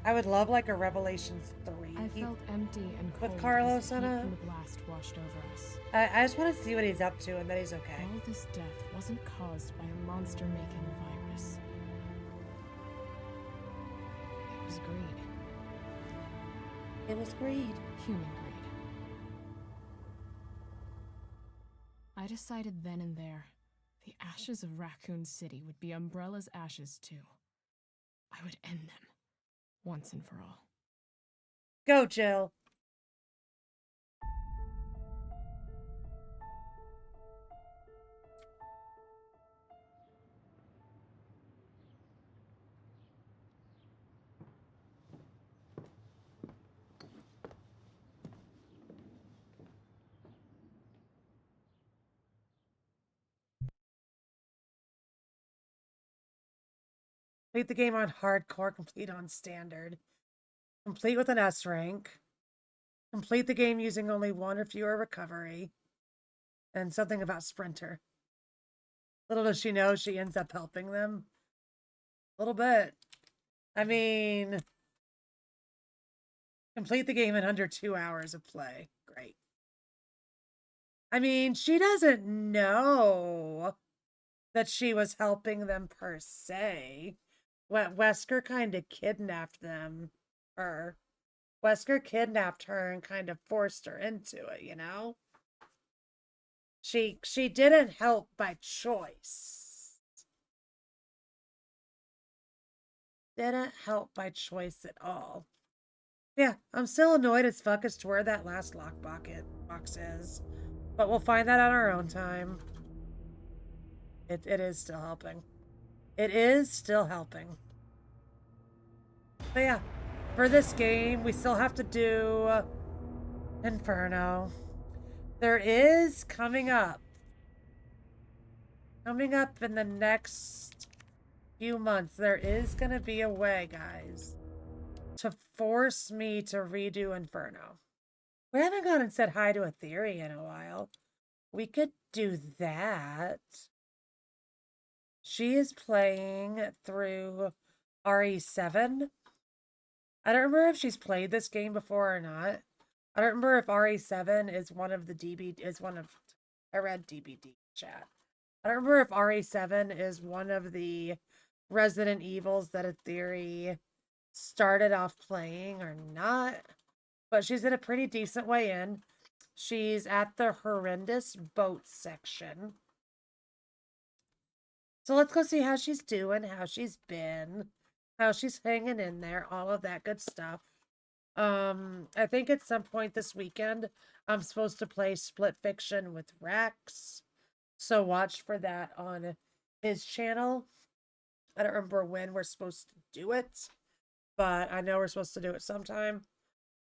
I would love like a Revelations 3 I felt empty and cold with Carlos as the in heat it. from the blast washed over us. I just want to see what he's up to and that he's okay. All this death wasn't caused by a monster-making virus. It was greed. It was greed. Human greed. I decided then and there, the ashes of Raccoon City would be Umbrella's ashes too. I would end them, once and for all. Go, Jill. Complete the game on hardcore, complete on standard. Complete with an S rank. Complete the game using only one or fewer recovery. And something about Sprinter. Little does she know she ends up helping them. A little bit. I mean, complete the game in under 2 hours of play. Great. I mean, she doesn't know that she was helping them per se. Wesker kind of kidnapped them. Wesker kidnapped her and kind of forced her into it, you know? She didn't help by choice. Didn't help by choice at all. Yeah, I'm still annoyed as fuck as to where that last box is. But we'll find that on our own time. It is still helping. It is still helping. But yeah, for this game, we still have to do Inferno. There is coming up in the next few months, there is going to be a way, guys, to force me to redo Inferno. We haven't gone and said hi to a Theory in a while. We could do that. She is playing through RE7. I don't remember if she's played this game before or not. I don't remember if RE7 is one of the I read DBD chat. I don't remember if RE7 is one of the Resident Evils that Aetheri started off playing or not, but she's in a pretty decent way in. She's at the horrendous boat section. So let's go see how she's doing, how she's been, how she's hanging in there, all of that good stuff. I think at some point this weekend, I'm supposed to play Split Fiction with Rex. So watch for that on his channel. I don't remember when we're supposed to do it, but I know we're supposed to do it sometime.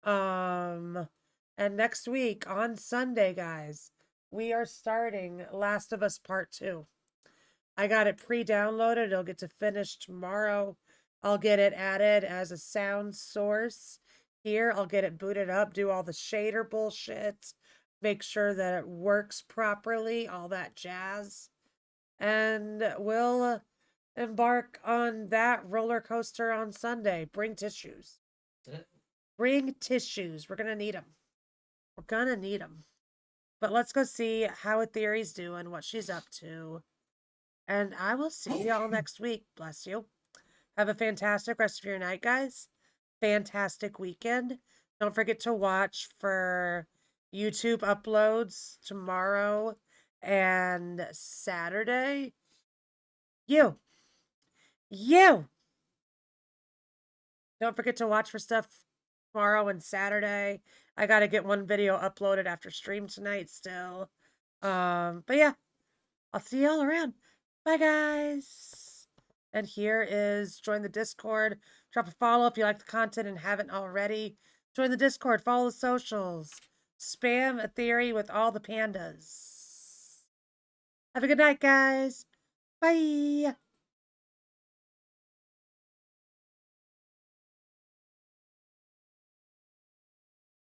And next week on Sunday, guys, we are starting Last of Us Part 2. I got it pre-downloaded. It'll get to finish tomorrow. I'll get it added as a sound source here. I'll get it booted up, do all the shader bullshit, make sure that it works properly, all that jazz. And we'll embark on that roller coaster on Sunday. Bring tissues. Bring tissues. We're going to need them. We're going to need them. But let's go see how Aetheri's doing, what she's up to. And I will see y'all next week. Bless you. Have a fantastic rest of your night, guys. Fantastic weekend. Don't forget to watch for YouTube uploads tomorrow and Saturday. You. Don't forget to watch for stuff tomorrow and Saturday. I got to get one video uploaded after stream tonight still. But yeah, I'll see y'all around. Bye, guys. And here is join the Discord. Drop a follow if you like the content and haven't already. Join the Discord. Follow the socials. Spam Aetheri with all the pandas. Have a good night, guys. Bye.